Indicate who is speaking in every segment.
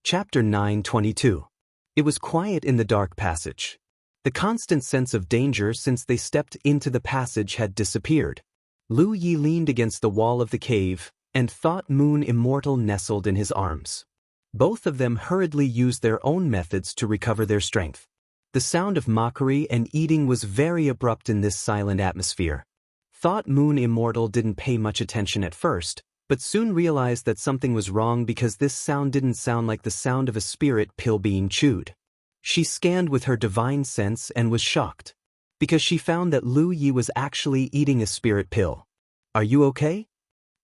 Speaker 1: Chapter 9:22. It was quiet in the dark passage. The constant sense of danger since they stepped into the passage had disappeared. Lu Yi leaned against the wall of the cave, and thought Moon Immortal nestled in his arms. Both of them hurriedly used their own methods to recover their strength. The sound of mockery and eating was very abrupt in this silent atmosphere. Thought Moon Immortal didn't pay much attention at first, but soon realized that something was wrong because this sound didn't sound like the sound of a spirit pill being chewed. She scanned with her divine sense and was shocked, because she found that Lu Yi was actually eating a spirit pill. "Are you okay?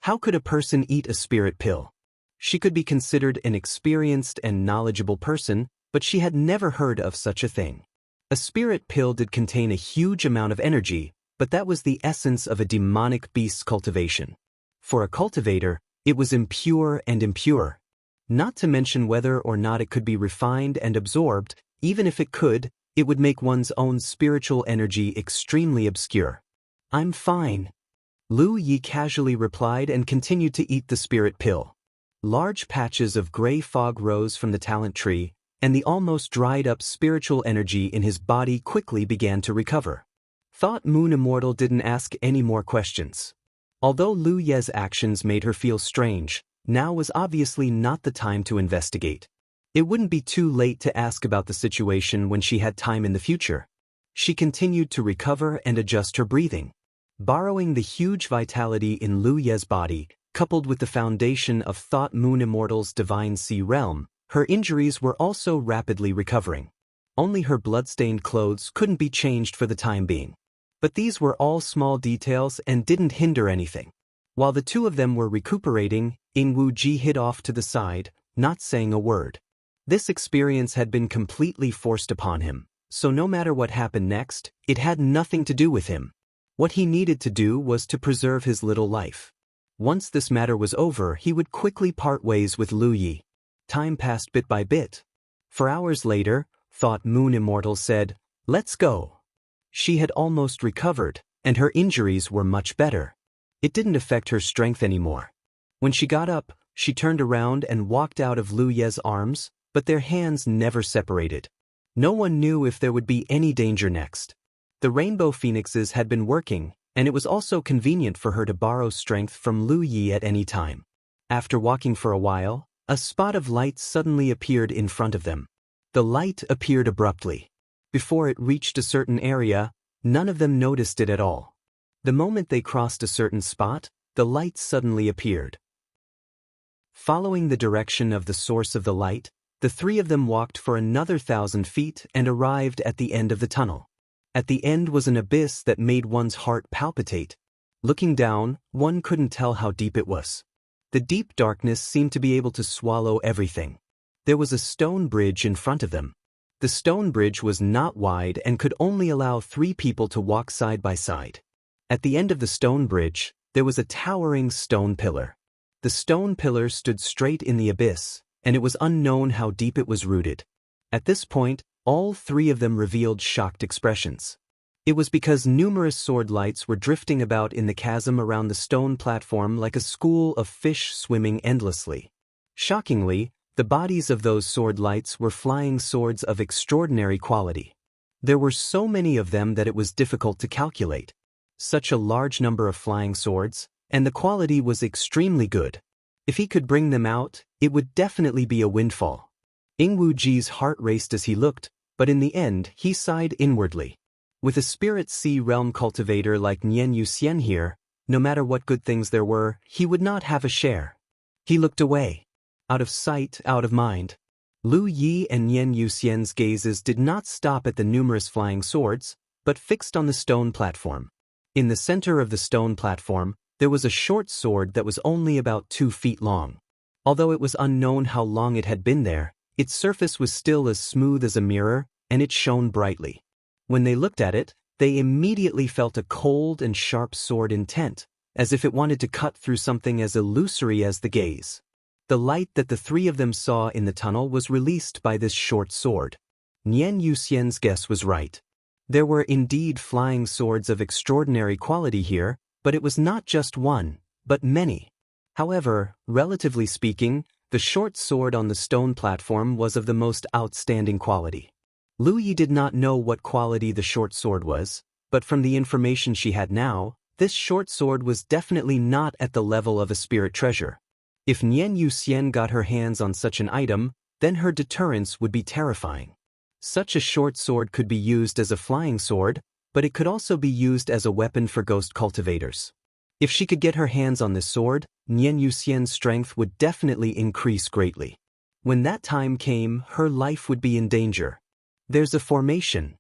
Speaker 1: How could a person eat a spirit pill?" She could be considered an experienced and knowledgeable person, but she had never heard of such a thing. A spirit pill did contain a huge amount of energy, but that was the essence of a demonic beast's cultivation. For a cultivator, it was impure and impure. Not to mention whether or not it could be refined and absorbed. Even if it could, it would make one's own spiritual energy extremely obscure. "I'm fine," Lu Yi casually replied and continued to eat the spirit pill. Large patches of gray fog rose from the talent tree, and the almost dried-up spiritual energy in his body quickly began to recover. Thought Moon Immortal didn't ask any more questions. Although Lu Ye's actions made her feel strange, now was obviously not the time to investigate. It wouldn't be too late to ask about the situation when she had time in the future. She continued to recover and adjust her breathing. Borrowing the huge vitality in Lu Ye's body, coupled with the foundation of Thought Moon Immortal's divine sea realm, her injuries were also rapidly recovering. Only her blood-stained clothes couldn't be changed for the time being. But these were all small details and didn't hinder anything. While the two of them were recuperating, Ji hid off to the side, not saying a word. This experience had been completely forced upon him, so no matter what happened next, it had nothing to do with him. What he needed to do was to preserve his little life. Once this matter was over, he would quickly part ways with Lu Yi. Time passed bit by bit. For hours later, Thought Moon Immortal said, "Let's go." She had almost recovered, and her injuries were much better. It didn't affect her strength anymore. When she got up, she turned around and walked out of Lu Ye's arms, but their hands never separated. No one knew if there would be any danger next. The rainbow phoenixes had been working, and it was also convenient for her to borrow strength from Lu Yi at any time. After walking for a while, a spot of light suddenly appeared in front of them. The light appeared abruptly. Before it reached a certain area, none of them noticed it at all. The moment they crossed a certain spot, the light suddenly appeared. Following the direction of the source of the light, the three of them walked for another 1,000 feet and arrived at the end of the tunnel. At the end was an abyss that made one's heart palpitate. Looking down, one couldn't tell how deep it was. The deep darkness seemed to be able to swallow everything. There was a stone bridge in front of them. The stone bridge was not wide and could only allow 3 people to walk side by side. At the end of the stone bridge, there was a towering stone pillar. The stone pillar stood straight in the abyss, and it was unknown how deep it was rooted. At this point, all 3 of them revealed shocked expressions. It was because numerous sword lights were drifting about in the chasm around the stone platform like a school of fish swimming endlessly. Shockingly, the bodies of those sword lights were flying swords of extraordinary quality. There were so many of them that it was difficult to calculate. Such a large number of flying swords, and the quality was extremely good. If he could bring them out, it would definitely be a windfall. Ji's heart raced as he looked, but in the end he sighed inwardly. With a spirit sea realm cultivator like Yuxian here, no matter what good things there were, he would not have a share. He looked away. Out of sight, out of mind. Lu Yi and Yuxian's gazes did not stop at the numerous flying swords, but fixed on the stone platform. In the center of the stone platform, there was a short sword that was only about 2 feet long. Although it was unknown how long it had been there, its surface was still as smooth as a mirror, and it shone brightly. When they looked at it, they immediately felt a cold and sharp sword intent, as if it wanted to cut through something as illusory as the gaze. The light that the 3 of them saw in the tunnel was released by this short sword. Yuxian's guess was right. There were indeed flying swords of extraordinary quality here, but it was not just one, but many. However, relatively speaking, The short sword on the stone platform was of the most outstanding quality. Lu Yi did not know what quality the short sword was, but from the information she had now, this short sword was definitely not at the level of a spirit treasure. If Nian Yuxian got her hands on such an item, then her deterrence would be terrifying. Such a short sword could be used as a flying sword, but it could also be used as a weapon for ghost cultivators. If she could get her hands on this sword, Nian Yuxian's strength would definitely increase greatly. When that time came, her life would be in danger. There's a formation.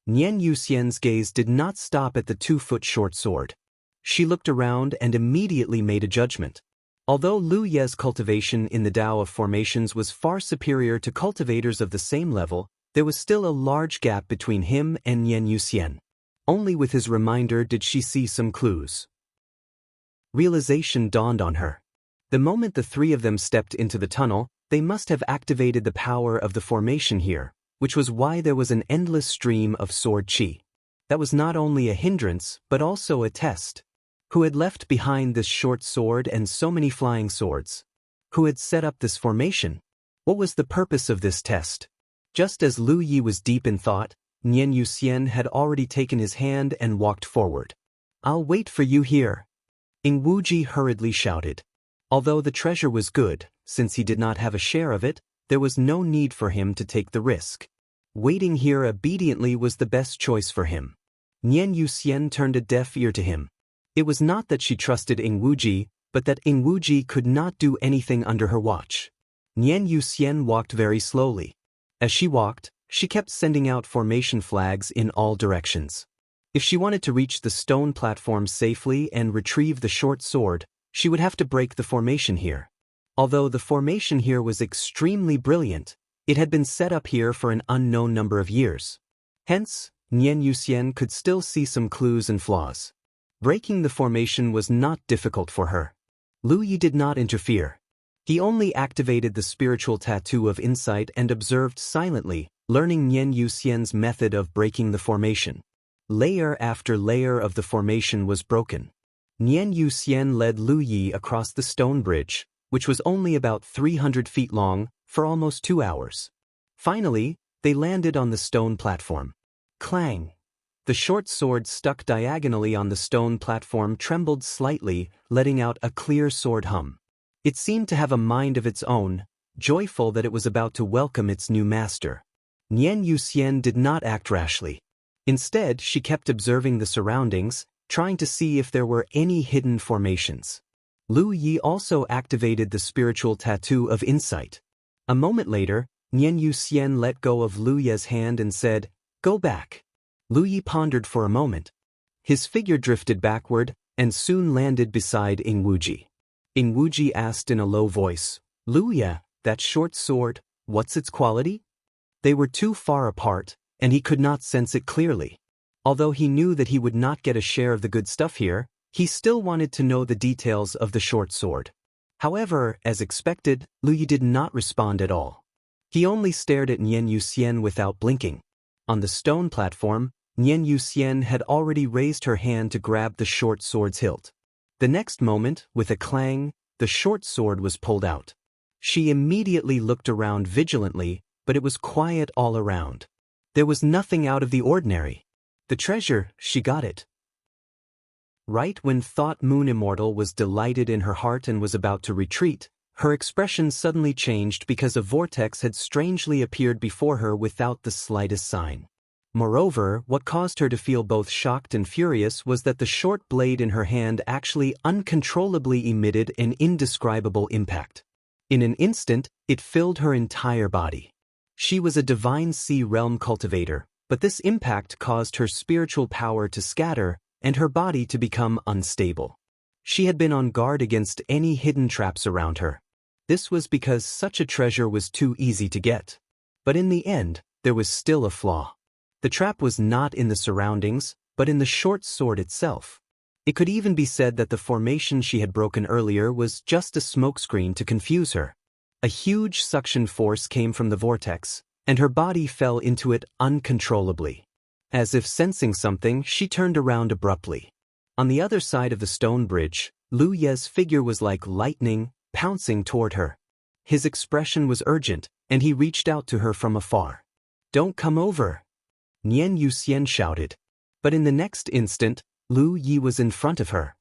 Speaker 1: Nian Yuxian's gaze did not stop at the 2-foot short sword. She looked around and immediately made a judgment. Although Lu Ye's cultivation in the Tao of formations was far superior to cultivators of the same level, there was still a large gap between him and Nian Yuxian. Only with his reminder did she see some clues. Realization dawned on her. The moment the three of them stepped into the tunnel, they must have activated the power of the formation here, which was why there was an endless stream of sword qi. That was not only a hindrance, but also a test. Who had left behind this short sword and so many flying swords? Who had set up this formation? What was the purpose of this test? Just as Lu Yi was deep in thought, Nian Yuxian had already taken his hand and walked forward. "I'll wait for you here," Ing Wuji hurriedly shouted. Although the treasure was good, since he did not have a share of it, there was no need for him to take the risk. Waiting here obediently was the best choice for him. Nian Yuxian turned a deaf ear to him. It was not that she trusted Ing Wuji, but that Ing Wuji could not do anything under her watch. Nian Yuxian walked very slowly. As she walked, she kept sending out formation flags in all directions. If she wanted to reach the stone platform safely and retrieve the short sword, she would have to break the formation here. Although the formation here was extremely brilliant, it had been set up here for an unknown number of years. Hence, Nian Yuxian could still see some clues and flaws. Breaking the formation was not difficult for her. Lu Yi did not interfere. He only activated the spiritual tattoo of insight and observed silently, learning Nian Yuxian's method of breaking the formation. Layer after layer of the formation was broken. Nian Yuxian led Lu Yi across the stone bridge, which was only about 300 feet long, for almost 2 hours. Finally, they landed on the stone platform. Clang! The short sword stuck diagonally on the stone platform trembled slightly, letting out a clear sword hum. It seemed to have a mind of its own, joyful that it was about to welcome its new master. Nian Yuxian did not act rashly. Instead, she kept observing the surroundings, trying to see if there were any hidden formations. Lu Yi also activated the spiritual tattoo of insight. A moment later, Nian Yuxian let go of Lu Ye's hand and said, "Go back." Lu Yi pondered for a moment. His figure drifted backward and soon landed beside Ing Wuji. Ing Wuji asked in a low voice, "Lu Ye, that short sword, what's its quality?" They were too far apart, and he could not sense it clearly. Although he knew that he would not get a share of the good stuff here, he still wanted to know the details of the short sword. However, as expected, Lu Yi did not respond at all. He only stared at Nian Yuxian without blinking. On the stone platform, Nian Yuxian had already raised her hand to grab the short sword's hilt. The next moment, with a clang, the short sword was pulled out. She immediately looked around vigilantly, but it was quiet all around. There was nothing out of the ordinary. The treasure, she got it. Right when Thought Moon Immortal was delighted in her heart and was about to retreat, her expression suddenly changed because a vortex had strangely appeared before her without the slightest sign. Moreover, what caused her to feel both shocked and furious was that the short blade in her hand actually uncontrollably emitted an indescribable impact. In an instant, it filled her entire body. She was a divine sea realm cultivator, but this impact caused her spiritual power to scatter and her body to become unstable. She had been on guard against any hidden traps around her. This was because such a treasure was too easy to get. But in the end, there was still a flaw. The trap was not in the surroundings, but in the short sword itself. It could even be said that the formation she had broken earlier was just a smokescreen to confuse her. A huge suction force came from the vortex, and her body fell into it uncontrollably. As if sensing something, she turned around abruptly. On the other side of the stone bridge, Lu Ye's figure was like lightning, pouncing toward her. His expression was urgent, and he reached out to her from afar. "Don't come over!" Nian Yuxian shouted. But in the next instant, Lu Yi was in front of her.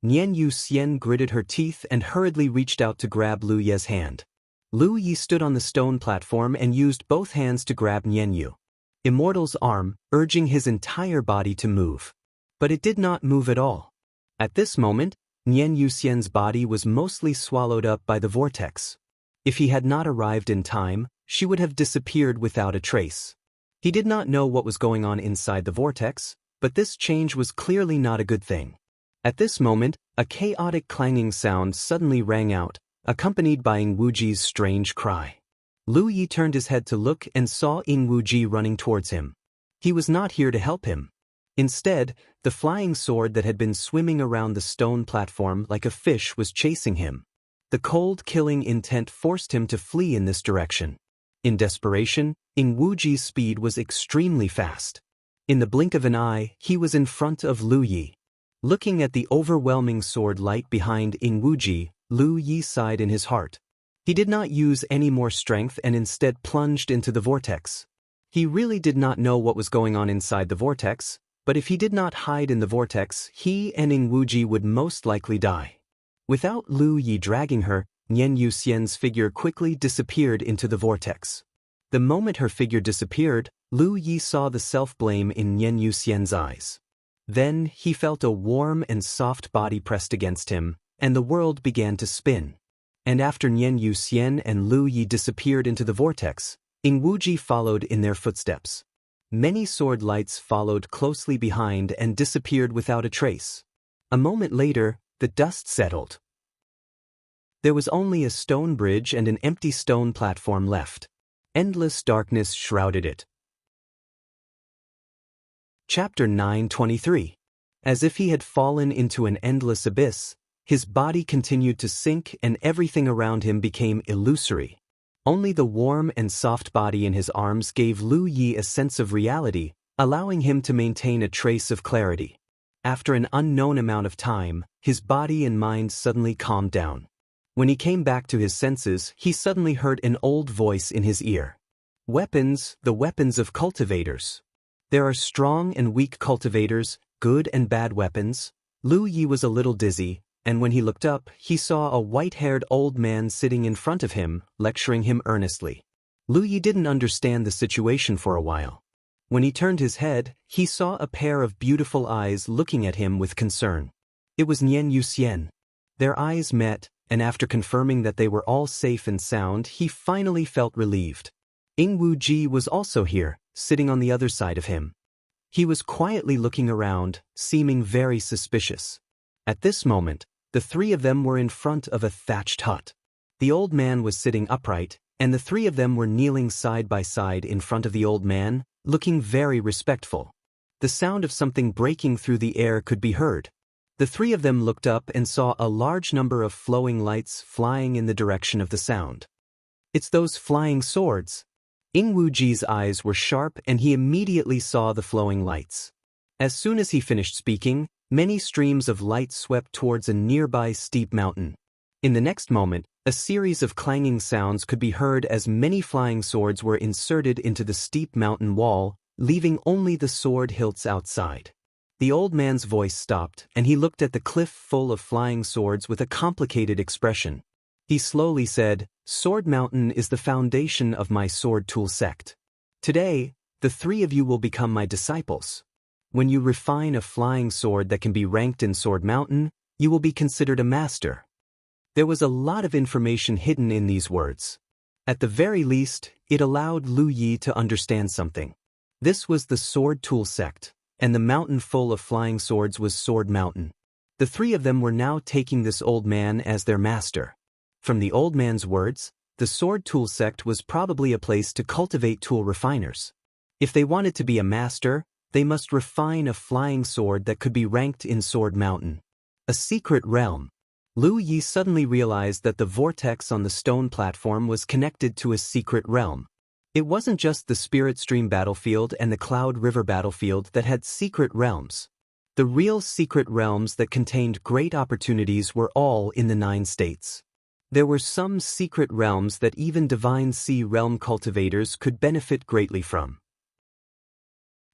Speaker 1: Nian Yuxian gritted her teeth and hurriedly reached out to grab Lu Ye's hand. Lu Yi stood on the stone platform and used both hands to grab Nian Yu. Immortal's arm, urging his entire body to move. But it did not move at all. At this moment, Nian Yuxian's body was mostly swallowed up by the vortex. If he had not arrived in time, she would have disappeared without a trace. He did not know what was going on inside the vortex, but this change was clearly not a good thing. At this moment, a chaotic clanging sound suddenly rang out, accompanied by Ing Wuji's strange cry. Lu Yi turned his head to look and saw Ing Wuji running towards him. He was not here to help him. Instead, the flying sword that had been swimming around the stone platform like a fish was chasing him. The cold killing intent forced him to flee in this direction. In desperation, Ing Wuji's speed was extremely fast. In the blink of an eye, he was in front of Lu Yi. Looking at the overwhelming sword light behind Ing Wuji, Lu Yi sighed in his heart. He did not use any more strength and instead plunged into the vortex. He really did not know what was going on inside the vortex, but if he did not hide in the vortex, he and Ing Wuji would most likely die. Without Lu Yi dragging her, Nian Yuxian's figure quickly disappeared into the vortex. The moment her figure disappeared, Lu Yi saw the self-blame in Nian Yuxian's eyes. Then he felt a warm and soft body pressed against him, and the world began to spin. And after Nian Yuxian and Lu Yi disappeared into the vortex, Ing Wuji followed in their footsteps. Many sword lights followed closely behind and disappeared without a trace. A moment later, the dust settled. There was only a stone bridge and an empty stone platform left. Endless darkness shrouded it. Chapter 9:23. As if he had fallen into an endless abyss, his body continued to sink and everything around him became illusory. Only the warm and soft body in his arms gave Lu Yi a sense of reality, allowing him to maintain a trace of clarity. After an unknown amount of time, his body and mind suddenly calmed down. When he came back to his senses, he suddenly heard an old voice in his ear. "Weapons, the weapons of cultivators. There are strong and weak cultivators, good and bad weapons." Lu Yi was a little dizzy, and when he looked up, he saw a white-haired old man sitting in front of him, lecturing him earnestly. Lu Yi didn't understand the situation for a while. When he turned his head, he saw a pair of beautiful eyes looking at him with concern. It was Nian Yuxian. Their eyes met, and after confirming that they were all safe and sound, he finally felt relieved. Ing Wuji was also here, sitting on the other side of him. He was quietly looking around, seeming very suspicious. At this moment, the three of them were in front of a thatched hut. The old man was sitting upright, and the three of them were kneeling side by side in front of the old man, looking very respectful. The sound of something breaking through the air could be heard. The three of them looked up and saw a large number of flowing lights flying in the direction of the sound. "It's those flying swords." Ing Wuji's eyes were sharp and he immediately saw the flowing lights. As soon as he finished speaking, many streams of light swept towards a nearby steep mountain. In the next moment, a series of clanging sounds could be heard as many flying swords were inserted into the steep mountain wall, leaving only the sword hilts outside. The old man's voice stopped, and he looked at the cliff full of flying swords with a complicated expression. He slowly said, "Sword Mountain is the foundation of my sword tool sect. Today, the three of you will become my disciples. When you refine a flying sword that can be ranked in Sword Mountain, you will be considered a master." There was a lot of information hidden in these words. At the very least, it allowed Lu Yi to understand something. This was the sword tool sect, and the mountain full of flying swords was Sword Mountain. The three of them were now taking this old man as their master. From the old man's words, the sword tool sect was probably a place to cultivate tool refiners. If they wanted to be a master, they must refine a flying sword that could be ranked in Sword Mountain. A secret realm. Lu Yi suddenly realized that the vortex on the stone platform was connected to a secret realm. It wasn't just the Spirit Stream battlefield and the Cloud River battlefield that had secret realms. The real secret realms that contained great opportunities were all in the 9 states. There were some secret realms that even divine sea realm cultivators could benefit greatly from.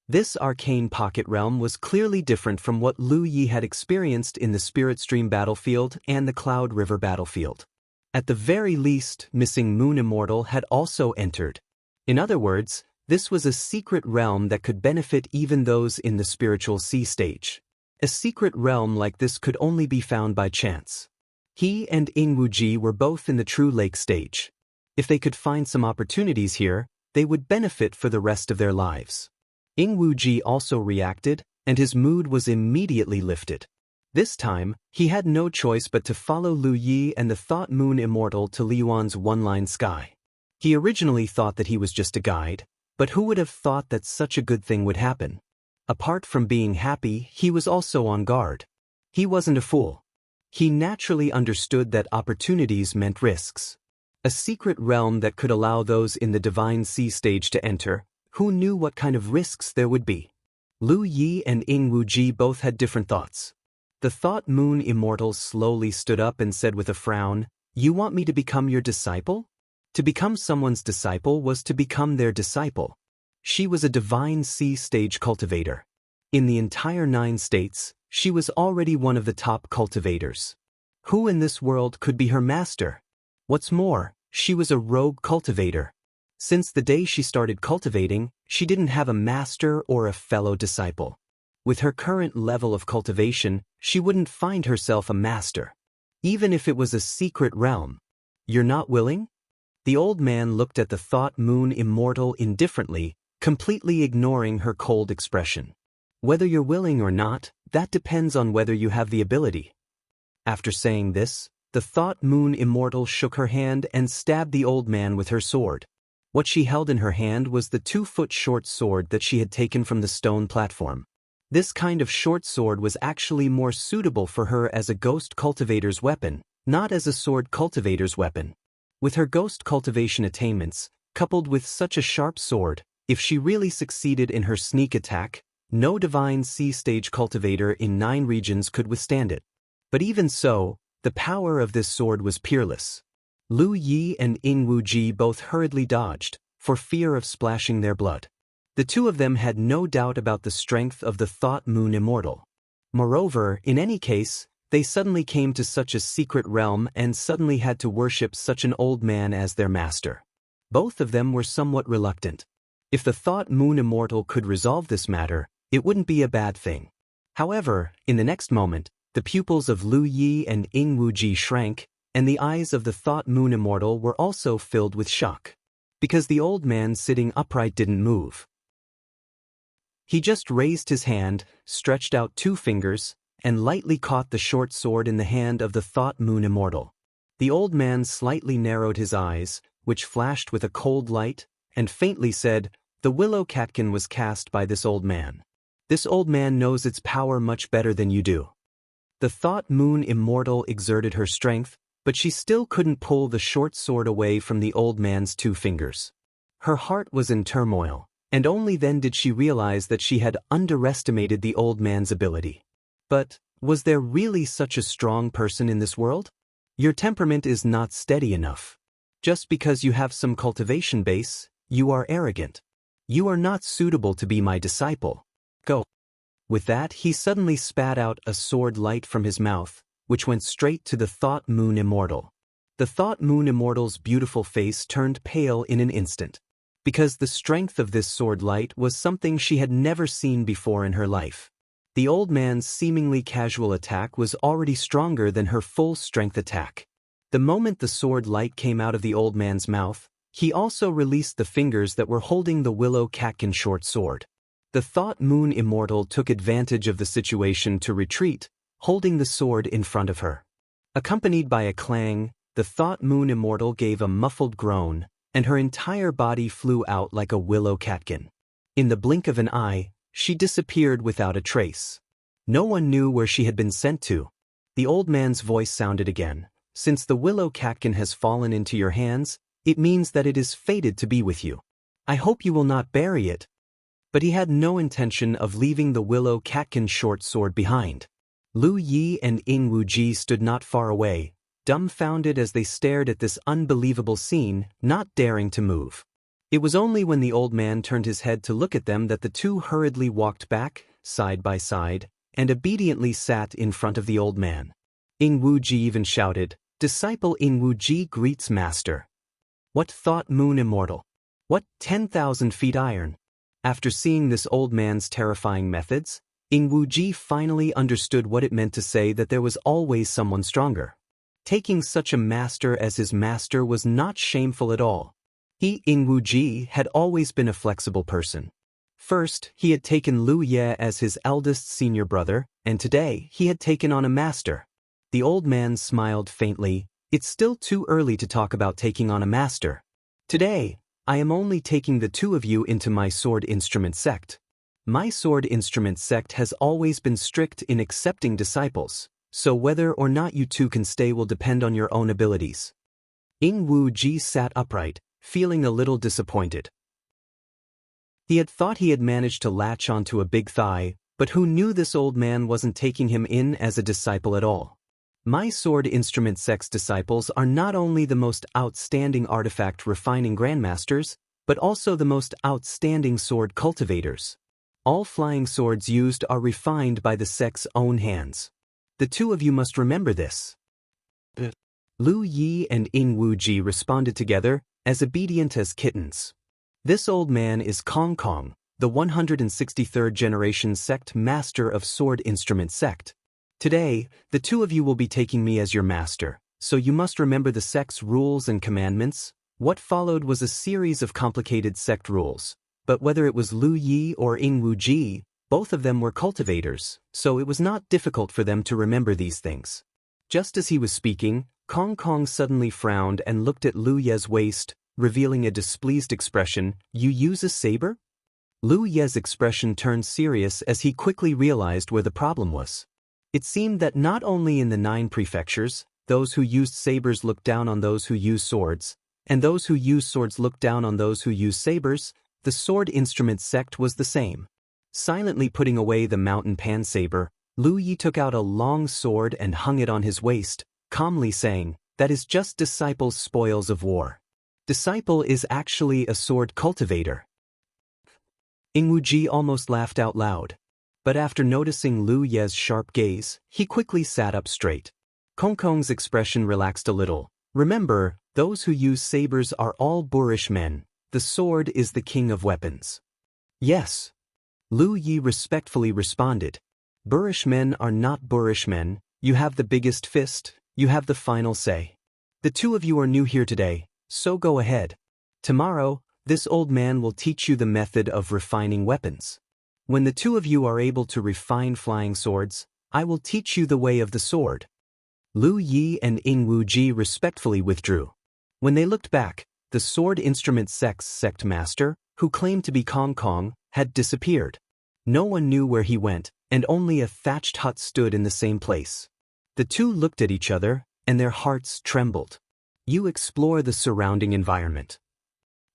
Speaker 1: This arcane pocket realm was clearly different from what Lu Yi had experienced in the Spirit Stream battlefield and the Cloud River battlefield. At the very least, Missing Moon Immortal had also entered. In other words, this was a secret realm that could benefit even those in the spiritual sea stage. A secret realm like this could only be found by chance. He and Ingwuji were both in the true lake stage. If they could find some opportunities here, they would benefit for the rest of their lives. Ingwuji also reacted, and his mood was immediately lifted. This time, he had no choice but to follow Lu Yi and the Thought Moon Immortal to Liyuan's one-line sky. He originally thought that he was just a guide, but who would have thought that such a good thing would happen? Apart from being happy, he was also on guard. He wasn't a fool. He naturally understood that opportunities meant risks. A secret realm that could allow those in the divine sea stage to enter, who knew what kind of risks there would be? Lu Yi and Ingwuji both had different thoughts. The Thought Moon Immortal slowly stood up and said with a frown, "You want me to become your disciple?" To become someone's disciple was to become their disciple. She was a divine sea stage cultivator. In the entire 9 states, she was already one of the top cultivators. Who in this world could be her master? What's more, she was a rogue cultivator. Since the day she started cultivating, she didn't have a master or a fellow disciple. With her current level of cultivation, she wouldn't find herself a master. Even if it was a secret realm. You're not willing? The old man looked at the Thought Moon Immortal indifferently, completely ignoring her cold expression. Whether you're willing or not, that depends on whether you have the ability. After saying this, the Thought Moon Immortal shook her hand and stabbed the old man with her sword. What she held in her hand was the 2-foot short sword that she had taken from the stone platform. This kind of short sword was actually more suitable for her as a ghost cultivator's weapon, not as a sword cultivator's weapon. With her ghost cultivation attainments, coupled with such a sharp sword, if she really succeeded in her sneak attack, no divine sea stage cultivator in 9 regions could withstand it. But even so, the power of this sword was peerless. Lu Yi and Ingwuji both hurriedly dodged, for fear of splashing their blood. The two of them had no doubt about the strength of the Thought Moon Immortal. Moreover, in any case, they suddenly came to such a secret realm and suddenly had to worship such an old man as their master. Both of them were somewhat reluctant. If the Thought Moon Immortal could resolve this matter, it wouldn't be a bad thing. However, in the next moment, the pupils of Lu Yi and Ingwuji shrank, and the eyes of the Thought Moon Immortal were also filled with shock. Because the old man sitting upright didn't move. He just raised his hand, stretched out 2 fingers, and lightly caught the short sword in the hand of the Thought Moon Immortal. The old man slightly narrowed his eyes, which flashed with a cold light, and faintly said, "The willow catkin was cast by this old man. This old man knows its power much better than you do." The Thought Moon Immortal exerted her strength, but she still couldn't pull the short sword away from the old man's 2 fingers. Her heart was in turmoil, and only then did she realize that she had underestimated the old man's ability. But, was there really such a strong person in this world? Your temperament is not steady enough. Just because you have some cultivation base, you are arrogant. You are not suitable to be my disciple. Go. With that, he suddenly spat out a sword light from his mouth, which went straight to the Thought Moon Immortal. The Thought Moon Immortal's beautiful face turned pale in an instant. Because the strength of this sword light was something she had never seen before in her life. The old man's seemingly casual attack was already stronger than her full-strength attack. The moment the sword light came out of the old man's mouth, he also released the fingers that were holding the willow catkin short sword. The Thought Moon Immortal took advantage of the situation to retreat, holding the sword in front of her. Accompanied by a clang, the Thought Moon Immortal gave a muffled groan, and her entire body flew out like a willow catkin. In the blink of an eye, she disappeared without a trace. No one knew where she had been sent to. The old man's voice sounded again. "Since the willow catkin has fallen into your hands, it means that it is fated to be with you. I hope you will not bury it." But he had no intention of leaving the willow catkin short sword behind. Lu Yi and Ingwuji stood not far away, dumbfounded as they stared at this unbelievable scene, not daring to move. It was only when the old man turned his head to look at them that the two hurriedly walked back, side by side, and obediently sat in front of the old man. Ing Wuji even shouted, "Disciple Ing Wuji greets master." What thought Moon Immortal? What 10,000 feet iron? After seeing this old man's terrifying methods, Ing Wuji finally understood what it meant to say that there was always someone stronger. Taking such a master as his master was not shameful at all. He, Ing Wuji, had always been a flexible person. First, he had taken Lu Ye as his eldest senior brother, and today he had taken on a master. The old man smiled faintly. It's still too early to talk about taking on a master. Today, I am only taking the two of you into my sword instrument sect. My sword instrument sect has always been strict in accepting disciples, so whether or not you two can stay will depend on your own abilities. Ing Wuji sat upright, feeling a little disappointed. He had thought he had managed to latch onto a big thigh, but who knew this old man wasn't taking him in as a disciple at all. My sword instrument sect's disciples are not only the most outstanding artifact refining grandmasters, but also the most outstanding sword cultivators. All flying swords used are refined by the sect's own hands. The two of you must remember this. Lu Yi and Ing Wuji responded together, as obedient as kittens. This old man is Kong Kong, the 163rd generation sect master of sword instrument sect. Today, the two of you will be taking me as your master, so you must remember the sect's rules and commandments. What followed was a series of complicated sect rules, but whether it was Lu Yi or Ing Wuji, both of them were cultivators, so it was not difficult for them to remember these things. Just as he was speaking, Kong Kong suddenly frowned and looked at Lu Ye's waist, revealing a displeased expression. "You use a saber?" Lu Ye's expression turned serious as he quickly realized where the problem was. It seemed that not only in the 9 prefectures, those who used sabers looked down on those who used swords, and those who used swords looked down on those who used sabers, the sword instrument sect was the same. Silently putting away the mountain pan saber, Lu Yi took out a long sword and hung it on his waist, calmly saying, "That is just disciple's spoils of war. Disciple is actually a sword cultivator." Ing Wuji almost laughed out loud. But after noticing Lu Ye's sharp gaze, he quickly sat up straight. Kong Kong's expression relaxed a little. "Remember, those who use sabers are all boorish men. The sword is the king of weapons." "Yes." Lu Yi respectfully responded. "Boorish men are not boorish men. You have the biggest fist, you have the final say. The two of you are new here today, so go ahead. Tomorrow, this old man will teach you the method of refining weapons. When the two of you are able to refine flying swords, I will teach you the way of the sword." Lu Yi and Ing Wuji respectfully withdrew. When they looked back, the sword instrument sect's sect master, who claimed to be Kong Kong, had disappeared. No one knew where he went, and only a thatched hut stood in the same place. The two looked at each other, and their hearts trembled. "You explore the surrounding environment."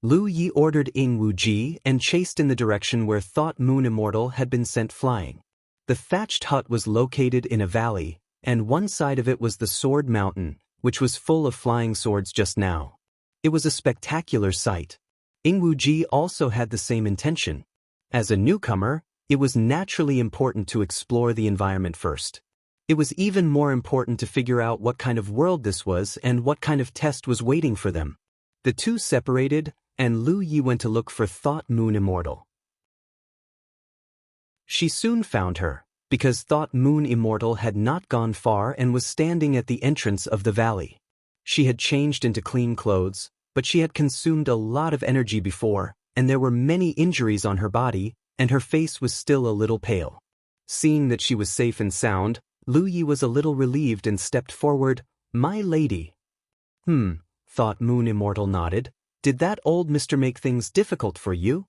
Speaker 1: Lu Yi ordered Ing Wuji and chased in the direction where thought Moon Immortal had been sent flying. The thatched hut was located in a valley, and one side of it was the Sword Mountain, which was full of flying swords just now. It was a spectacular sight. Ing Wuji also had the same intention. As a newcomer, it was naturally important to explore the environment first. It was even more important to figure out what kind of world this was and what kind of test was waiting for them. The two separated, and Lu Yi went to look for Thought Moon Immortal. She soon found her, because Thought Moon Immortal had not gone far and was standing at the entrance of the valley. She had changed into clean clothes, but she had consumed a lot of energy before, and there were many injuries on her body, and her face was still a little pale. Seeing that she was safe and sound, Lu Yi was a little relieved and stepped forward. "My lady." Thought Moon Immortal nodded. "Did that old mister make things difficult for you?"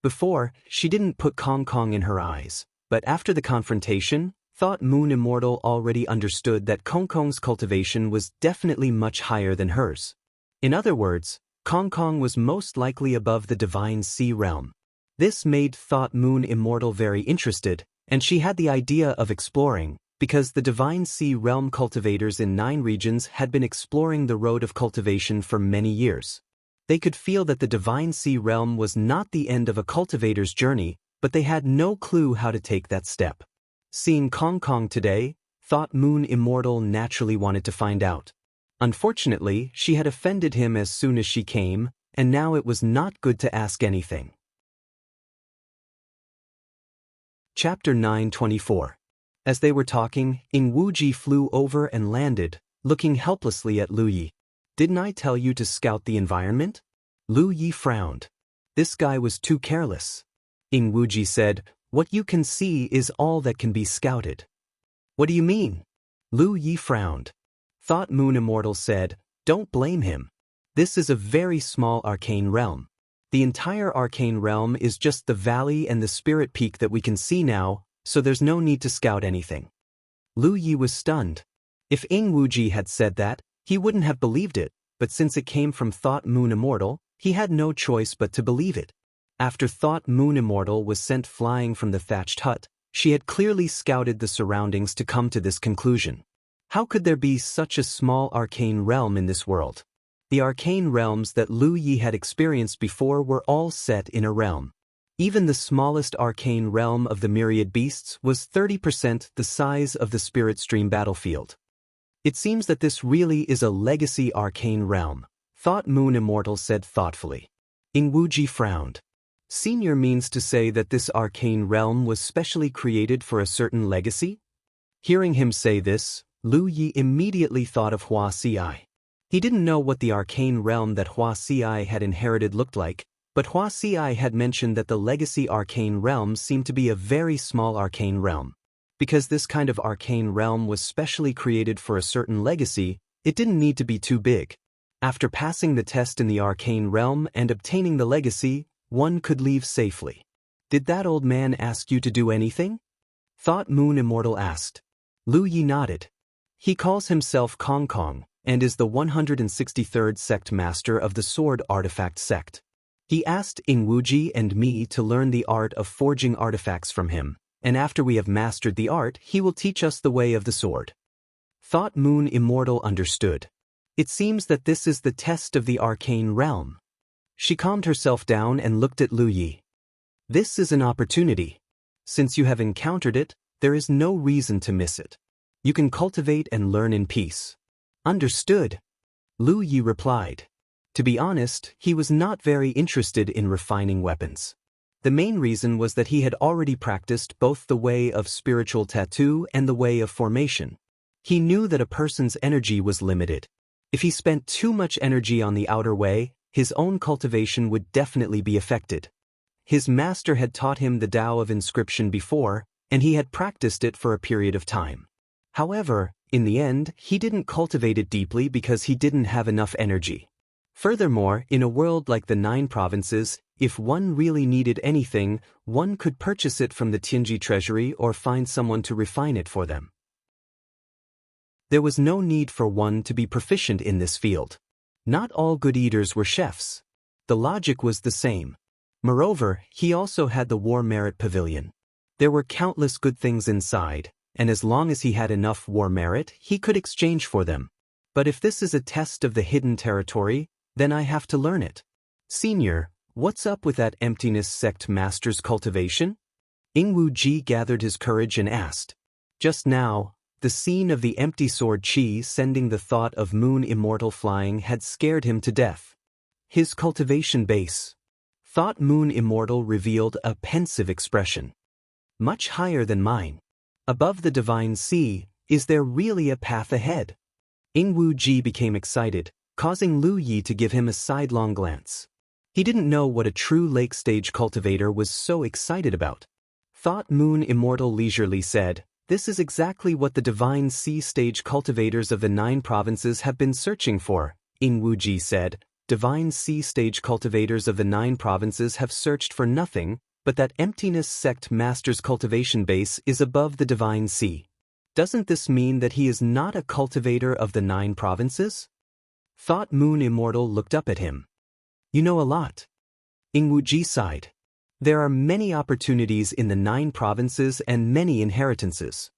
Speaker 1: Before, she didn't put Kong Kong in her eyes, but after the confrontation, Thought Moon Immortal already understood that Kong Kong's cultivation was definitely much higher than hers. In other words, Kong Kong was most likely above the Divine Sea realm. This made Thought Moon Immortal very interested, and she had the idea of exploring, because the Divine Sea Realm cultivators in 9 regions had been exploring the road of cultivation for many years. They could feel that the Divine Sea Realm was not the end of a cultivator's journey, but they had no clue how to take that step. Seeing Kong Kong today, thought Moon Immortal naturally wanted to find out. Unfortunately, she had offended him as soon as she came, and now it was not good to ask anything. Chapter 9:24. As they were talking, Wuxia flew over and landed, looking helplessly at Lu Yi. "Didn't I tell you to scout the environment?" Lu Yi frowned. This guy was too careless. Wuxia said, "What you can see is all that can be scouted." "What do you mean?" Lu Yi frowned. Thought Moon Immortal said, "Don't blame him. This is a very small arcane realm. The entire arcane realm is just the valley and the spirit peak that we can see now, so there's no need to scout anything." Lu Yi was stunned. If Wuxia had said that, he wouldn't have believed it, but since it came from Thought Moon Immortal, he had no choice but to believe it. After Thought Moon Immortal was sent flying from the thatched hut, she had clearly scouted the surroundings to come to this conclusion. How could there be such a small arcane realm in this world? The arcane realms that Lu Yi had experienced before were all set in a realm. Even the smallest arcane realm of the myriad beasts was 30% the size of the spirit stream battlefield. It seems that this really is a legacy arcane realm, Thought Moon Immortal said thoughtfully. Wuxia frowned. Senior means to say that this arcane realm was specially created for a certain legacy? Hearing him say this, Lu Yi immediately thought of Wuxia. He didn't know what the arcane realm that Wuxia had inherited looked like, but Wuxia had mentioned that the legacy arcane realm seemed to be a very small arcane realm. Because this kind of arcane realm was specially created for a certain legacy, it didn't need to be too big. After passing the test in the arcane realm and obtaining the legacy, one could leave safely. "Did that old man ask you to do anything?" Thought Moon Immortal asked. Lu Yi nodded. He calls himself Kong Kong, and is the 163rd sect master of the Sword Artifact sect. He asked Wuxia and me to learn the art of forging artifacts from him, and after we have mastered the art, he will teach us the way of the sword. Thought Moon Immortal understood. It seems that this is the test of the arcane realm. She calmed herself down and looked at Lu Yi. "This is an opportunity. Since you have encountered it, there is no reason to miss it. You can cultivate and learn in peace." "Understood," Lu Yi replied. To be honest, he was not very interested in refining weapons. The main reason was that he had already practiced both the way of spiritual tattoo and the way of formation. He knew that a person's energy was limited. If he spent too much energy on the outer way, his own cultivation would definitely be affected. His master had taught him the Tao of inscription before, and he had practiced it for a period of time. However, in the end, he didn't cultivate it deeply because he didn't have enough energy. Furthermore, in a world like the 9 provinces, if one really needed anything, one could purchase it from the Tianji treasury or find someone to refine it for them. There was no need for one to be proficient in this field. Not all good eaters were chefs. The logic was the same. Moreover, he also had the War Merit Pavilion. There were countless good things inside, and as long as he had enough war merit, he could exchange for them. But if this is a test of the hidden territory, then I have to learn it. "Senior, what's up with that emptiness sect master's cultivation?" Wuxia gathered his courage and asked. Just now, the scene of the empty sword chi sending the thought of Moon Immortal flying had scared him to death. His cultivation base. Thought Moon Immortal revealed a pensive expression. "Much higher than mine. Above the divine sea, is there really a path ahead?" Wuxia became excited, causing Lu Yi to give him a sidelong glance. He didn't know what a true lake-stage cultivator was so excited about. Thought Moon Immortal leisurely said, "This is exactly what the divine sea stage cultivators of the 9 provinces have been searching for," Wuxia said. "Divine sea stage cultivators of the 9 provinces have searched for nothing, but that emptiness sect master's cultivation base is above the divine sea. Doesn't this mean that he is not a cultivator of the 9 provinces?" Thought Moon Immortal looked up at him. "You know a lot." Wuxia sighed. "There are many opportunities in the 9 provinces and many inheritances.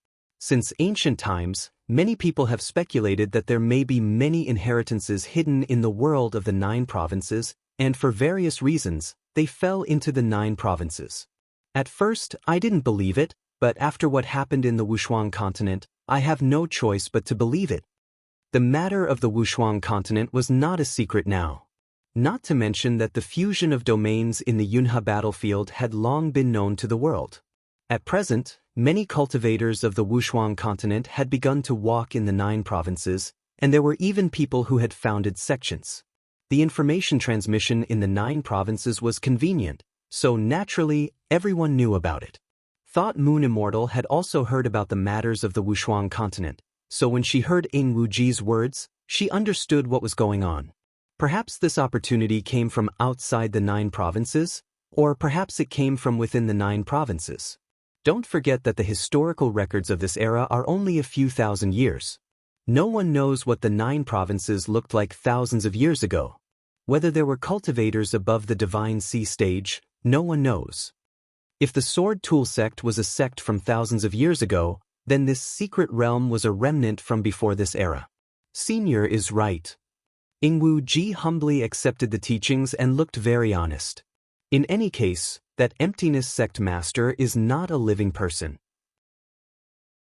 Speaker 1: Since ancient times, many people have speculated that there may be many inheritances hidden in the world of the 9 provinces, and for various reasons, they fell into the 9 provinces. At first, I didn't believe it, but after what happened in the Wuxia continent, I have no choice but to believe it. The matter of the Wuxia continent was not a secret now. Not to mention that the fusion of domains in the Yunhe battlefield had long been known to the world. At present, many cultivators of the Wuxia continent had begun to walk in the 9 provinces, and there were even people who had founded sections. The information transmission in the 9 provinces was convenient, so naturally, everyone knew about it. Thought Moon Immortal had also heard about the matters of the Wuxia continent, so when she heard Ing Wuji's words, she understood what was going on. Perhaps this opportunity came from outside the 9 provinces, or perhaps it came from within the 9 provinces. Don't forget that the historical records of this era are only a few thousand years. No one knows what the 9 provinces looked like thousands of years ago. Whether there were cultivators above the Divine Sea stage, no one knows. If the Sword Tool sect was a sect from thousands of years ago, then this secret realm was a remnant from before this era. Senior is right. Ing Wuji humbly accepted the teachings and looked very honest. In any case, that emptiness sect master is not a living person.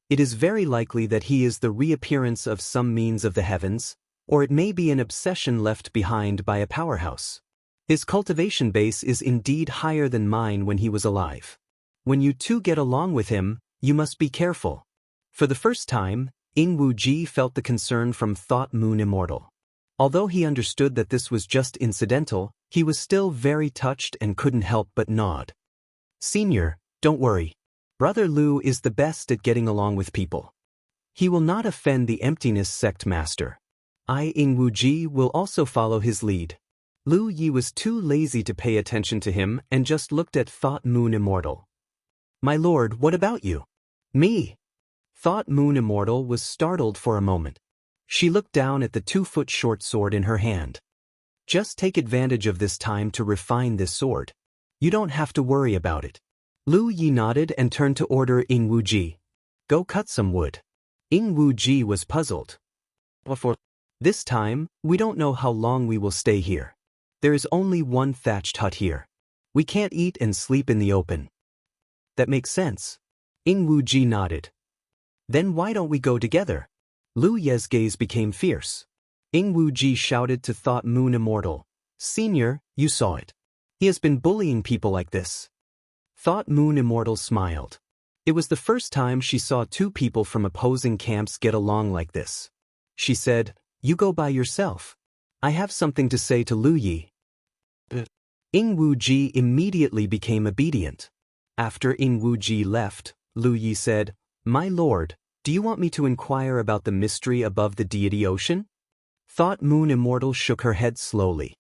Speaker 1: It is very likely that he is the reappearance of some means of the heavens, or it may be an obsession left behind by a powerhouse. His cultivation base is indeed higher than mine when he was alive. When you two get along with him, you must be careful. For the first time, Ing Wuji felt the concern from Thought Moon Immortal. Although he understood that this was just incidental, he was still very touched and couldn't help but nod. Senior, don't worry. Brother Lu is the best at getting along with people. He will not offend the emptiness sect master. I, Ing Wuji, will also follow his lead. Lu Yi was too lazy to pay attention to him and just looked at Thought Moon Immortal. My lord, what about you? Me? Thought Moon Immortal was startled for a moment. She looked down at the 2-foot short sword in her hand. Just take advantage of this time to refine this sword. You don't have to worry about it. Lu Yi nodded and turned to order Ing Wuji. Go cut some wood. Ing Wuji was puzzled. For this time, we don't know how long we will stay here. There is only one thatched hut here. We can't eat and sleep in the open. That makes sense. Ing Wuji nodded. Then why don't we go together? Lu Ye's gaze became fierce. Ing Wuji shouted to Thought Moon Immortal. Senior, you saw it. He has been bullying people like this. Thought Moon Immortal smiled. It was the first time she saw 2 people from opposing camps get along like this. She said, You go by yourself. I have something to say to Lu Yi. Ing Wuji immediately became obedient. After Ing Wuji left, Lu Yi said, My lord, do you want me to inquire about the mystery above the deity ocean? Thought Moon Immortal shook her head slowly.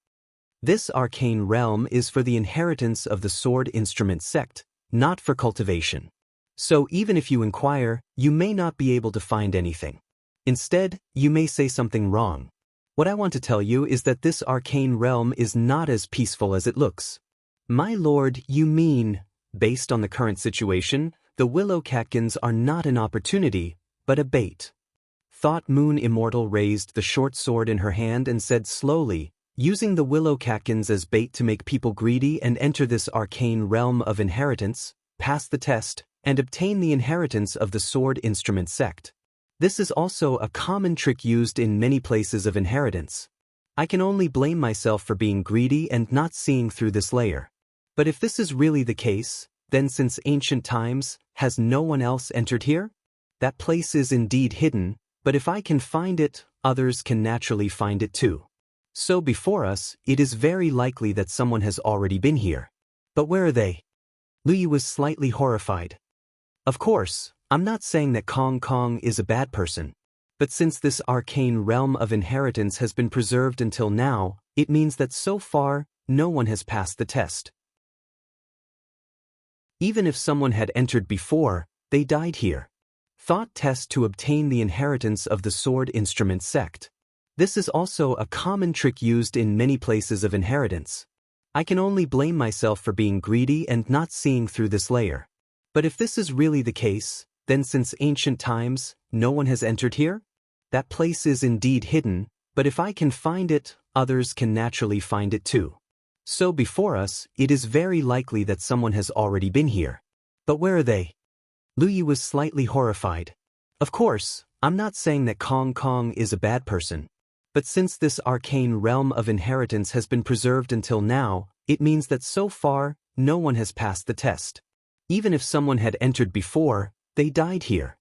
Speaker 1: This arcane realm is for the inheritance of the sword instrument sect, not for cultivation. So even if you inquire, you may not be able to find anything. Instead, you may say something wrong. What I want to tell you is that this arcane realm is not as peaceful as it looks. My lord, you mean, based on the current situation, the willow catkins are not an opportunity, but a bait. Thought Moon Immortal raised the short sword in her hand and said slowly, using the willow catkins as bait to make people greedy and enter this arcane realm of inheritance, pass the test, and obtain the inheritance of the sword instrument sect. This is also a common trick used in many places of inheritance. I can only blame myself for being greedy and not seeing through this layer. But if this is really the case, then since ancient times, has no one else entered here? That place is indeed hidden, but if I can find it, others can naturally find it too. So before us, it is very likely that someone has already been here. But where are they? Lu Yi was slightly horrified. Of course, I'm not saying that Kong Kong is a bad person. But since this arcane realm of inheritance has been preserved until now, it means that so far, no one has passed the test. Even if someone had entered before, they died here. Thought test to obtain the inheritance of the sword instrument sect. This is also a common trick used in many places of inheritance. I can only blame myself for being greedy and not seeing through this layer. But if this is really the case, Then since ancient times, no one has entered here? That place is indeed hidden, but if I can find it, others can naturally find it too. So before us, it is very likely that someone has already been here. But where are they? Lu Yi was slightly horrified. Of course, I'm not saying that Kong Kong is a bad person. But since this arcane realm of inheritance has been preserved until now, it means that so far, no one has passed the test. Even if someone had entered before, they died here.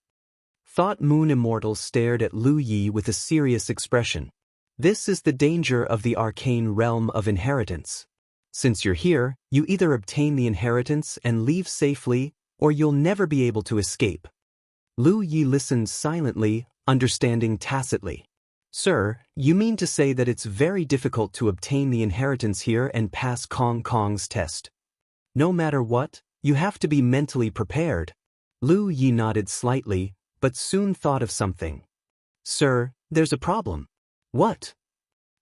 Speaker 1: Thought Moon Immortal stared at Lu Yi with a serious expression. This is the danger of the arcane realm of inheritance. Since you're here, you either obtain the inheritance and leave safely, or you'll never be able to escape. Lu Yi listened silently, understanding tacitly. Sir, you mean to say that it's very difficult to obtain the inheritance here and pass Kong Kong's test? No matter what, you have to be mentally prepared. Lu Yi nodded slightly, but soon thought of something. Sir, there's a problem. What?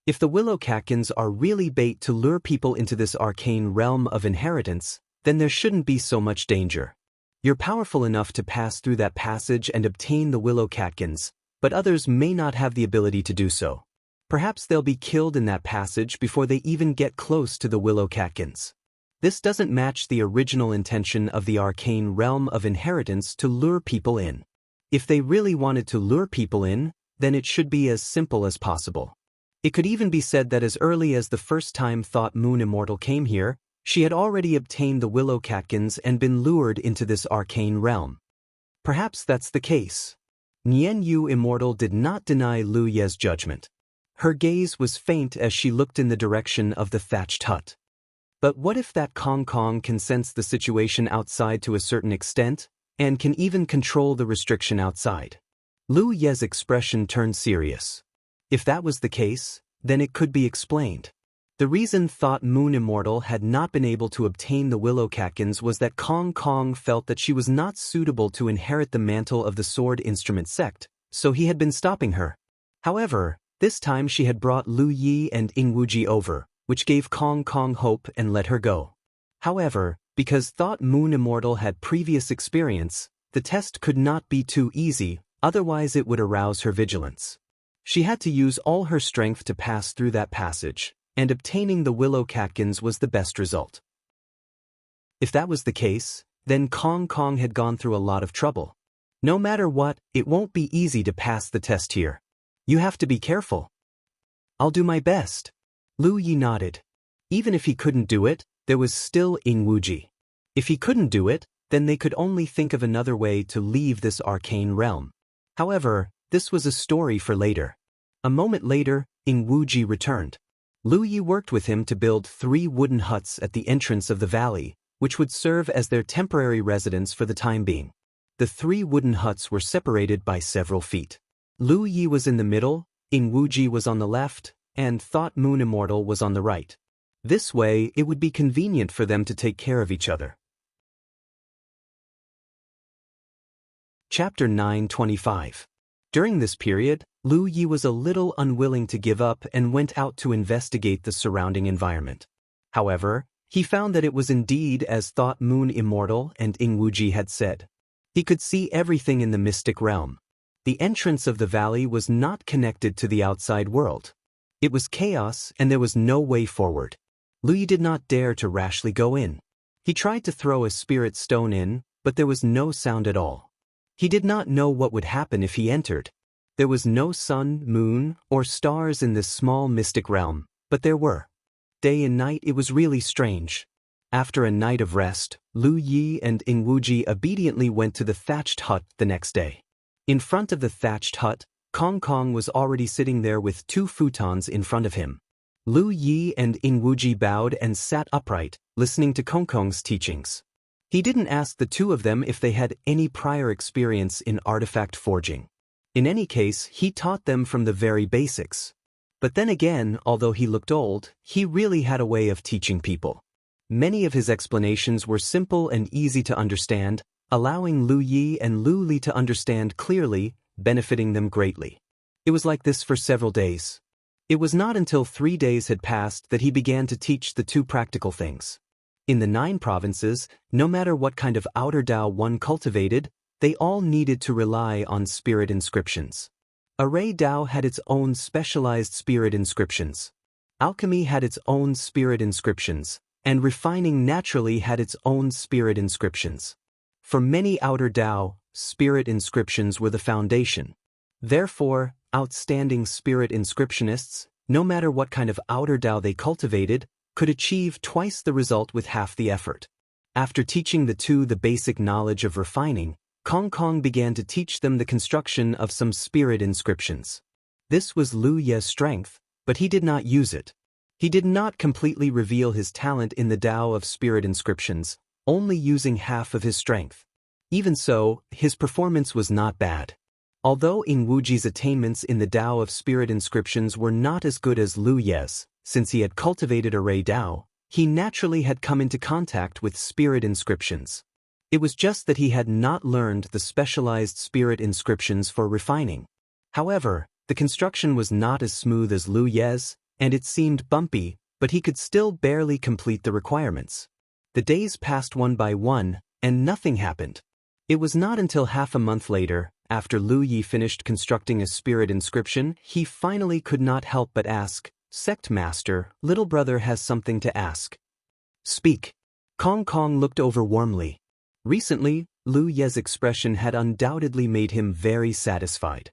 Speaker 1: If the willow catkins are really bait to lure people into this arcane realm of inheritance, then there shouldn't be so much danger. You're powerful enough to pass through that passage and obtain the willow catkins, but others may not have the ability to do so. Perhaps they'll be killed in that passage before they even get close to the willow catkins. This doesn't match the original intention of the arcane realm of inheritance to lure people in. If they really wanted to lure people in, then it should be as simple as possible. It could even be said that as early as the first time Thought Moon Immortal came here, she had already obtained the willow catkins and been lured into this arcane realm. Perhaps that's the case. Jianghu Immortal did not deny Lu Ye's judgment. Her gaze was faint as she looked in the direction of the thatched hut. But what if that Kong Kong can sense the situation outside to a certain extent, and can even control the restriction outside? Lu Ye's expression turned serious. If that was the case, then it could be explained. The reason Thought Moon Immortal had not been able to obtain the willow catkins was that Kong Kong felt that she was not suitable to inherit the mantle of the sword instrument sect, so he had been stopping her. However, this time she had brought Lu Yi and Ingwuji over, which gave Kong Kong hope and let her go. However, because Thought Moon Immortal had previous experience, the test could not be too easy, otherwise it would arouse her vigilance. She had to use all her strength to pass through that passage, and obtaining the willow catkins was the best result. If that was the case, then Kong Kong had gone through a lot of trouble. No matter what, it won't be easy to pass the test here. You have to be careful. I'll do my best. Lu Yi nodded. Even if he couldn't do it, there was still Ingwuji. If he couldn't do it, then they could only think of another way to leave this arcane realm. However, this was a story for later. A moment later, Ingwuji returned. Lu Yi worked with him to build 3 wooden huts at the entrance of the valley, which would serve as their temporary residence for the time being. The 3 wooden huts were separated by several feet. Lu Yi was in the middle, Ingwuji was on the left, and Thought Moon Immortal was on the right. This way, it would be convenient for them to take care of each other. Chapter 925. During this period, Lu Yi was a little unwilling to give up and went out to investigate the surrounding environment. However, he found that it was indeed as Thought Moon Immortal and Ingwuji had said. He could see everything in the mystic realm. The entrance of the valley was not connected to the outside world. It was chaos and there was no way forward. Lu Yi did not dare to rashly go in. He tried to throw a spirit stone in, but there was no sound at all. He did not know what would happen if he entered. There was no sun, moon, or stars in this small mystic realm, but there were. Day and night it was really strange. After a night of rest, Lu Yi and Ingwuji obediently went to the thatched hut the next day. In front of the thatched hut, Kong Kong was already sitting there with 2 futons in front of him. Lu Yi and Ingwuji bowed and sat upright, listening to Kong Kong's teachings. He didn't ask the 2 of them if they had any prior experience in artifact forging. In any case, he taught them from the very basics. But then again, although he looked old, he really had a way of teaching people. Many of his explanations were simple and easy to understand, allowing Lu Yi and Lu Li to understand clearly, benefiting them greatly. It was like this for several days. It was not until 3 days had passed that he began to teach the 2 practical things. In the 9 provinces, no matter what kind of outer Tao one cultivated, They all needed to rely on spirit inscriptions. Array Dao had its own specialized spirit inscriptions. Alchemy had its own spirit inscriptions, and refining naturally had its own spirit inscriptions. For many outer Dao, spirit inscriptions were the foundation. Therefore, outstanding spirit inscriptionists, no matter what kind of outer Dao they cultivated, could achieve twice the result with half the effort. After teaching the two the basic knowledge of refining, Kong Kong began to teach them the construction of some spirit inscriptions. This was Lu Ye's strength, but he did not use it. He did not completely reveal his talent in the Dao of spirit inscriptions, only using half of his strength. Even so, his performance was not bad. Although Ing Wuji's attainments in the Dao of spirit inscriptions were not as good as Lu Ye's, since he had cultivated Array Dao, he naturally had come into contact with spirit inscriptions. It was just that he had not learned the specialized spirit inscriptions for refining. However, the construction was not as smooth as Lu Ye's, and it seemed bumpy, but he could still barely complete the requirements. The days passed one by one, and nothing happened. It was not until half a month later, after Lu Yi finished constructing a spirit inscription, he finally could not help but ask, "Sect Master, little brother has something to ask." "Speak." Kong Kong looked over warmly. Recently, Lu Ye's expression had undoubtedly made him very satisfied.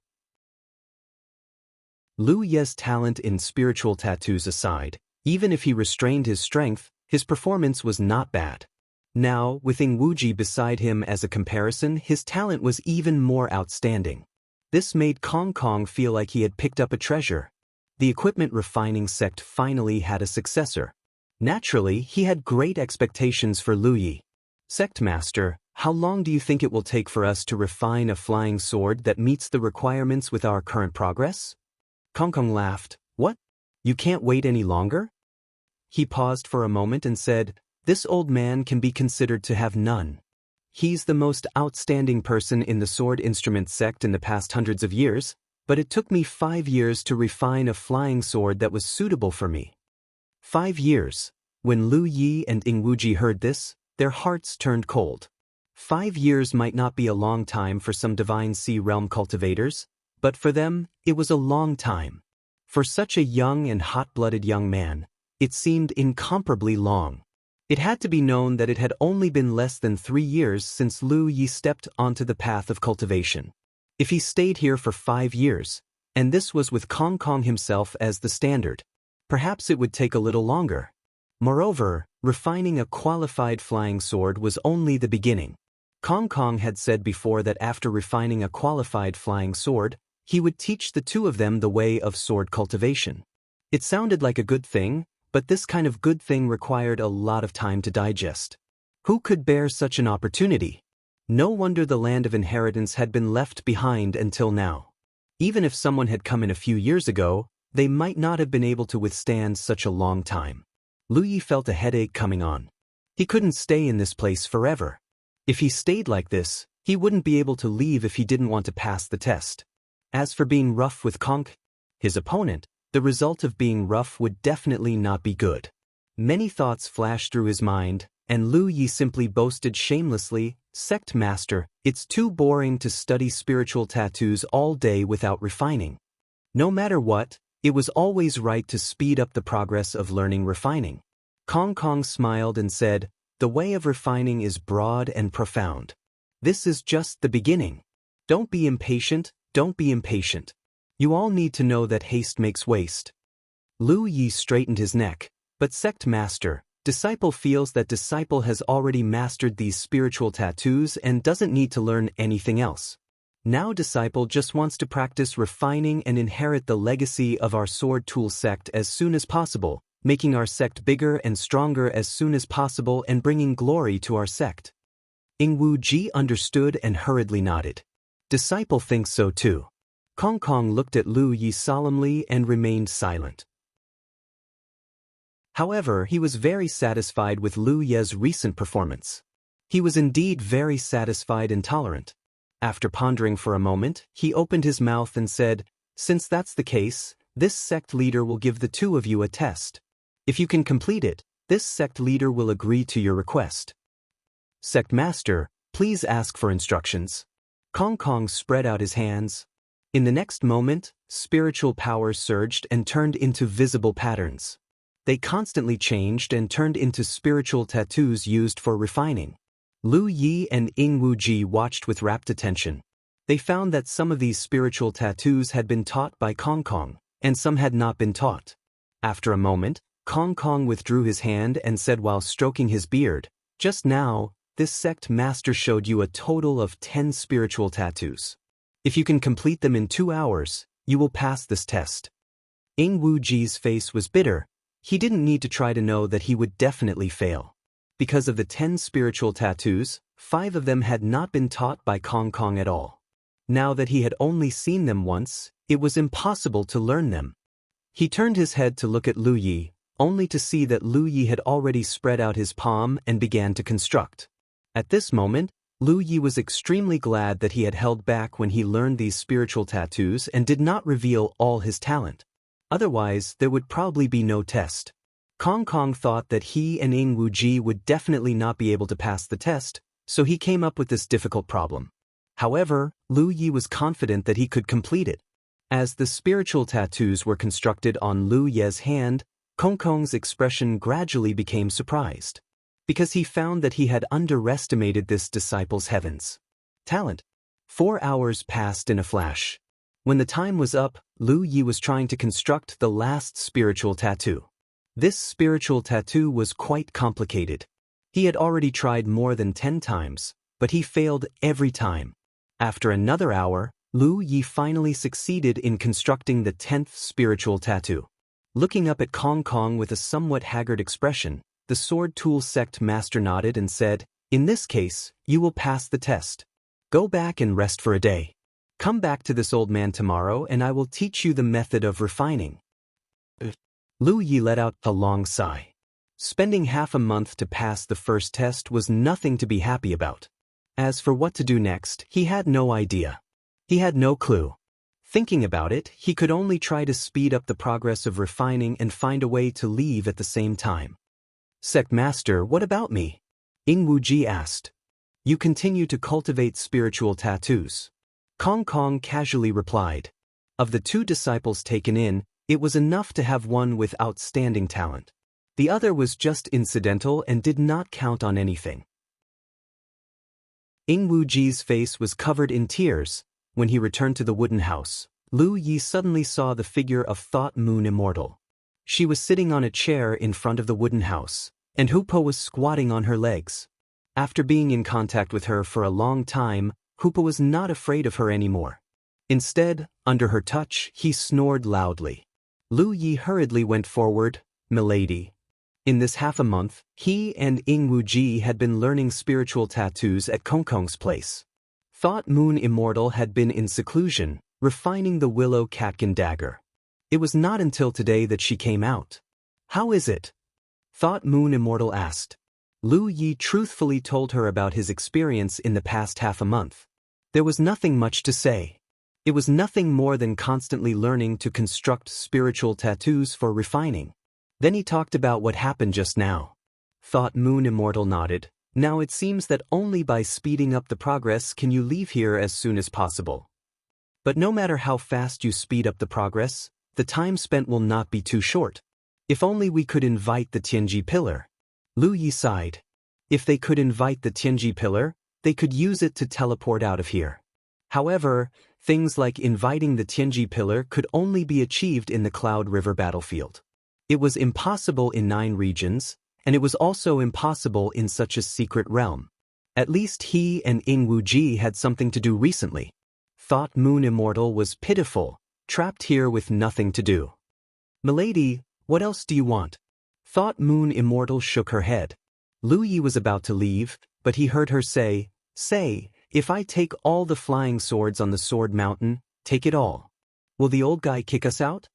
Speaker 1: Lu Ye's talent in spiritual tattoos aside, even if he restrained his strength, his performance was not bad. Now, with Ing Wuji beside him as a comparison, his talent was even more outstanding. This made Kong Kong feel like he had picked up a treasure. The equipment refining sect finally had a successor. Naturally, he had great expectations for Lu Yi. "Sect Master, how long do you think it will take for us to refine a flying sword that meets the requirements with our current progress?" Kong Kong laughed. "What? You can't wait any longer?" He paused for a moment and said, "This old man can be considered to have none. He's the most outstanding person in the sword instrument sect in the past hundreds of years, but it took me 5 years to refine a flying sword that was suitable for me." 5 years. When Lu Yi and Ing Wuji heard this, their hearts turned cold. 5 years might not be a long time for some divine sea realm cultivators, but for them, it was a long time. For such a young and hot-blooded young man, it seemed incomparably long. It had to be known that it had only been less than 3 years since Lu Yi stepped onto the path of cultivation. If he stayed here for 5 years, and this was with Kong Kong himself as the standard, perhaps it would take a little longer. Moreover, refining a qualified flying sword was only the beginning. Kong Kong had said before that after refining a qualified flying sword, he would teach the two of them the way of sword cultivation. It sounded like a good thing, but this kind of good thing required a lot of time to digest. Who could bear such an opportunity? No wonder the land of inheritance had been left behind until now. Even if someone had come in a few years ago, they might not have been able to withstand such a long time. Lu Yi felt a headache coming on. He couldn't stay in this place forever. If he stayed like this, he wouldn't be able to leave if he didn't want to pass the test. As for being rough with Kong, his opponent, the result of being rough would definitely not be good. Many thoughts flashed through his mind, and Lu Yi simply boasted shamelessly, "Sect Master, it's too boring to study spiritual tattoos all day without refining. No matter what, it was always right to speed up the progress of learning refining." Kong Kong smiled and said, "The way of refining is broad and profound. This is just the beginning. Don't be impatient, don't be impatient. You all need to know that haste makes waste." Lu Yi straightened his neck, "But Sect Master, disciple feels that disciple has already mastered these spiritual tattoos and doesn't need to learn anything else. Now disciple just wants to practice refining and inherit the legacy of our sword tool sect as soon as possible, making our sect bigger and stronger as soon as possible and bringing glory to our sect." Ing Wuji understood and hurriedly nodded. "Disciple thinks so too." Kong Kong looked at Lu Yi solemnly and remained silent. However, he was very satisfied with Lu Ye's recent performance. He was indeed very satisfied and tolerant. After pondering for a moment, he opened his mouth and said, "Since that's the case, this sect leader will give the two of you a test. If you can complete it, this sect leader will agree to your request." "Sect Master, please ask for instructions." Kong Kong spread out his hands. In the next moment, spiritual powers surged and turned into visible patterns. They constantly changed and turned into spiritual tattoos used for refining. Lu Yi and Ying Wuji watched with rapt attention. They found that some of these spiritual tattoos had been taught by Kong Kong, and some had not been taught. After a moment, Kong Kong withdrew his hand and said while stroking his beard, "Just now, this sect master showed you a total of 10 spiritual tattoos. If you can complete them in 2 hours, you will pass this test." Ying Wuji's face was bitter. He didn't need to try to know that he would definitely fail. Because of the 10 spiritual tattoos, 5 of them had not been taught by Kong Kong at all. Now that he had only seen them once, it was impossible to learn them. He turned his head to look at Lu Yi, only to see that Lu Yi had already spread out his palm and began to construct. At this moment, Lu Yi was extremely glad that he had held back when he learned these spiritual tattoos and did not reveal all his talent. Otherwise, there would probably be no test. Kong Kong thought that he and Ying Wuji would definitely not be able to pass the test, so he came up with this difficult problem. However, Lu Yi was confident that he could complete it. As the spiritual tattoos were constructed on Lu Ye's hand, Kong Kong's expression gradually became surprised, because he found that he had underestimated this disciple's heavens. Talent. 4 hours passed in a flash. When the time was up, Lu Yi was trying to construct the last spiritual tattoo. This spiritual tattoo was quite complicated. He had already tried more than 10 times, but he failed every time. After another hour, Lu Yi finally succeeded in constructing the 10th spiritual tattoo. Looking up at Kong Kong with a somewhat haggard expression, the sword tool sect master nodded and said, "In this case, you will pass the test. Go back and rest for a day. Come back to this old man tomorrow and I will teach you the method of refining." Lu Yi let out a long sigh. Spending half a month to pass the first test was nothing to be happy about. As for what to do next, he had no idea. He had no clue. Thinking about it, he could only try to speed up the progress of refining and find a way to leave at the same time. "Sect Master, what about me?" Ying Wuji asked. "You continue to cultivate spiritual tattoos." Kong Kong casually replied. Of the 2 disciples taken in, it was enough to have one with outstanding talent. The other was just incidental and did not count on anything. Ying Wuji's face was covered in tears. When he returned to the wooden house, Lu Yi suddenly saw the figure of Thought Moon Immortal. She was sitting on a chair in front of the wooden house, and Hupo was squatting on her legs. After being in contact with her for a long time, Hupo was not afraid of her anymore. Instead, under her touch, he snored loudly. Lu Yi hurriedly went forward. "Milady." In this half a month, he and Ying Wuji had been learning spiritual tattoos at Kong Kong's place. Thought Moon Immortal had been in seclusion, refining the willow catkin dagger. It was not until today that she came out. "How is it?" Thought Moon Immortal asked. Lu Yi truthfully told her about his experience in the past half a month. There was nothing much to say. It was nothing more than constantly learning to construct spiritual tattoos for refining. Then he talked about what happened just now. Thought Moon Immortal nodded. "Now it seems that only by speeding up the progress can you leave here as soon as possible. But no matter how fast you speed up the progress, the time spent will not be too short. If only we could invite the Tianji pillar." Lu Yi sighed. If they could invite the Tianji pillar, they could use it to teleport out of here. However, things like inviting the Tianji pillar could only be achieved in the Cloud River battlefield. It was impossible in 9 regions, and it was also impossible in such a secret realm. At least he and Ying Wuji had something to do recently. Thought Moon Immortal was pitiful, trapped here with nothing to do. "Milady, what else do you want?" Thought Moon Immortal shook her head. Lu Yi was about to leave, but he heard her say, "If I take all the flying swords on the Sword Mountain, take it all. Will the old guy kick us out?"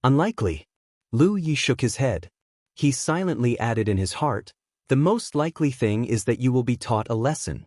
Speaker 1: "Unlikely." Lu Yi shook his head. He silently added in his heart, "The most likely thing is that you will be taught a lesson.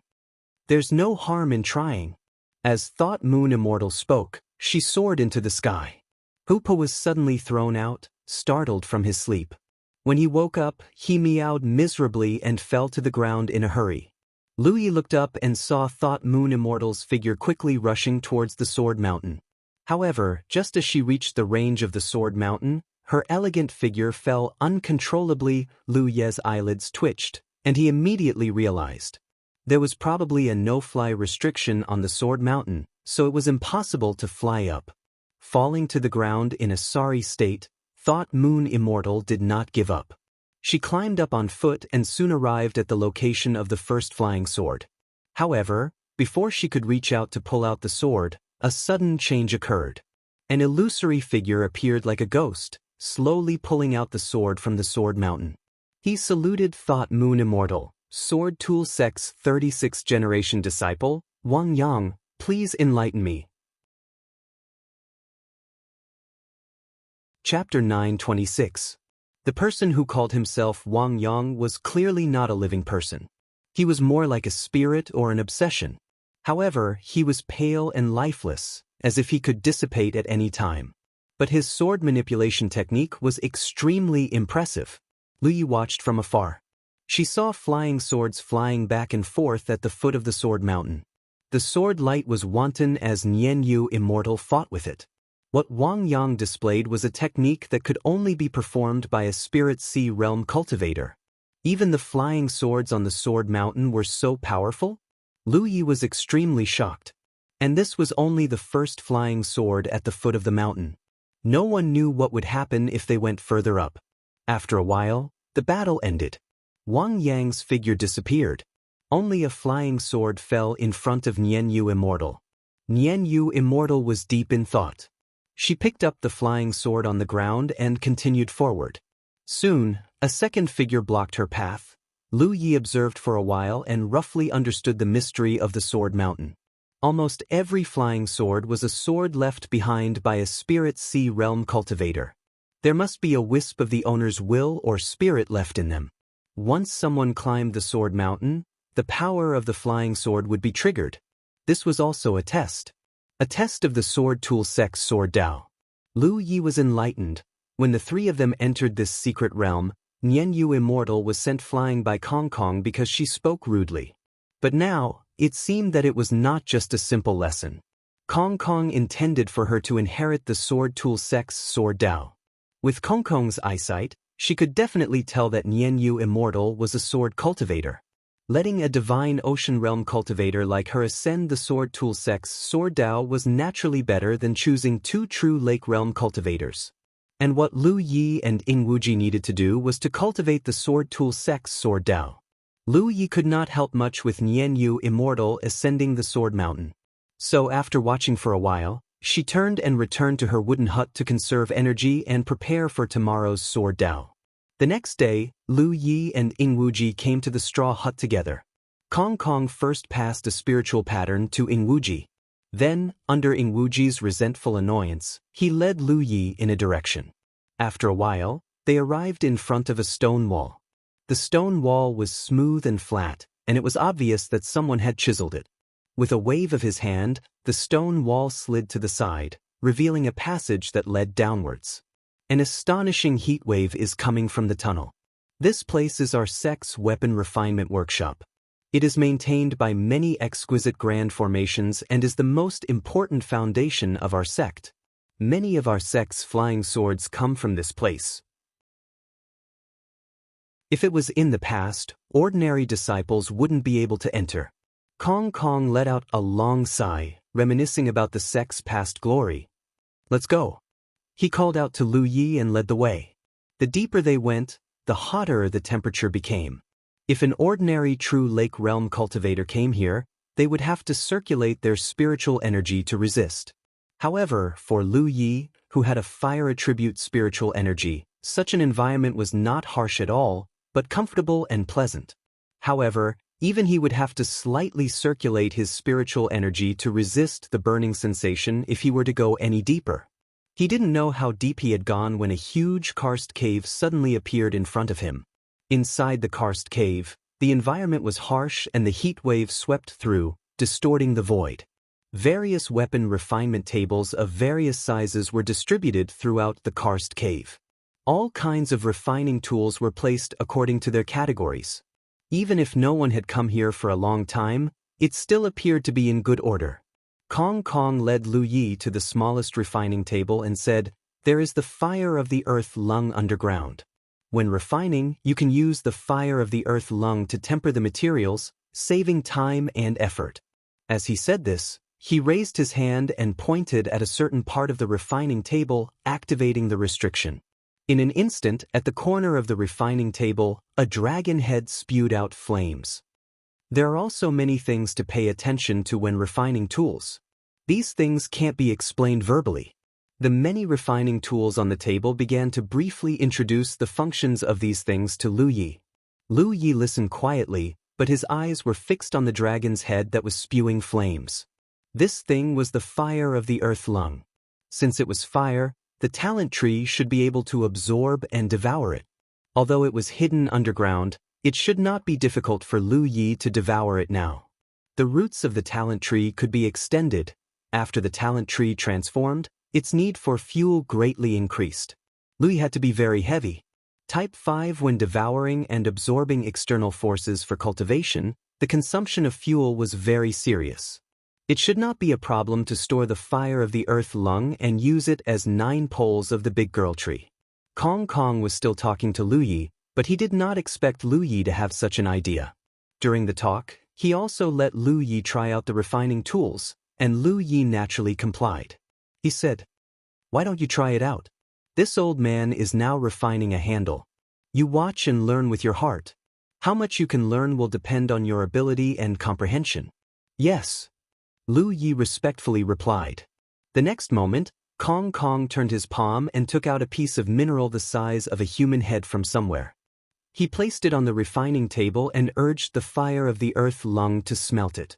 Speaker 1: There's no harm in trying." As Thought Moon Immortal spoke, she soared into the sky. Hupa was suddenly thrown out, startled from his sleep. When he woke up, he meowed miserably and fell to the ground in a hurry. Lu Yi looked up and saw Thought Moon Immortal's figure quickly rushing towards the Sword Mountain. However, just as she reached the range of the Sword Mountain, her elegant figure fell uncontrollably. Lu Ye's eyelids twitched, and he immediately realized. There was probably a no-fly restriction on the Sword Mountain, so it was impossible to fly up. Falling to the ground in a sorry state, Thought Moon Immortal did not give up. She climbed up on foot and soon arrived at the location of the first flying sword. However, before she could reach out to pull out the sword, a sudden change occurred. An illusory figure appeared like a ghost, slowly pulling out the sword from the Sword Mountain. He saluted Thought Moon Immortal, Sword Tool Sect's 36th generation disciple, Wang Yang, please enlighten me. Chapter 926. The person who called himself Wang Yang was clearly not a living person. He was more like a spirit or an obsession. However, he was pale and lifeless, as if he could dissipate at any time. But his sword manipulation technique was extremely impressive. Lu Yi watched from afar. She saw flying swords flying back and forth at the foot of the Sword Mountain. The sword light was wanton as Jianghu Immortal fought with it. What Wang Yang displayed was a technique that could only be performed by a Spirit Sea Realm cultivator. Even the flying swords on the Sword Mountain were so powerful? Lu Yi was extremely shocked. And this was only the first flying sword at the foot of the mountain. No one knew what would happen if they went further up. After a while, the battle ended. Wang Yang's figure disappeared. Only a flying sword fell in front of Jianghu Immortal. Jianghu Immortal was deep in thought. She picked up the flying sword on the ground and continued forward. Soon, a second figure blocked her path. Lu Yi observed for a while and roughly understood the mystery of the Sword Mountain. Almost every flying sword was a sword left behind by a Spirit Sea Realm cultivator. There must be a wisp of the owner's will or spirit left in them. Once someone climbed the Sword Mountain, the power of the flying sword would be triggered. This was also a test. A test of the Sword Tool Sect's Sword Dao. Lu Yi was enlightened. When the three of them entered this secret realm, Jianghu Immortal was sent flying by Kong Kong because she spoke rudely. But now, it seemed that it was not just a simple lesson. Kong Kong intended for her to inherit the Sword Tool Sect's Sword Dao. With Kong Kong's eyesight, she could definitely tell that Jianghu Immortal was a sword cultivator. Letting a divine ocean realm cultivator like her ascend the Sword Tool Sect's Sword Dao was naturally better than choosing two true lake realm cultivators. And what Lu Yi and Ingwuji needed to do was to cultivate the Sword Tool Sect's Sword Dao. Lu Yi could not help much with Jianghu Immortal ascending the Sword Mountain. So after watching for a while, she turned and returned to her wooden hut to conserve energy and prepare for tomorrow's Sword Dao. The next day, Lu Yi and Ingwuji came to the straw hut together. Kong Kong first passed a spiritual pattern to Ingwuji. Then, under Ingwuji's resentful annoyance, he led Lu Yi in a direction. After a while, they arrived in front of a stone wall. The stone wall was smooth and flat, and it was obvious that someone had chiseled it. With a wave of his hand, the stone wall slid to the side, revealing a passage that led downwards. An astonishing heat wave is coming from the tunnel. This place is our sect's weapon refinement workshop. It is maintained by many exquisite grand formations and is the most important foundation of our sect. Many of our sect's flying swords come from this place. If it was in the past, ordinary disciples wouldn't be able to enter. Kong Kong let out a long sigh, reminiscing about the sect's past glory. Let's go. He called out to Lu Yi and led the way. The deeper they went, the hotter the temperature became. If an ordinary true lake realm cultivator came here, they would have to circulate their spiritual energy to resist. However, for Lu Yi, who had a fire attribute spiritual energy, such an environment was not harsh at all, but comfortable and pleasant. However, even he would have to slightly circulate his spiritual energy to resist the burning sensation if he were to go any deeper. He didn't know how deep he had gone when a huge karst cave suddenly appeared in front of him. Inside the karst cave, the environment was harsh and the heat wave swept through, distorting the void. Various weapon refinement tables of various sizes were distributed throughout the karst cave. All kinds of refining tools were placed according to their categories. Even if no one had come here for a long time, it still appeared to be in good order. Kong Kong led Lu Yi to the smallest refining table and said, "There is the fire of the earth lung underground. When refining, you can use the fire of the earth lung to temper the materials, saving time and effort." As he said this, he raised his hand and pointed at a certain part of the refining table, activating the restriction. In an instant, at the corner of the refining table, a dragon head spewed out flames. There are also many things to pay attention to when refining tools. These things can't be explained verbally. The many refining tools on the table began to briefly introduce the functions of these things to Lu Yi. Lu Yi listened quietly, but his eyes were fixed on the dragon's head that was spewing flames. This thing was the fire of the earth lung. Since it was fire, the talent tree should be able to absorb and devour it. Although it was hidden underground, it should not be difficult for Lu Yi to devour it now. The roots of the talent tree could be extended. After the talent tree transformed, its need for fuel greatly increased. Lu Yi had to be very heavy. Type 5. When devouring and absorbing external forces for cultivation, the consumption of fuel was very serious. It should not be a problem to store the fire of the earth lung and use it as 9 poles of the big girl tree. Kong Kong was still talking to Lu Yi, but he did not expect Lu Yi to have such an idea. During the talk, he also let Lu Yi try out the refining tools, and Lu Yi naturally complied. He said, "Why don't you try it out? This old man is now refining a handle. You watch and learn with your heart. How much you can learn will depend on your ability and comprehension." "Yes," Lu Yi respectfully replied. The next moment, Kong Kong turned his palm and took out a piece of mineral the size of a human head from somewhere. He placed it on the refining table and urged the fire of the earth lung to smelt it.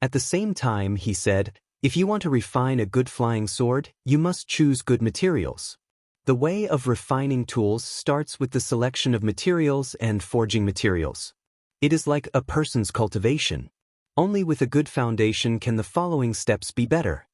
Speaker 1: At the same time, he said, "If you want to refine a good flying sword, you must choose good materials. The way of refining tools starts with the selection of materials and forging materials. It is like a person's cultivation. Only with a good foundation can the following steps be better."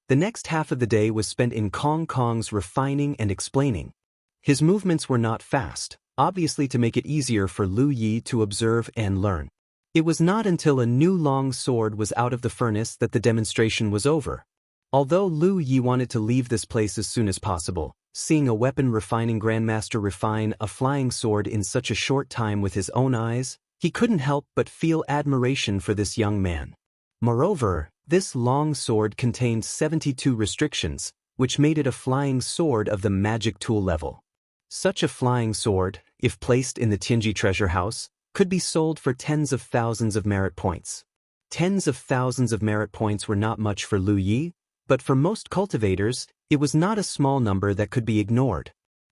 Speaker 1: The next half of the day was spent in Kong Kong's refining and explaining. His movements were not fast, obviously to make it easier for Lu Yi to observe and learn. It was not until a new long sword was out of the furnace that the demonstration was over. Although Lu Yi wanted to leave this place as soon as possible, seeing a weapon refining grandmaster refine a flying sword in such a short time with his own eyes, he couldn't help but feel admiration for this young man. Moreover, this long sword contained 72 restrictions, which made it a flying sword of the magic tool level. Such a flying sword, if placed in the Tianji treasure house, could be sold for tens of thousands of merit points. Tens of thousands of merit points were not much for Lu Yi, but for most cultivators, it was not a small number that could be ignored.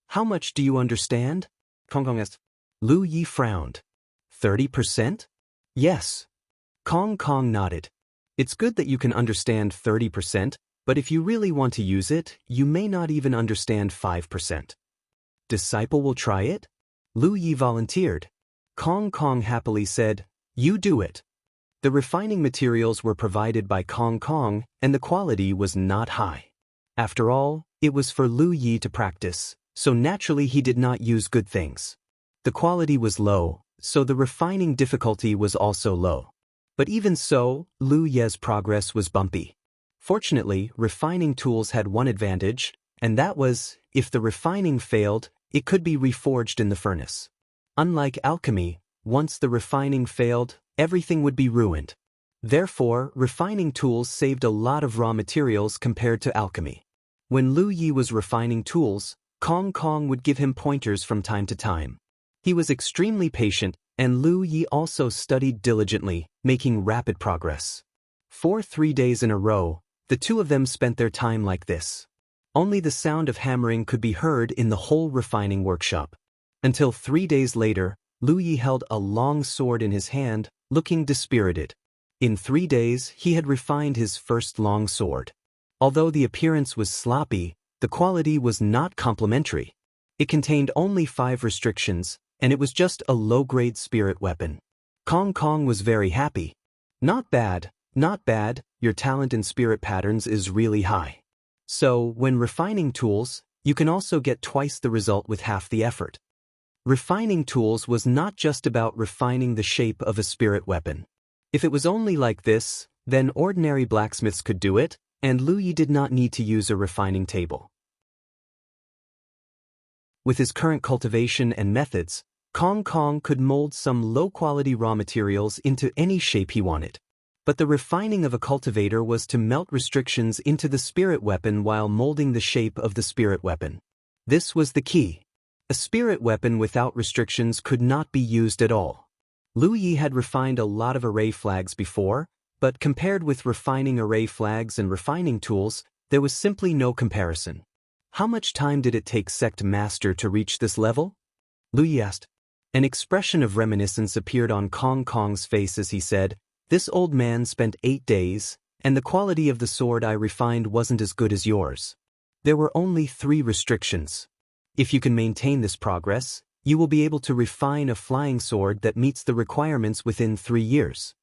Speaker 1: "How much do you understand?" Kong Kong asked. Lu Yi frowned. 30%? "Yes." Kong Kong nodded. "It's good that you can understand 30%, but if you really want to use it, you may not even understand 5%. "Disciple will try it?" Lu Yi volunteered. Kong Kong happily said, "You do it." The refining materials were provided by Kong Kong, and the quality was not high. After all, it was for Lu Yi to practice, so naturally he did not use good things. The quality was low, so the refining difficulty was also low. But even so, Lu Yi's progress was bumpy. Fortunately, refining tools had one advantage, and that was, if the refining failed, it could be reforged in the furnace. Unlike alchemy, once the refining failed, everything would be ruined. Therefore, refining tools saved a lot of raw materials compared to alchemy. When Lu Yi was refining tools, Kong Kong would give him pointers from time to time. He was extremely patient, and Lu Yi also studied diligently, making rapid progress. For 3 days in a row, the two of them spent their time like this. Only the sound of hammering could be heard in the whole refining workshop. Until 3 days later, Lu Yi held a long sword in his hand, looking dispirited. In 3 days, he had refined his first long sword. Although the appearance was sloppy, the quality was not complimentary. It contained only 5 restrictions, and it was just a low-grade spirit weapon. Kong Kong was very happy. "Not bad, not bad, your talent in spirit patterns is really high. So, when refining tools, you can also get twice the result with half the effort." Refining tools was not just about refining the shape of a spirit weapon. If it was only like this, then ordinary blacksmiths could do it, and Lu Yi did not need to use a refining table. With his current cultivation and methods, Kong Kong could mold some low-quality raw materials into any shape he wanted. But the refining of a cultivator was to melt restrictions into the spirit weapon while molding the shape of the spirit weapon. This was the key. A spirit weapon without restrictions could not be used at all. Lu Yi had refined a lot of array flags before, but compared with refining array flags and refining tools, there was simply no comparison. How much time did it take Sect Master to reach this level? Lu Yi asked. An expression of reminiscence appeared on Kong Kong's face as he said, "This old man spent 8 days, and the quality of the sword I refined wasn't as good as yours. There were only 3 restrictions. If you can maintain this progress, you will be able to refine a flying sword that meets the requirements within 3 years.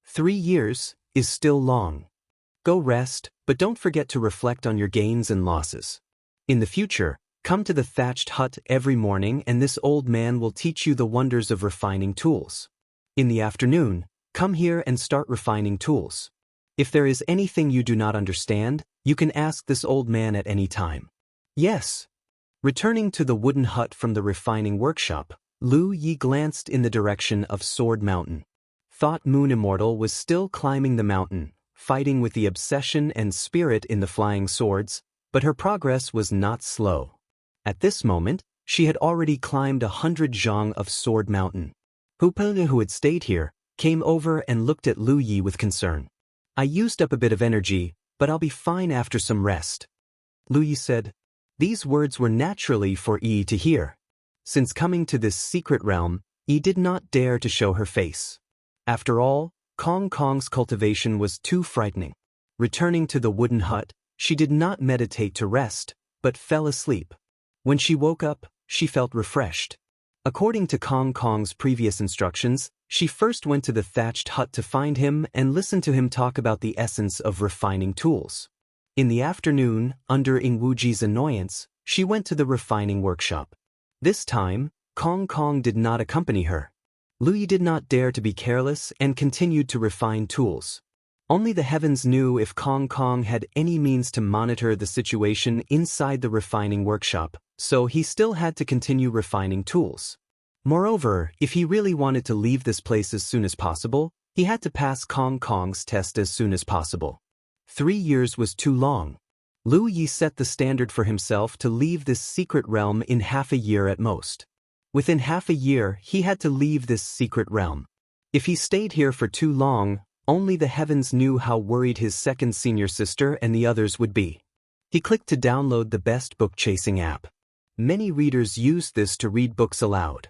Speaker 1: 3 years is still long. Go rest, but don't forget to reflect on your gains and losses. In the future, come to the thatched hut every morning and this old man will teach you the wonders of refining tools. In the afternoon, come here and start refining tools. If there is anything you do not understand, you can ask this old man at any time." Yes. Returning to the wooden hut from the refining workshop, Lu Yi glanced in the direction of Sword Mountain. Thought Moon Immortal was still climbing the mountain, fighting with the obsession and spirit in the flying swords, but her progress was not slow. At this moment, she had already climbed 100 zhang of Sword Mountain. Hupena, who had stayed here, came over and looked at Lu Yi with concern. "I used up a bit of energy, but I'll be fine after some rest," Lu Yi said. These words were naturally for Yi to hear. Since coming to this secret realm, Yi did not dare to show her face. After all, Kong Kong's cultivation was too frightening. Returning to the wooden hut, she did not meditate to rest, but fell asleep. When she woke up, she felt refreshed. According to Kong Kong's previous instructions, she first went to the thatched hut to find him and listen to him talk about the essence of refining tools. In the afternoon, under Ing Wuji's annoyance, she went to the refining workshop. This time, Kong Kong did not accompany her. Lu Yi did not dare to be careless and continued to refine tools. Only the heavens knew if Kong Kong had any means to monitor the situation inside the refining workshop, so he still had to continue refining tools. Moreover, if he really wanted to leave this place as soon as possible, he had to pass Kong Kong's test as soon as possible. 3 years was too long. Lu Yi set the standard for himself to leave this secret realm in half a year at most. Within half a year, he had to leave this secret realm. If he stayed here for too long, only the heavens knew how worried his second senior sister and the others would be. He clicked to download the best book-chasing app. Many readers used this to read books aloud.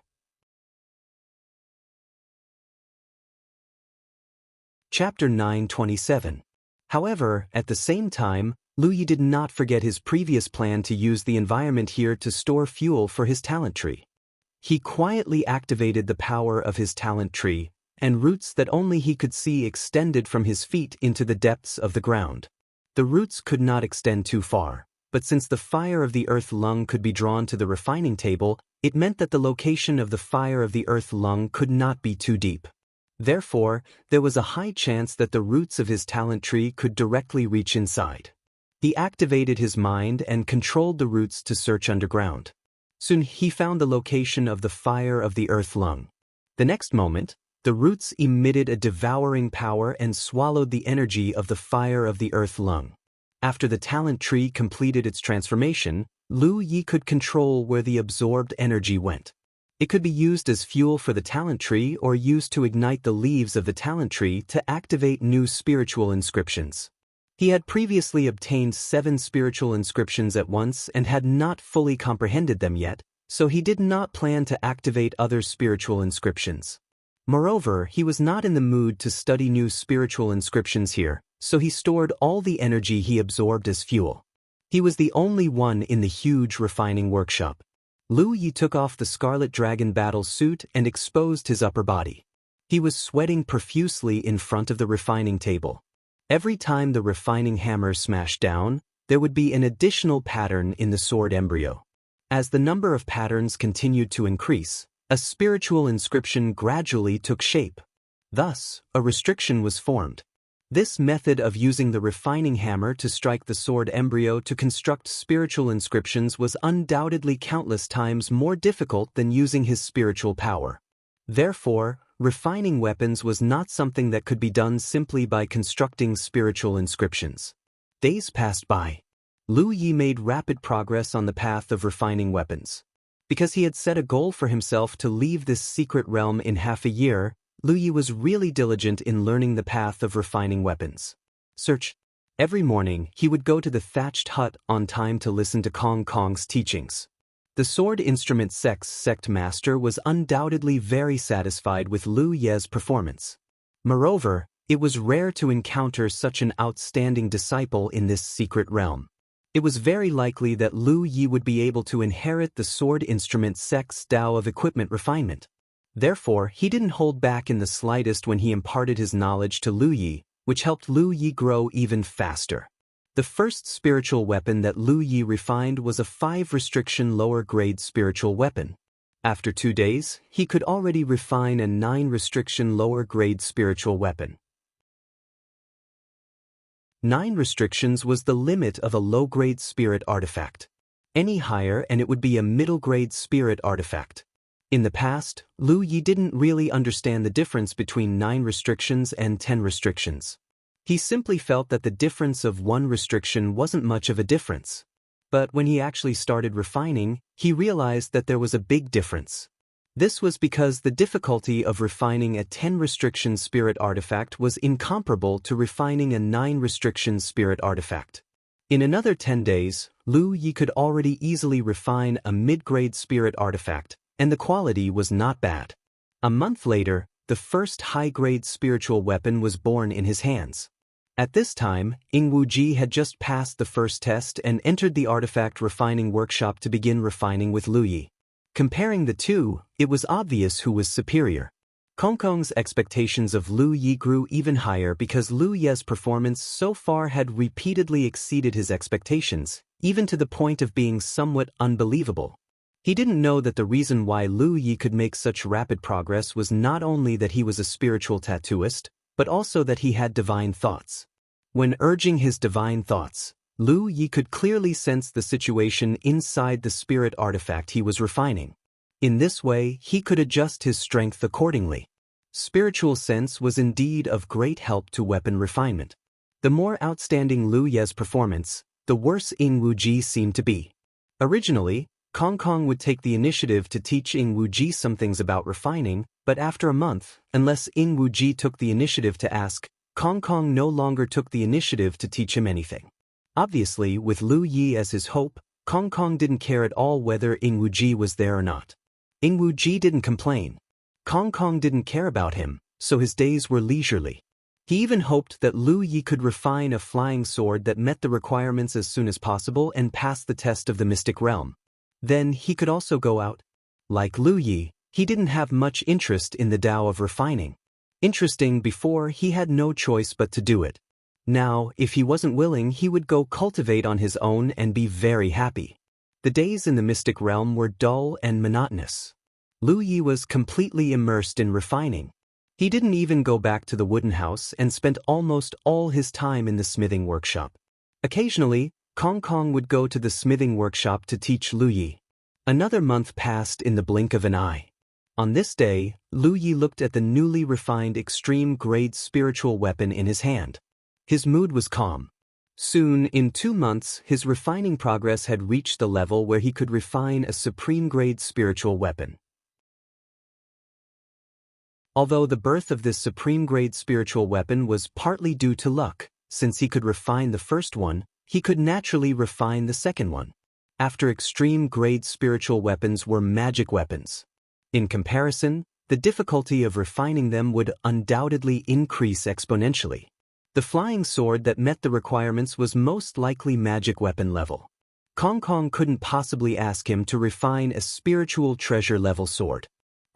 Speaker 1: Chapter 927. However, at the same time, Lu Yi did not forget his previous plan to use the environment here to store fuel for his talent tree. He quietly activated the power of his talent tree, and roots that only he could see extended from his feet into the depths of the ground. The roots could not extend too far, but since the fire of the earth lung could be drawn to the refining table, it meant that the location of the fire of the earth lung could not be too deep. Therefore, there was a high chance that the roots of his talent tree could directly reach inside. He activated his mind and controlled the roots to search underground. Soon he found the location of the fire of the earth lung. The next moment, the roots emitted a devouring power and swallowed the energy of the fire of the earth lung. After the talent tree completed its transformation, Lu Yi could control where the absorbed energy went. It could be used as fuel for the talent tree or used to ignite the leaves of the talent tree to activate new spiritual inscriptions. He had previously obtained 7 spiritual inscriptions at once and had not fully comprehended them yet, so he did not plan to activate other spiritual inscriptions. Moreover, he was not in the mood to study new spiritual inscriptions here, so he stored all the energy he absorbed as fuel. He was the only one in the huge refining workshop. Lu Yi took off the Scarlet Dragon battle suit and exposed his upper body. He was sweating profusely in front of the refining table. Every time the refining hammer smashed down, there would be an additional pattern in the sword embryo. As the number of patterns continued to increase, a spiritual inscription gradually took shape. Thus, a restriction was formed. This method of using the refining hammer to strike the sword embryo to construct spiritual inscriptions was undoubtedly countless times more difficult than using his spiritual power. Therefore, refining weapons was not something that could be done simply by constructing spiritual inscriptions. Days passed by. Lu Yi made rapid progress on the path of refining weapons. Because he had set a goal for himself to leave this secret realm in half a year, Lu Yi was really diligent in learning the path of refining weapons. Every morning, he would go to the thatched hut on time to listen to Kong Kong's teachings. The sword instrument sect master was undoubtedly very satisfied with Lu Ye's performance. Moreover, it was rare to encounter such an outstanding disciple in this secret realm. It was very likely that Lu Yi would be able to inherit the sword instrument sect's Tao of equipment refinement. Therefore, he didn't hold back in the slightest when he imparted his knowledge to Lu Yi, which helped Lu Yi grow even faster. The first spiritual weapon that Lu Yi refined was a 5-restriction lower-grade spiritual weapon. After 2 days, he could already refine a 9-restriction lower-grade spiritual weapon. 9 restrictions was the limit of a low-grade spirit artifact. Any higher and it would be a middle-grade spirit artifact. In the past, Lu Yi didn't really understand the difference between 9 restrictions and 10 restrictions. He simply felt that the difference of 1 restriction wasn't much of a difference. But when he actually started refining, he realized that there was a big difference. This was because the difficulty of refining a 10-restriction spirit artifact was incomparable to refining a 9-restriction spirit artifact. In another 10 days, Lu Yi could already easily refine a mid-grade spirit artifact, and the quality was not bad. A month later, the first high-grade spiritual weapon was born in his hands. At this time, Ji had just passed the first test and entered the artifact refining workshop to begin refining with Lu Yi. Comparing the two, it was obvious who was superior. Kongkong's expectations of Lu Yi grew even higher because Lu Ye's performance so far had repeatedly exceeded his expectations, even to the point of being somewhat unbelievable. He didn't know that the reason why Lu Yi could make such rapid progress was not only that he was a spiritual tattooist, but also that he had divine thoughts. When urging his divine thoughts, Lu Yi could clearly sense the situation inside the spirit artifact he was refining. In this way, he could adjust his strength accordingly. Spiritual sense was indeed of great help to weapon refinement. The more outstanding Lu Ye's performance, the worse Ji seemed to be. Originally, Kong would take the initiative to teach Ji some things about refining, but after a month, unless Ji took the initiative to ask, Kong no longer took the initiative to teach him anything. Obviously, with Lu Yi as his hope, Kong didn't care at all whether Ji was there or not. Ji didn't complain. Kong didn't care about him, so his days were leisurely. He even hoped that Lu Yi could refine a flying sword that met the requirements as soon as possible and pass the test of the mystic realm. Then he could also go out. Like Lu Yi, he didn't have much interest in the Tao of refining. Interesting, before he had no choice but to do it. Now, if he wasn't willing, he would go cultivate on his own and be very happy. The days in the mystic realm were dull and monotonous. Lu Yi was completely immersed in refining. He didn't even go back to the wooden house and spent almost all his time in the smithing workshop. Occasionally, Kong would go to the smithing workshop to teach Lu Yi. Another month passed in the blink of an eye. On this day, Lu Yi looked at the newly refined extreme-grade spiritual weapon in his hand. His mood was calm. Soon, in 2 months, his refining progress had reached the level where he could refine a supreme-grade spiritual weapon. Although the birth of this supreme-grade spiritual weapon was partly due to luck, since he could refine the first one, he could naturally refine the second one. After extreme-grade spiritual weapons were magic weapons. In comparison, the difficulty of refining them would undoubtedly increase exponentially. The flying sword that met the requirements was most likely magic weapon level. Kong couldn't possibly ask him to refine a spiritual treasure-level sword.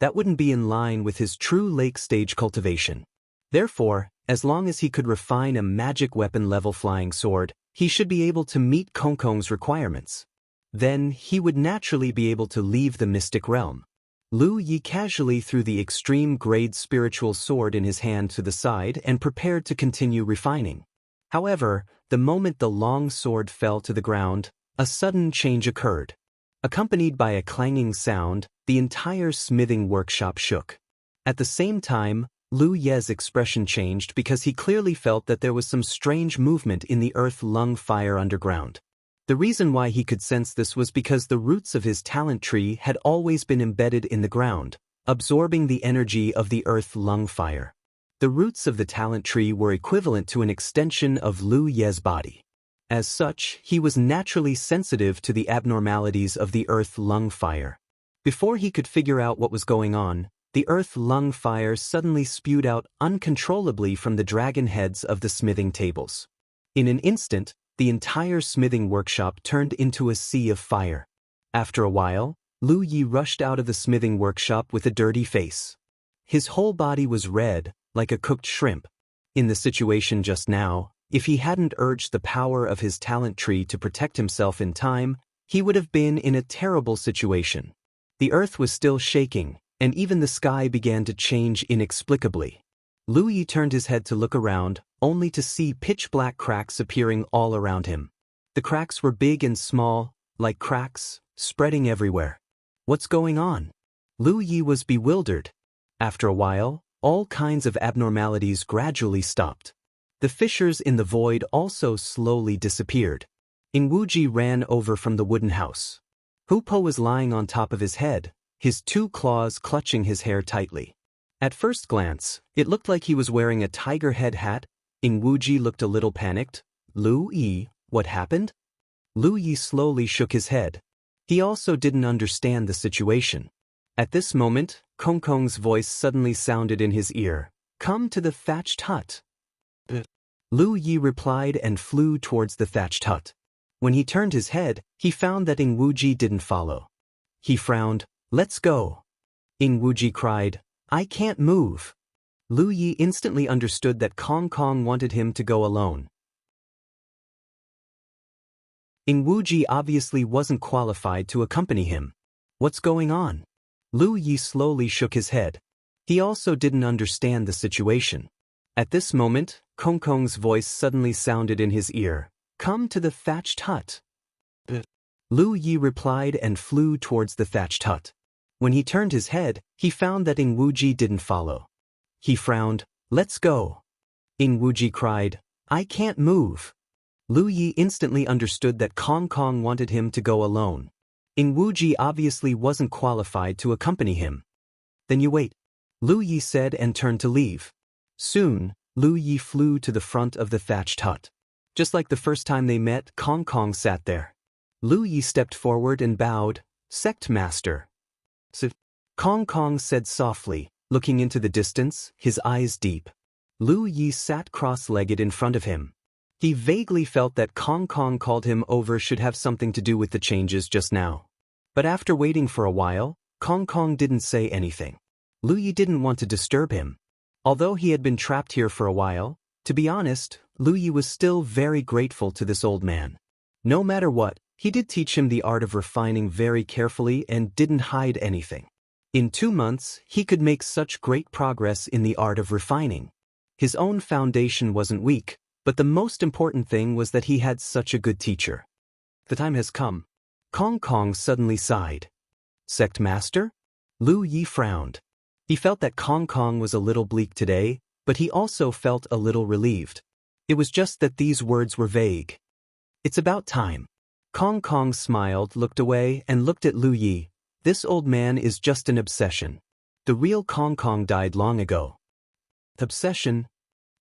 Speaker 1: That wouldn't be in line with his true lake-stage cultivation. Therefore, as long as he could refine a magic weapon-level flying sword, he should be able to meet Kong's requirements. Then he would naturally be able to leave the mystic realm. Lu Yi casually threw the extreme-grade spiritual sword in his hand to the side and prepared to continue refining. However, the moment the long sword fell to the ground, a sudden change occurred. Accompanied by a clanging sound, the entire smithing workshop shook. At the same time, Lu Ye's expression changed because he clearly felt that there was some strange movement in the earth-lung fire underground. The reason why he could sense this was because the roots of his talent tree had always been embedded in the ground, absorbing the energy of the earth-lung fire. The roots of the talent tree were equivalent to an extension of Lu Ye's body. As such, he was naturally sensitive to the abnormalities of the earth-lung fire. Before he could figure out what was going on, the earth-lung fire suddenly spewed out uncontrollably from the dragon heads of the smithing tables. In an instant, the entire smithing workshop turned into a sea of fire. After a while, Lu Yi rushed out of the smithing workshop with a dirty face. His whole body was red, like a cooked shrimp. In the situation just now, if he hadn't urged the power of his talent tree to protect himself in time, he would have been in a terrible situation. The earth was still shaking, and even the sky began to change inexplicably. Lu Yi turned his head to look around, only to see pitch-black cracks appearing all around him. The cracks were big and small, like cracks, spreading everywhere. What's going on? Lu Yi was bewildered. After a while, all kinds of abnormalities gradually stopped. The fissures in the void also slowly disappeared. Wuxia ran over from the wooden house. Hupo was lying on top of his head, his two claws clutching his hair tightly. At first glance, it looked like he was wearing a tiger head hat. Wuxia looked a little panicked. Lu Yi, what happened? Lu Yi slowly shook his head. He also didn't understand the situation. At this moment, Kong Kong's voice suddenly sounded in his ear. Come to the thatched hut. Lu Yi replied and flew towards the thatched hut. When he turned his head, he found that Wuxia didn't follow. He frowned. Let's go. Wuxia cried, I can't move. Lu Yi instantly understood that Kong Kong wanted him to go alone. Wuxia obviously wasn't qualified to accompany him. What's going on? Lu Yi slowly shook his head. He also didn't understand the situation. At this moment, Kong Kong's voice suddenly sounded in his ear. Come to the thatched hut. Lu Yi replied and flew towards the thatched hut. When he turned his head, he found that Wuxia didn't follow. He frowned. Let's go. Wuxia cried, I can't move. Lu Yi instantly understood that Kong Kong wanted him to go alone. Wuxia obviously wasn't qualified to accompany him. Then you wait, Lu Yi said and turned to leave. Soon, Lu Yi flew to the front of the thatched hut. Just like the first time they met, Kong Kong sat there. Lu Yi stepped forward and bowed. Sect Master. Kong Kong said softly, looking into the distance, his eyes deep. Lu Yi sat cross-legged in front of him. He vaguely felt that Kong Kong called him over should have something to do with the changes just now. But after waiting for a while, Kong Kong didn't say anything. Lu Yi didn't want to disturb him. Although he had been trapped here for a while, to be honest, Lu Yi was still very grateful to this old man. No matter what, he did teach him the art of refining very carefully and didn't hide anything. In 2 months, he could make such great progress in the art of refining. His own foundation wasn't weak, but the most important thing was that he had such a good teacher. The time has come. Kong Kong suddenly sighed. Sect Master? Lu Yi frowned. He felt that Kong Kong was a little bleak today, but he also felt a little relieved. It was just that these words were vague. It's about time. Kong Kong smiled, looked away, and looked at Lu Yi. This old man is just an obsession. The real Kong Kong died long ago. Obsession?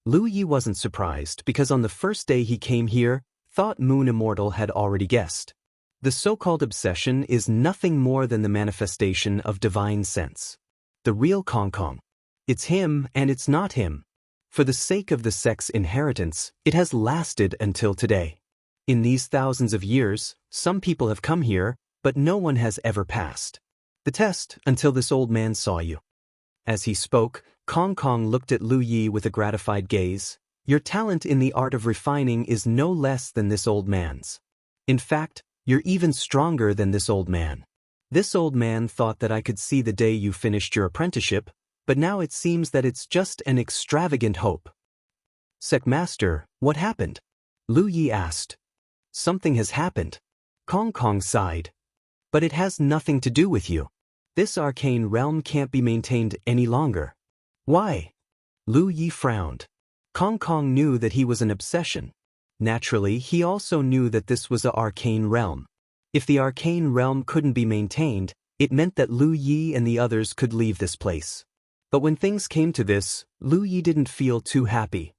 Speaker 1: Lu Yi wasn't surprised because on the first day he came here, thought Moon Immortal had already guessed. The so-called obsession is nothing more than the manifestation of divine sense. The real Kong Kong. It's him and it's not him. For the sake of the sect's inheritance, it has lasted until today. In these thousands of years, some people have come here, but no one has ever passed the test until this old man saw you. As he spoke, Kong Kong looked at Lu Yi with a gratified gaze. Your talent in the art of refining is no less than this old man's. In fact, You're even stronger than this old man. This old man thought that I could see the day you finished your apprenticeship, but now it seems that it's just an extravagant hope. Master, what happened? Lu Yi asked. Something has happened. Kong Kong sighed. But it has nothing to do with you. This arcane realm can't be maintained any longer. Why? Lu Yi frowned. Kong Kong knew that he was an obsession. Naturally, he also knew that this was an arcane realm. If the arcane realm couldn't be maintained, it meant that Lu Yi and the others could leave this place. But when things came to this, Lu Yi didn't feel too happy.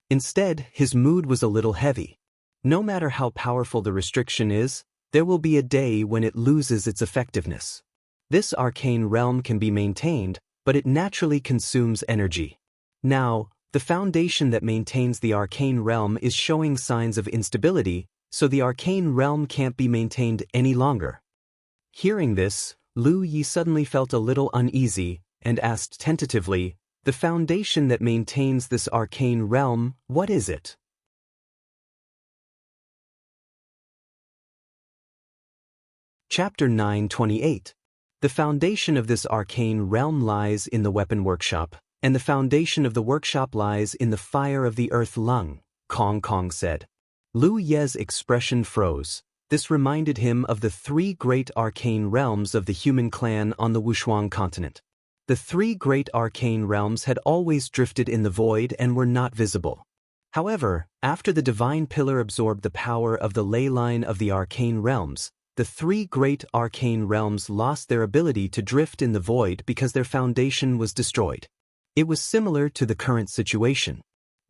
Speaker 1: Instead, his mood was a little heavy. No matter how powerful the restriction is, there will be a day when it loses its effectiveness. This arcane realm can be maintained, but it naturally consumes energy. Now, the foundation that maintains the arcane realm is showing signs of instability, so the arcane realm can't be maintained any longer. Hearing this, Lu Yi suddenly felt a little uneasy and asked tentatively, "The foundation that maintains this arcane realm, what is it?" Chapter 9:28. The foundation of this arcane realm lies in the weapon workshop, and the foundation of the workshop lies in the fire of the earth lung, Kong Kong said. Lu Ye's expression froze. This reminded him of the three great arcane realms of the human clan on the Wushuang continent. The three great arcane realms had always drifted in the void and were not visible. However, after the divine pillar absorbed the power of the ley line of the arcane realms, the three great arcane realms lost their ability to drift in the void because their foundation was destroyed. It was similar to the current situation.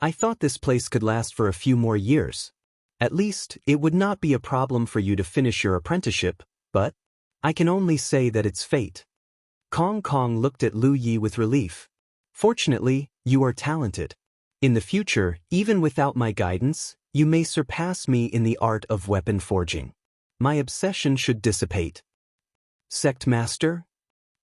Speaker 1: I thought this place could last for a few more years. At least, it would not be a problem for you to finish your apprenticeship, but I can only say that it's fate. Kong Kong looked at Lu Yi with relief. Fortunately, you are talented. In the future, even without my guidance, you may surpass me in the art of weapon forging. My obsession should dissipate. Sect Master?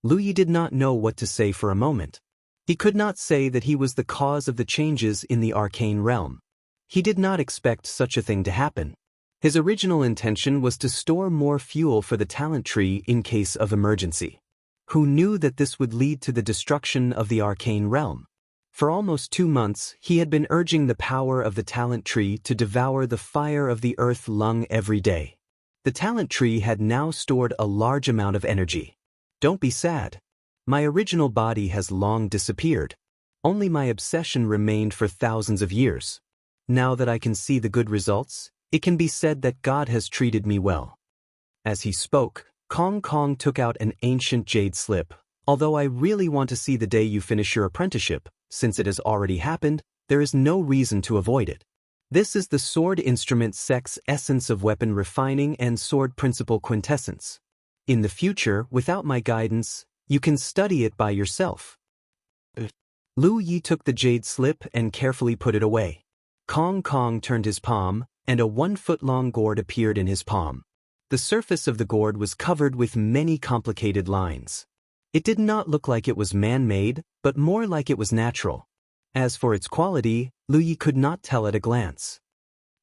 Speaker 1: Lu Yi did not know what to say for a moment. He could not say that he was the cause of the changes in the arcane realm. He did not expect such a thing to happen. His original intention was to store more fuel for the talent tree in case of emergency. Who knew that this would lead to the destruction of the arcane realm? For almost 2 months, he had been urging the power of the talent tree to devour the fire of the earth lung every day. The talent tree had now stored a large amount of energy. Don't be sad. My original body has long disappeared. Only my obsession remained for thousands of years. Now that I can see the good results, it can be said that God has treated me well. As he spoke, Kong Kong took out an ancient jade slip. Although I really want to see the day you finish your apprenticeship, since it has already happened, there is no reason to avoid it. This is the sword instrument sect's essence of weapon refining and sword principle quintessence. In the future, without my guidance, you can study it by yourself. Lu Yi took the jade slip and carefully put it away. Kong Kong turned his palm, and a 1-foot-long gourd appeared in his palm. The surface of the gourd was covered with many complicated lines. It did not look like it was man-made, but more like it was natural. As for its quality, Lu Yi could not tell at a glance.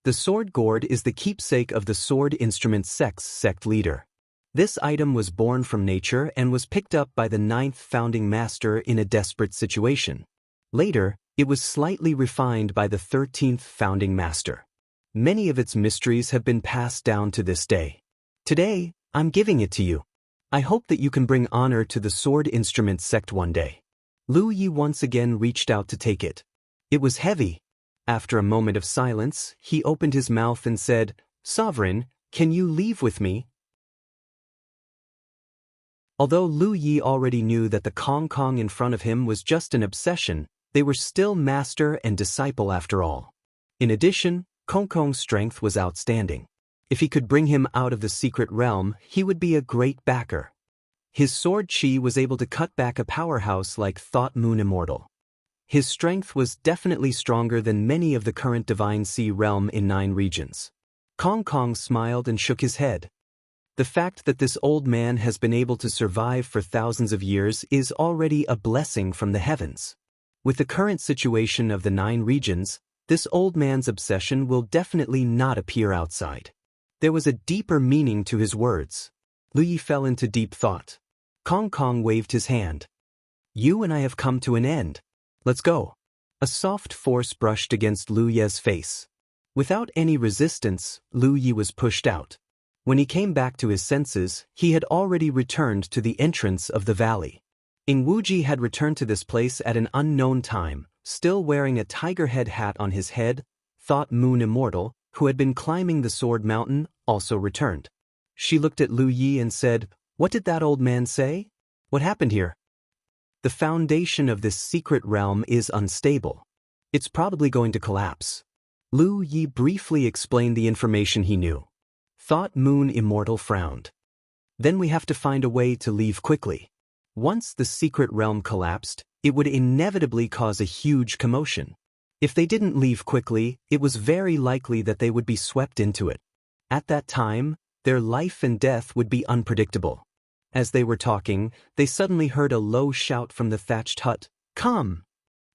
Speaker 1: The sword gourd is the keepsake of the sword instrument sect's sect leader. This item was born from nature and was picked up by the 9th founding master in a desperate situation. Later, it was slightly refined by the 13th founding master. Many of its mysteries have been passed down to this day. Today, I'm giving it to you. I hope that you can bring honor to the sword instrument sect one day. Lu Yi once again reached out to take it. It was heavy. After a moment of silence, he opened his mouth and said, "Sovereign, can you leave with me?" Although Lu Yi already knew that the Kong Kong in front of him was just an obsession, they were still master and disciple after all. In addition, Kong Kong's strength was outstanding. If he could bring him out of the secret realm, he would be a great backer. His sword chi was able to cut back a powerhouse like Thought Moon Immortal. His strength was definitely stronger than many of the current Divine Sea realm in 9 regions. Kong Kong smiled and shook his head. The fact that this old man has been able to survive for thousands of years is already a blessing from the heavens. With the current situation of the 9 regions, This old man's obsession will definitely not appear outside. There was a deeper meaning to his words. Lu Yi fell into deep thought. Kong Kong waved his hand. You and I have come to an end. Let's go. A soft force brushed against Lu Ye's face. Without any resistance, Lu Yi was pushed out. When he came back to his senses, he had already returned to the entrance of the valley. Wuxia had returned to this place at an unknown time, still wearing a tiger head hat on his head. Thought Moon Immortal, who had been climbing the Sword Mountain, also returned. She looked at Lu Yi and said, "What did that old man say? What happened here?" The foundation of this secret realm is unstable. It's probably going to collapse. Lu Yi briefly explained the information he knew. Thought Moon Immortal frowned. Then we have to find a way to leave quickly. Once the secret realm collapsed, it would inevitably cause a huge commotion. If they didn't leave quickly, it was very likely that they would be swept into it. At that time, their life and death would be unpredictable. As they were talking, they suddenly heard a low shout from the thatched hut. Come!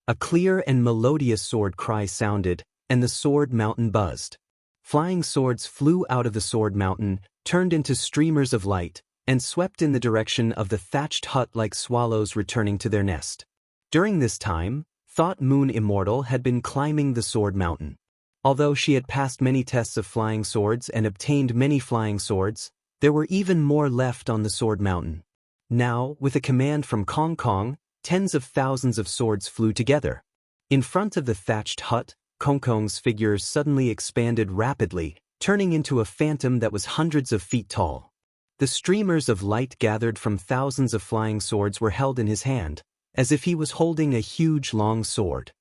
Speaker 1: A clear and melodious sword cry sounded, and the Sword Mountain buzzed. Flying swords flew out of the Sword Mountain, turned into streamers of light, and swept in the direction of the thatched hut like swallows returning to their nest. During this time, Thought Moon Immortal had been climbing the Sword Mountain. Although she had passed many tests of flying swords and obtained many flying swords, there were even more left on the Sword Mountain. Now, with a command from Kong Kong, tens of thousands of swords flew together. In front of the thatched hut, Kong Kong's figure suddenly expanded rapidly, turning into a phantom that was hundreds of feet tall. The streamers of light gathered from thousands of flying swords were held in his hand, as if he was holding a huge long sword.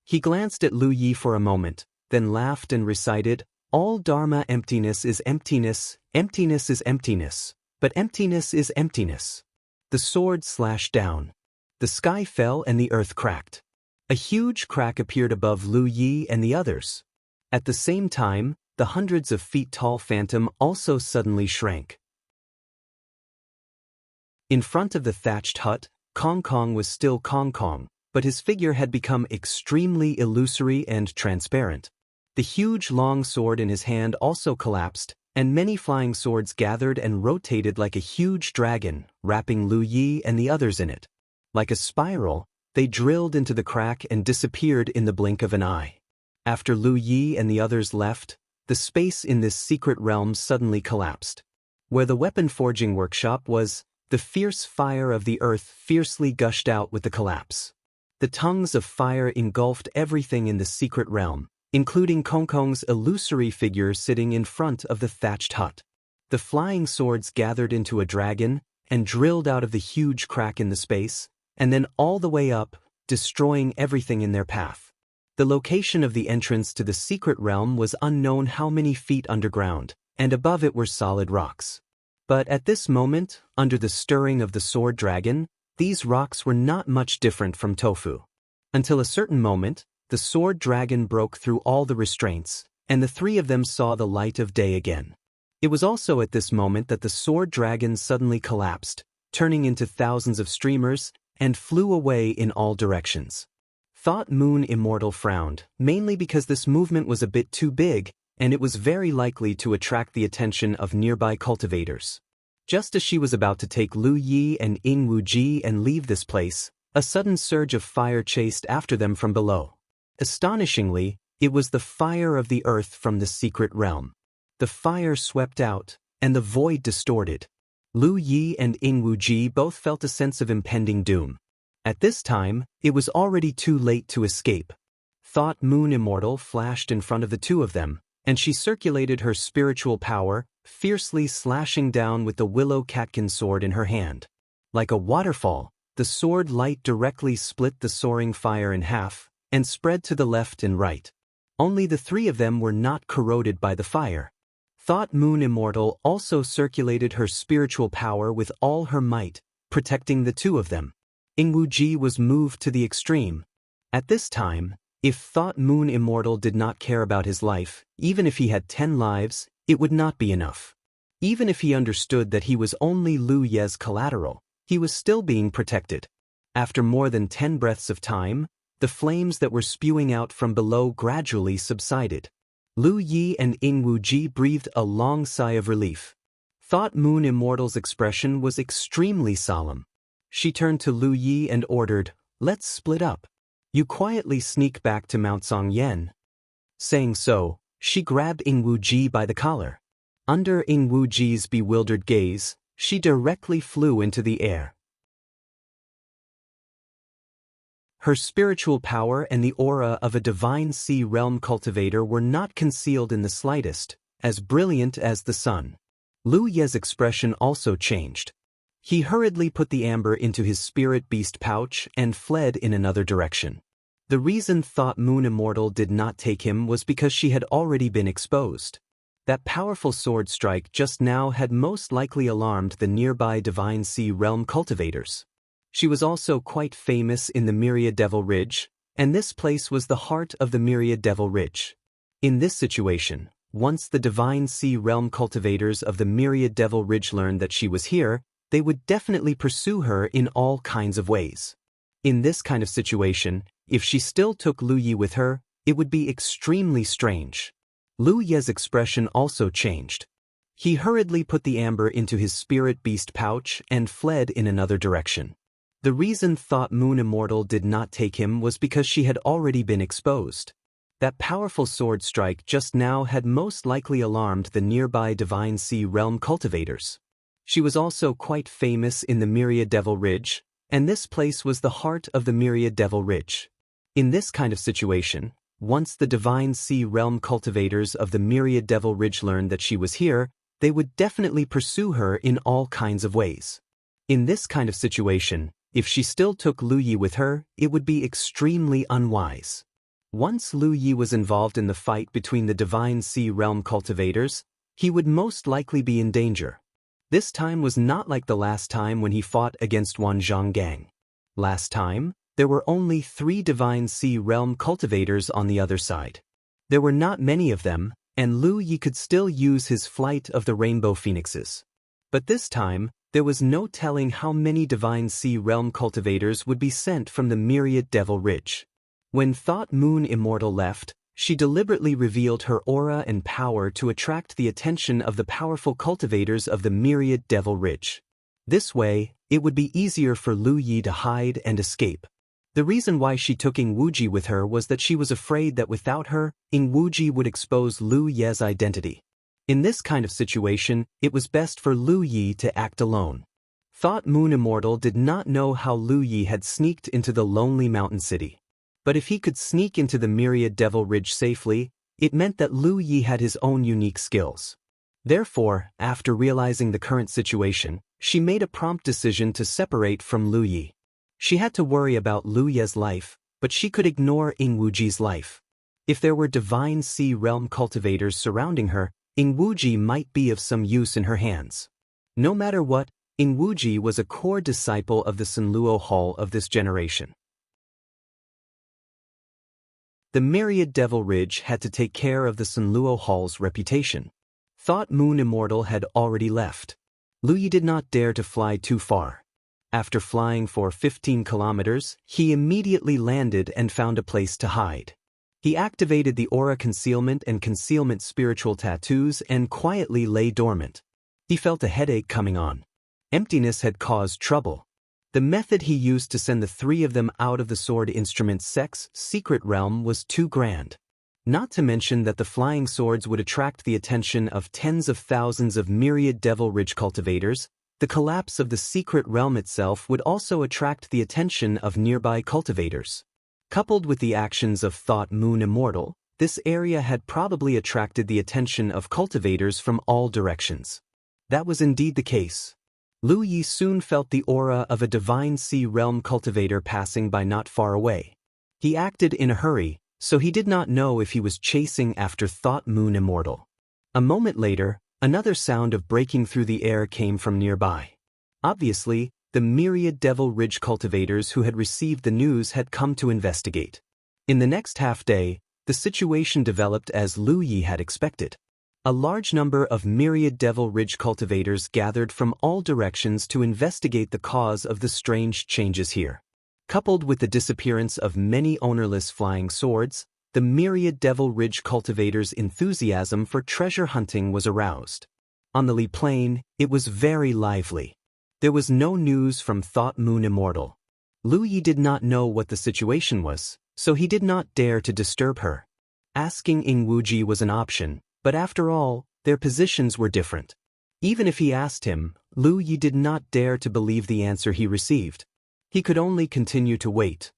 Speaker 1: He glanced at Lu Yi for a moment, then laughed and recited, "All Dharma emptiness is emptiness, emptiness is emptiness, but emptiness is emptiness." The sword slashed down. The sky fell and the earth cracked. A huge crack appeared above Lu Yi and the others. At the same time, the hundreds of feet tall phantom also suddenly shrank. In front of the thatched hut, Kong Kong was still Kong Kong, but his figure had become extremely illusory and transparent. The huge long sword in his hand also collapsed, and many flying swords gathered and rotated like a huge dragon, wrapping Lu Yi and the others in it. Like a spiral, they drilled into the crack and disappeared in the blink of an eye. After Lu Yi and the others left, the space in this secret realm suddenly collapsed. Where the weapon forging workshop was, the fierce fire of the earth fiercely gushed out with the collapse. The tongues of fire engulfed everything in the secret realm, including Kong Kong's illusory figure sitting in front of the thatched hut. The flying swords gathered into a dragon and drilled out of the huge crack in the space, and then all the way up, destroying everything in their path. The location of the entrance to the secret realm was unknown how many feet underground, and above it were solid rocks. But at this moment, under the stirring of the sword dragon, these rocks were not much different from tofu. Until a certain moment, the sword dragon broke through all the restraints, and the three of them saw the light of day again. It was also at this moment that the sword dragon suddenly collapsed, turning into thousands of streamers, and flew away in all directions. Thought Moon Immortal frowned, mainly because this movement was a bit too big, and it was very likely to attract the attention of nearby cultivators. Just as she was about to take Lu Yi and Wuxia and leave this place, a sudden surge of fire chased after them from below. Astonishingly, it was the fire of the earth from the secret realm. The fire swept out, and the void distorted. Lu Yi and Wuxia both felt a sense of impending doom. At this time, it was already too late to escape. Thought Moon Immortal flashed in front of the two of them, and she circulated her spiritual power, fiercely slashing down with the willow catkin sword in her hand. Like a waterfall, the sword light directly split the soaring fire in half, and spread to the left and right. Only the three of them were not corroded by the fire. Thought Moon Immortal also circulated her spiritual power with all her might, protecting the two of them. Wuxia was moved to the extreme. At this time, if Thought Moon Immortal did not care about his life, even if he had 10 lives, it would not be enough. Even if he understood that he was only Lu Ye's collateral, he was still being protected. After more than 10 breaths of time, The flames that were spewing out from below gradually subsided. Lu Yi and Yingwu Ji breathed a long sigh of relief. Thought Moon Immortal's expression was extremely solemn. She turned to Lu Yi and ordered, "Let's split up. You quietly sneak back to Mount Songyan." Saying so, she grabbed Yingwu Ji by the collar. Under Yingwu Ji's bewildered gaze, she directly flew into the air. Her spiritual power and the aura of a divine sea realm cultivator were not concealed in the slightest, as brilliant as the sun. Lu Ye's expression also changed. He hurriedly put the amber into his spirit beast pouch and fled in another direction. The reason Thought Moon Immortal did not take him was because she had already been exposed. That powerful sword strike just now had most likely alarmed the nearby divine sea realm cultivators. She was also quite famous in the Myriad Devil Ridge, and this place was the heart of the Myriad Devil Ridge. In this situation, once the divine sea realm cultivators of the Myriad Devil Ridge learned that she was here, they would definitely pursue her in all kinds of ways. In this kind of situation, if she still took Lu Yi with her, it would be extremely strange. Lu Ye's expression also changed. He hurriedly put the amber into his spirit beast pouch and fled in another direction. The reason Thought Moon Immortal did not take him was because she had already been exposed. That powerful sword strike just now had most likely alarmed the nearby divine sea realm cultivators. She was also quite famous in the Myriad Devil Ridge, and this place was the heart of the Myriad Devil Ridge. In this kind of situation, once the divine sea realm cultivators of the Myriad Devil Ridge learned that she was here, they would definitely pursue her in all kinds of ways. In this kind of situation, if she still took Lu Yi with her, it would be extremely unwise. Once Lu Yi was involved in the fight between the divine sea realm cultivators, he would most likely be in danger. This time was not like the last time when he fought against Wan Zhonggang. Last time, there were only 3 divine sea realm cultivators on the other side. There were not many of them, and Lu Yi could still use his flight of the rainbow phoenixes. But this time, there was no telling how many divine sea realm cultivators would be sent from the Myriad Devil Ridge. When Thought Moon Immortal left, she deliberately revealed her aura and power to attract the attention of the powerful cultivators of the Myriad Devil Ridge. This way, it would be easier for Lu Yi to hide and escape. The reason why she took Yingwu Ji with her was that she was afraid that without her, Yingwu Ji would expose Lu Ye's identity. In this kind of situation, it was best for Lu Yi to act alone. Thought Moon Immortal did not know how Lu Yi had sneaked into the lonely mountain city. But if he could sneak into the Myriad Devil Ridge safely, it meant that Lu Yi had his own unique skills. Therefore, after realizing the current situation, she made a prompt decision to separate from Lu Yi. She had to worry about Lu Ye's life, but she could ignore Yingwu Ji's life. If there were divine sea realm cultivators surrounding her, Yingwu Ji might be of some use in her hands. No matter what, Yingwu Ji was a core disciple of the Sanluo Hall of this generation. The Myriad Devil Ridge had to take care of the Sanluo Hall's reputation. Thought Moon Immortal had already left. Lu Yi did not dare to fly too far. After flying for 15 kilometers, he immediately landed and found a place to hide. He activated the aura concealment and concealment spiritual tattoos and quietly lay dormant. He felt a headache coming on. Emptiness had caused trouble. The method he used to send the 3 of them out of the sword instrument sect's secret realm was too grand. Not to mention that the flying swords would attract the attention of tens of thousands of Myriad Devil Ridge cultivators. The collapse of the secret realm itself would also attract the attention of nearby cultivators. Coupled with the actions of Thought Moon Immortal, this area had probably attracted the attention of cultivators from all directions. That was indeed the case. Lu Yi soon felt the aura of a divine sea realm cultivator passing by not far away. He acted in a hurry, so he did not know if he was chasing after Thought Moon Immortal. A moment later, another sound of breaking through the air came from nearby. Obviously, the Myriad Devil Ridge cultivators who had received the news had come to investigate. In the next half-day, the situation developed as Lu Yi had expected. A large number of Myriad Devil Ridge cultivators gathered from all directions to investigate the cause of the strange changes here. Coupled with the disappearance of many ownerless flying swords, the myriad Devil Ridge cultivators' enthusiasm for treasure hunting was aroused. On the Li Plain, it was very lively. There was no news from Thought Moon Immortal. Lu Yi did not know what the situation was, so he did not dare to disturb her. Asking Ing Wuji was an option, but after all, their positions were different. Even if he asked him, Lu Yi did not dare to believe the answer he received. He could only continue to wait.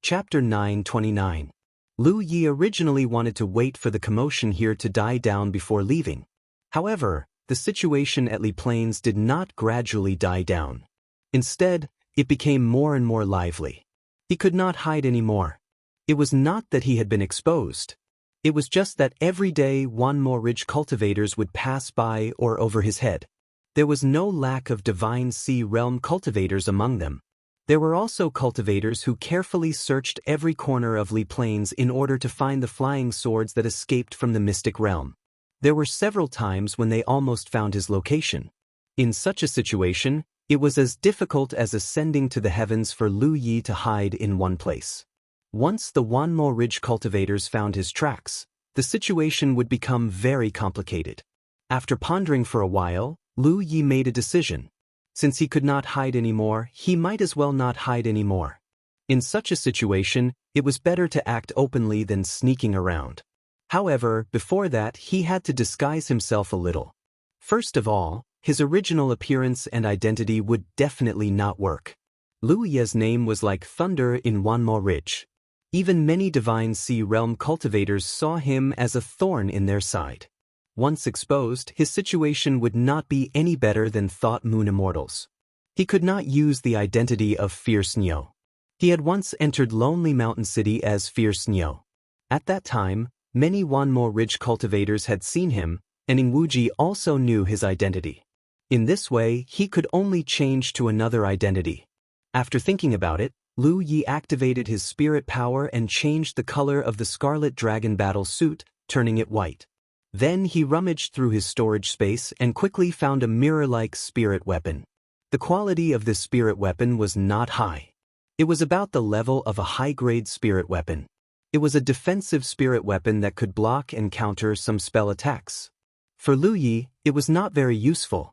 Speaker 1: Chapter 929. Lu Yi originally wanted to wait for the commotion here to die down before leaving. However, the situation at Li Plains did not gradually die down. Instead, it became more and more lively. He could not hide anymore. It was not that he had been exposed. It was just that every day Wanmo Ridge cultivators would pass by or over his head. There was no lack of Divine Sea Realm cultivators among them. There were also cultivators who carefully searched every corner of Li Plains in order to find the flying swords that escaped from the mystic realm. There were several times when they almost found his location. In such a situation, it was as difficult as ascending to the heavens for Lu Yi to hide in one place. Once the Wanmo Ridge cultivators found his tracks, the situation would become very complicated. After pondering for a while, Lu Yi made a decision. Since he could not hide anymore, he might as well not hide anymore. In such a situation, it was better to act openly than sneaking around. However, before that, he had to disguise himself a little. First of all, his original appearance and identity would definitely not work. Lu Yi's name was like thunder in Wanmo Ridge. Even many Divine Sea Realm cultivators saw him as a thorn in their side. Once exposed, his situation would not be any better than Thought Moon Immortals. He could not use the identity of Fierce Nyo. He had once entered Lonely Mountain City as Fierce Nyo. At that time, many Wanmo Ridge cultivators had seen him, and Ing Wuji also knew his identity. In this way, he could only change to another identity. After thinking about it, Lu Yi activated his spirit power and changed the color of the Scarlet Dragon battle suit, turning it white. Then he rummaged through his storage space and quickly found a mirror-like spirit weapon. The quality of this spirit weapon was not high. It was about the level of a high-grade spirit weapon. It was a defensive spirit weapon that could block and counter some spell attacks. For Lu Yi, it was not very useful.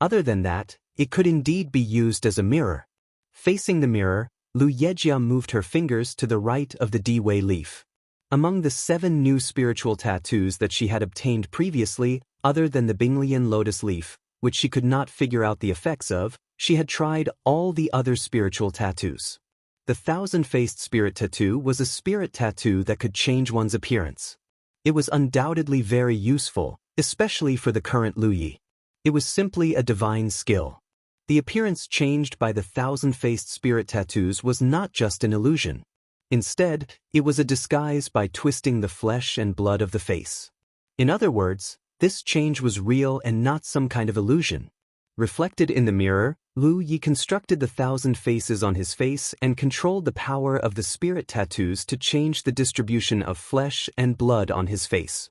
Speaker 1: Other than that, it could indeed be used as a mirror. Facing the mirror, Lu Yejia moved her fingers to the right of the D-Wei leaf. Among the 7 new spiritual tattoos that she had obtained previously, other than the Binglian lotus leaf, which she could not figure out the effects of, she had tried all the other spiritual tattoos. The Thousand-Faced Spirit Tattoo was a spirit tattoo that could change one's appearance. It was undoubtedly very useful, especially for the current Lu Yi. It was simply a divine skill. The appearance changed by the Thousand-Faced Spirit Tattoos was not just an illusion. Instead, it was a disguise by twisting the flesh and blood of the face. In other words, this change was real and not some kind of illusion. Reflected in the mirror, Lu Yi constructed the 1,000 faces on his face and controlled the power of the spirit tattoos to change the distribution of flesh and blood on his face.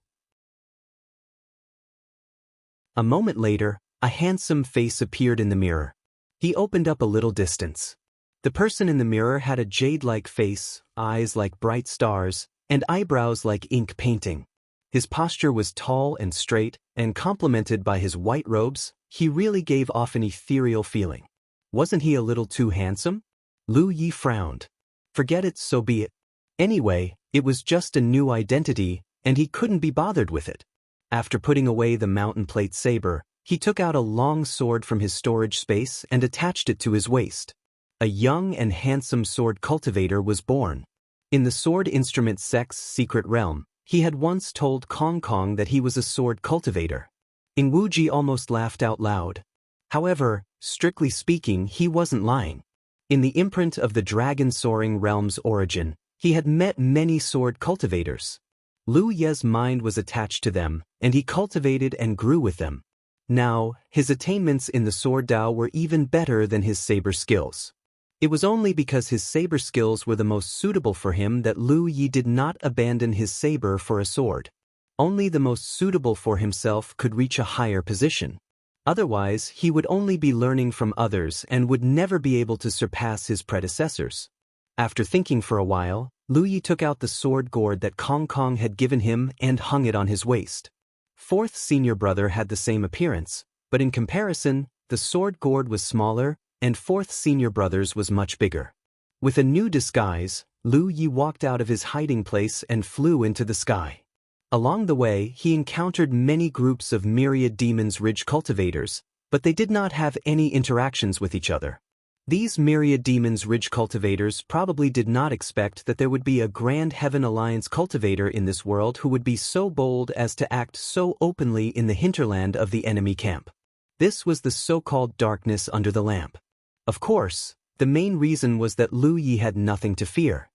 Speaker 1: A moment later, a handsome face appeared in the mirror. He opened up a little distance. The person in the mirror had a jade-like face, eyes like bright stars, and eyebrows like ink painting. His posture was tall and straight, and complemented by his white robes, he really gave off an ethereal feeling. Wasn't he a little too handsome? Lu Yi frowned. Forget it, so be it. Anyway, it was just a new identity, and he couldn't be bothered with it. After putting away the mountain plate saber, he took out a long sword from his storage space and attached it to his waist. A young and handsome sword cultivator was born. In the sword instrument sect's secret realm, he had once told Kong Kong that he was a sword cultivator. Ing Wuji almost laughed out loud. However, strictly speaking, he wasn't lying. In the imprint of the dragon soaring realm's origin, he had met many sword cultivators. Lu Ye's mind was attached to them, and he cultivated and grew with them. Now, his attainments in the sword Dao were even better than his saber skills. It was only because his saber skills were the most suitable for him that Lu Yi did not abandon his saber for a sword. Only the most suitable for himself could reach a higher position. Otherwise, he would only be learning from others and would never be able to surpass his predecessors. After thinking for a while, Lu Yi took out the sword gourd that Kong Kong had given him and hung it on his waist. Fourth senior brother had the same appearance, but in comparison, the sword gourd was smaller, and fourth senior brother's was much bigger. With a new disguise, Lu Yi walked out of his hiding place and flew into the sky. Along the way, he encountered many groups of myriad demons ridge cultivators, but they did not have any interactions with each other. These myriad demons ridge cultivators probably did not expect that there would be a Grand Heaven Alliance cultivator in this world who would be so bold as to act so openly in the hinterland of the enemy camp. This was the so-called darkness under the lamp. Of course, the main reason was that Lu Yi had nothing to fear.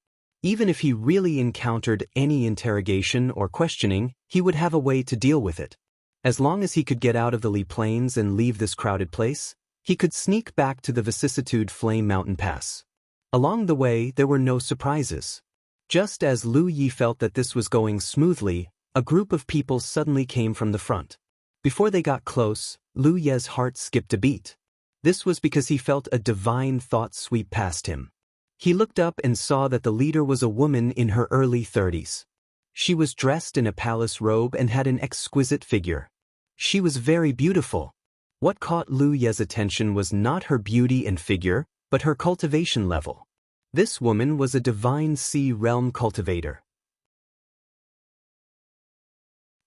Speaker 1: Even if he really encountered any interrogation or questioning, he would have a way to deal with it. As long as he could get out of the Li Plains and leave this crowded place, he could sneak back to the vicissitude Flame Mountain Pass. Along the way, there were no surprises. Just as Lu Yi felt that this was going smoothly, a group of people suddenly came from the front. Before they got close, Lu Ye's heart skipped a beat. This was because he felt a divine thought sweep past him. He looked up and saw that the leader was a woman in her early 30s. She was dressed in a palace robe and had an exquisite figure. She was very beautiful. What caught Lu Ye's attention was not her beauty and figure, but her cultivation level. This woman was a divine sea realm cultivator.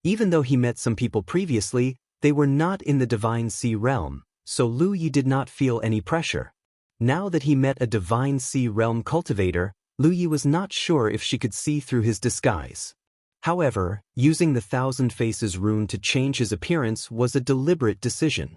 Speaker 1: Even though he met some people previously, they were not in the divine sea realm, so Lu Yi did not feel any pressure. Now that he met a divine sea realm cultivator, Lu Yi was not sure if she could see through his disguise. However, using the Thousand Faces rune to change his appearance was a deliberate decision.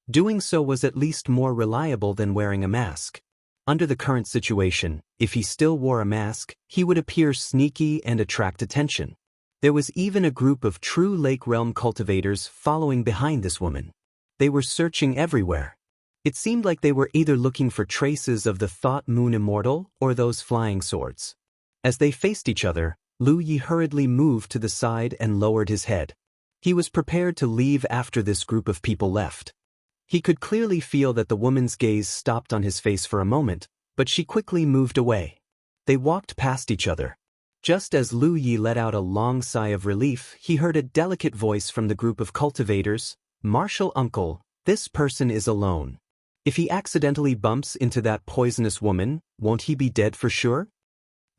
Speaker 1: Doing so was at least more reliable than wearing a mask. Under the current situation, if he still wore a mask, he would appear sneaky and attract attention. There was even a group of true Lake Realm cultivators following behind this woman. They were searching everywhere. It seemed like they were either looking for traces of the Thought Moon Immortal or those flying swords. As they faced each other, Lu Yi hurriedly moved to the side and lowered his head. He was prepared to leave after this group of people left. He could clearly feel that the woman's gaze stopped on his face for a moment, but she quickly moved away. They walked past each other. Just as Lu Yi let out a long sigh of relief, he heard a delicate voice from the group of cultivators. "Martial uncle, this person is alone. If he accidentally bumps into that poisonous woman, won't he be dead for sure?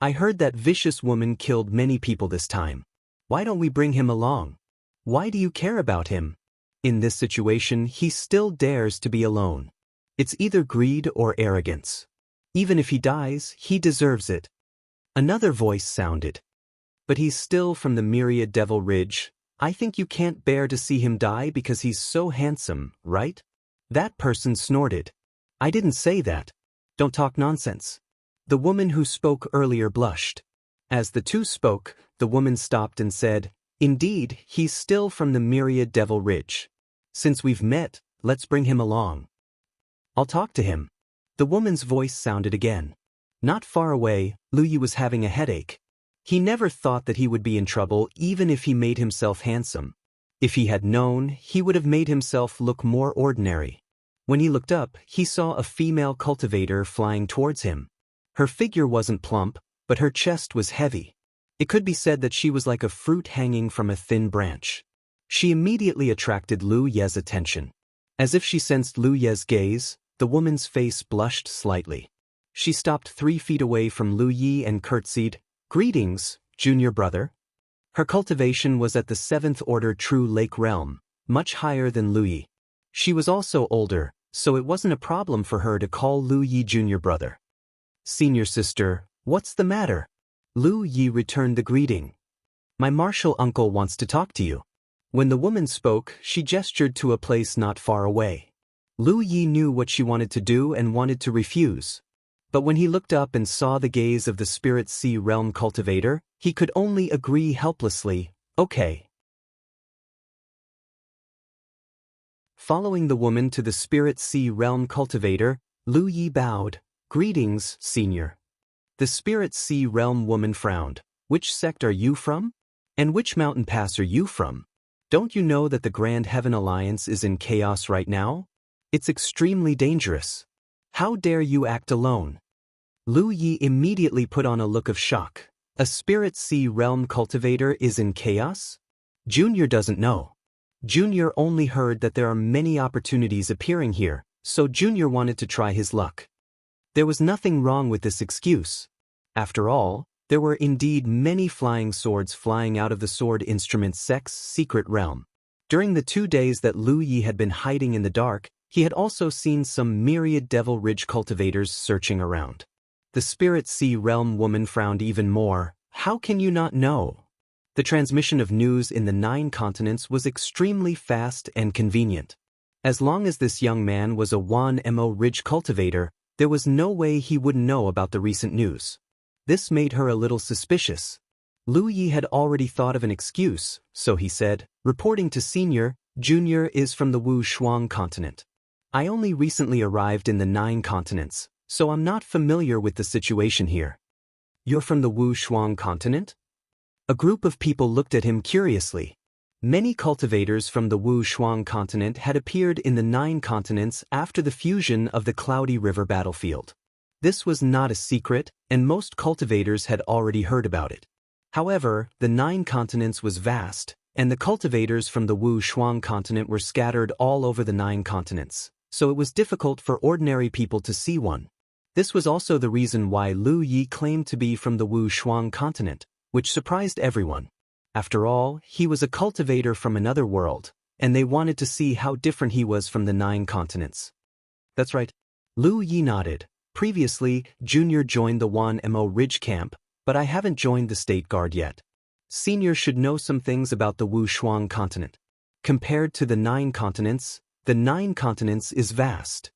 Speaker 1: I heard that vicious woman killed many people this time. Why don't we bring him along? Why do you care about him? In this situation, he still dares to be alone. It's either greed or arrogance. Even if he dies, he deserves it." Another voice sounded. "But he's still from the Myriad Devil Ridge. I think you can't bear to see him die because he's so handsome, right?" That person snorted. "I didn't say that. Don't talk nonsense." The woman who spoke earlier blushed. As the two spoke, the woman stopped and said, "Indeed, he's still from the Myriad Devil Ridge. Since we've met, let's bring him along. I'll talk to him." The woman's voice sounded again. Not far away, Lu Yi was having a headache. He never thought that he would be in trouble even if he made himself handsome. If he had known, he would have made himself look more ordinary. When he looked up, he saw a female cultivator flying towards him. Her figure wasn't plump, but her chest was heavy. It could be said that she was like a fruit hanging from a thin branch. She immediately attracted Lu Ye's attention. As if she sensed Lu Ye's gaze, the woman's face blushed slightly. She stopped 3 feet away from Lu Yi and curtsied, "Greetings, junior brother." Her cultivation was at the 7th order True Lake Realm, much higher than Lu Yi. She was also older, so it wasn't a problem for her to call Lu Yi junior brother. "Senior sister, what's the matter?" Lu Yi returned the greeting. "My martial uncle wants to talk to you." When the woman spoke, she gestured to a place not far away. Lu Yi knew what she wanted to do and wanted to refuse. But when he looked up and saw the gaze of the Spirit Sea Realm cultivator, he could only agree helplessly, "Okay." Following the woman to the Spirit Sea Realm cultivator, Lu Yi bowed, "Greetings, senior." The Spirit Sea Realm woman frowned. "Which sect are you from? And which mountain pass are you from?" Don't you know that the Grand Heaven Alliance is in chaos right now? It's extremely dangerous. How dare you act alone? Lu Yi immediately put on a look of shock. A Spirit Sea Realm cultivator is in chaos? Junior doesn't know. Junior only heard that there are many opportunities appearing here, so Junior wanted to try his luck. There was nothing wrong with this excuse. After all, there were indeed many flying swords flying out of the Sword Instrument Sect's secret realm. During the 2 days that Lu Yi had been hiding in the dark, he had also seen some myriad Devil Ridge cultivators searching around. The Spirit Sea Realm woman frowned even more. How can you not know? The transmission of news in the 9 continents was extremely fast and convenient. As long as this young man was a Mo Ridge cultivator, there was no way he wouldn't know about the recent news. This made her a little suspicious. Lu Yi had already thought of an excuse, so he said, reporting to Senior, Junior is from the Wu Shuang continent. I only recently arrived in the 9 continents, so I'm not familiar with the situation here. You're from the Wu Shuang continent? A group of people looked at him curiously. Many cultivators from the Wu Shuang continent had appeared in the 9 continents after the fusion of the Cloudy River battlefield. This was not a secret, and most cultivators had already heard about it. However, the 9 continents was vast, and the cultivators from the Wu Shuang continent were scattered all over the 9 continents, so it was difficult for ordinary people to see one. This was also the reason why Lu Yi claimed to be from the Wu Shuang continent, which surprised everyone. After all, he was a cultivator from another world, and they wanted to see how different he was from the 9 continents. That's right. Lu Yi nodded. Previously, Junior joined the Mo Ridge camp, but I haven't joined the State Guard yet. Senior should know some things about the Wu Shuang continent. Compared to the 9 continents, the 9 continents is vast.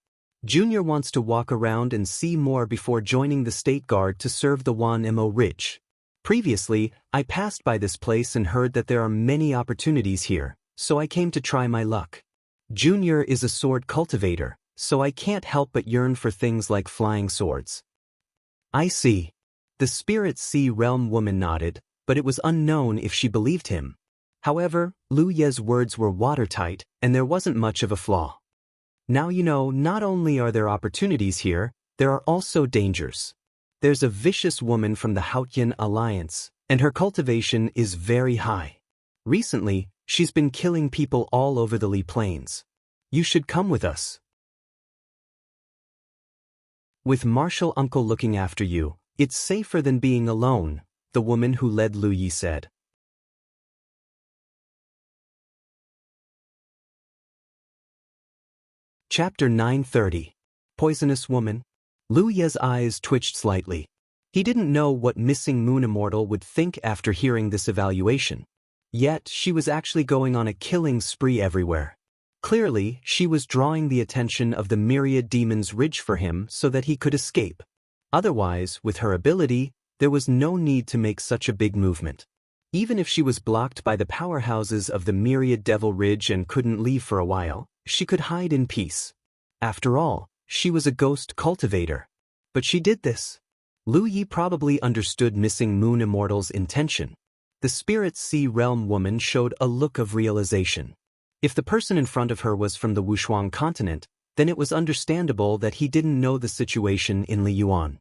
Speaker 1: Junior wants to walk around and see more before joining the State Guard to serve the Mo Ridge. Previously, I passed by this place and heard that there are many opportunities here, so I came to try my luck. Junior is a sword cultivator, so I can't help but yearn for things like flying swords. I see. The Spirit Sea Realm woman nodded, but it was unknown if she believed him. However, Lu Ye's words were watertight, and there wasn't much of a flaw. Now you know, not only are there opportunities here, there are also dangers. There's a vicious woman from the Haotian Alliance, and her cultivation is very high. Recently, she's been killing people all over the Li Plains. You should come with us. With Martial Uncle looking after you, it's safer than being alone, the woman who led Lu Yi said. Chapter 930. Poisonous Woman. Lu Ye's eyes twitched slightly. He didn't know what Missing Moon Immortal would think after hearing this evaluation. Yet, she was actually going on a killing spree everywhere. Clearly, she was drawing the attention of the myriad demons Ridge for him so that he could escape. Otherwise, with her ability, there was no need to make such a big movement. Even if she was blocked by the powerhouses of the myriad Devil Ridge and couldn't leave for a while, she could hide in peace. After all, she was a ghost cultivator. But she did this. Lu Yi probably understood Missing Moon Immortal's intention. The Spirit Sea Realm woman showed a look of realization. If the person in front of her was from the Wushuang continent, then it was understandable that he didn't know the situation in Liyuan.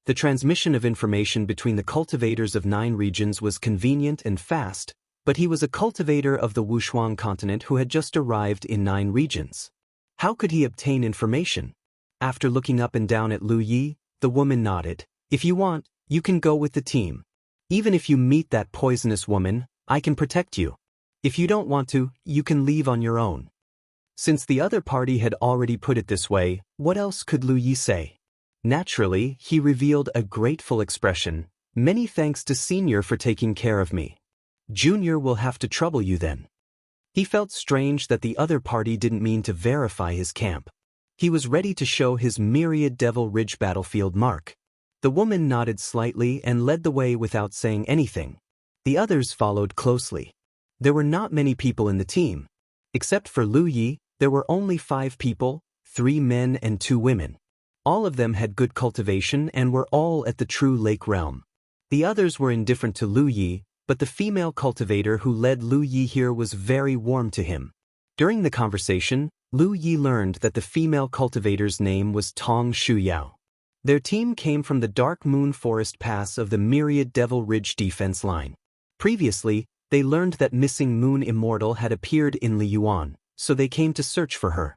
Speaker 1: The transmission of information between the cultivators of 9 regions was convenient and fast, but he was a cultivator of the Wushuang continent who had just arrived in 9 regions. How could he obtain information? After looking up and down at Lu Yi, the woman nodded. If you want, you can go with the team. Even if you meet that poisonous woman, I can protect you. If you don't want to, you can leave on your own. Since the other party had already put it this way, what else could Lu Yi say? Naturally, he revealed a grateful expression. Many thanks to Senior for taking care of me. Junior will have to trouble you then. He felt strange that the other party didn't mean to verify his camp. He was ready to show his myriad Devil Ridge battlefield mark. The woman nodded slightly and led the way without saying anything. The others followed closely. There were not many people in the team. Except for Lu Yi, there were only 5 people, 3 men and 2 women. All of them had good cultivation and were all at the True Lake realm. The others were indifferent to Lu Yi, but the female cultivator who led Lu Yi here was very warm to him. During the conversation, Lu Yi learned that the female cultivator's name was Tong Shuyao. Their team came from the Dark Moon Forest Pass of the Myriad Devil Ridge defense line. Previously, they learned that missing Moon Immortal had appeared in Liyuan, so they came to search for her.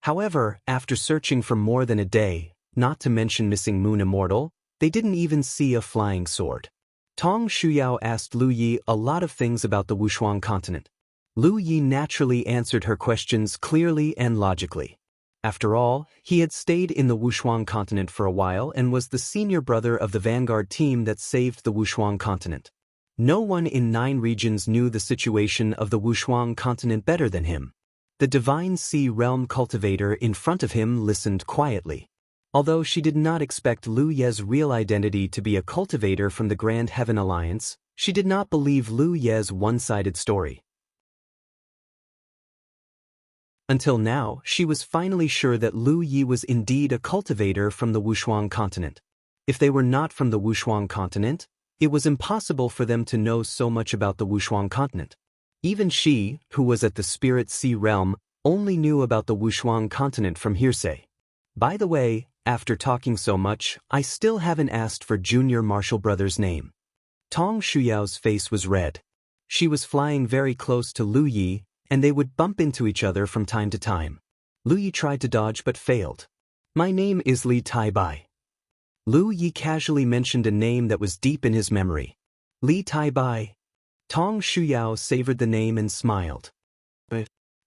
Speaker 1: However, after searching for more than a day, not to mention missing Moon Immortal, they didn't even see a flying sword. Tong Shuyao asked Lu Yi a lot of things about the Wushuang continent. Lu Yi naturally answered her questions clearly and logically. After all, he had stayed in the Wushuang continent for a while and was the senior brother of the vanguard team that saved the Wushuang continent. No one in 9 regions knew the situation of the Wushuang continent better than him. The Divine Sea Realm cultivator in front of him listened quietly. Although she did not expect Lu Ye's real identity to be a cultivator from the Grand Heaven Alliance, she did not believe Lu Ye's one-sided story. Until now, she was finally sure that Lu Yi was indeed a cultivator from the Wushuang continent. If they were not from the Wushuang continent, it was impossible for them to know so much about the Wushuang continent. Even she, who was at the Spirit Sea Realm, only knew about the Wushuang continent from hearsay. By the way, after talking so much, I still haven't asked for Junior Marshall Brother's name. Tong Shuyao's face was red. She was flying very close to Lu Yi, and they would bump into each other from time to time. Lu Yi tried to dodge but failed. My name is Li Tai-bai. Lu Yi casually mentioned a name that was deep in his memory. Li Tai-bai. Tong Shuyao savored the name and smiled.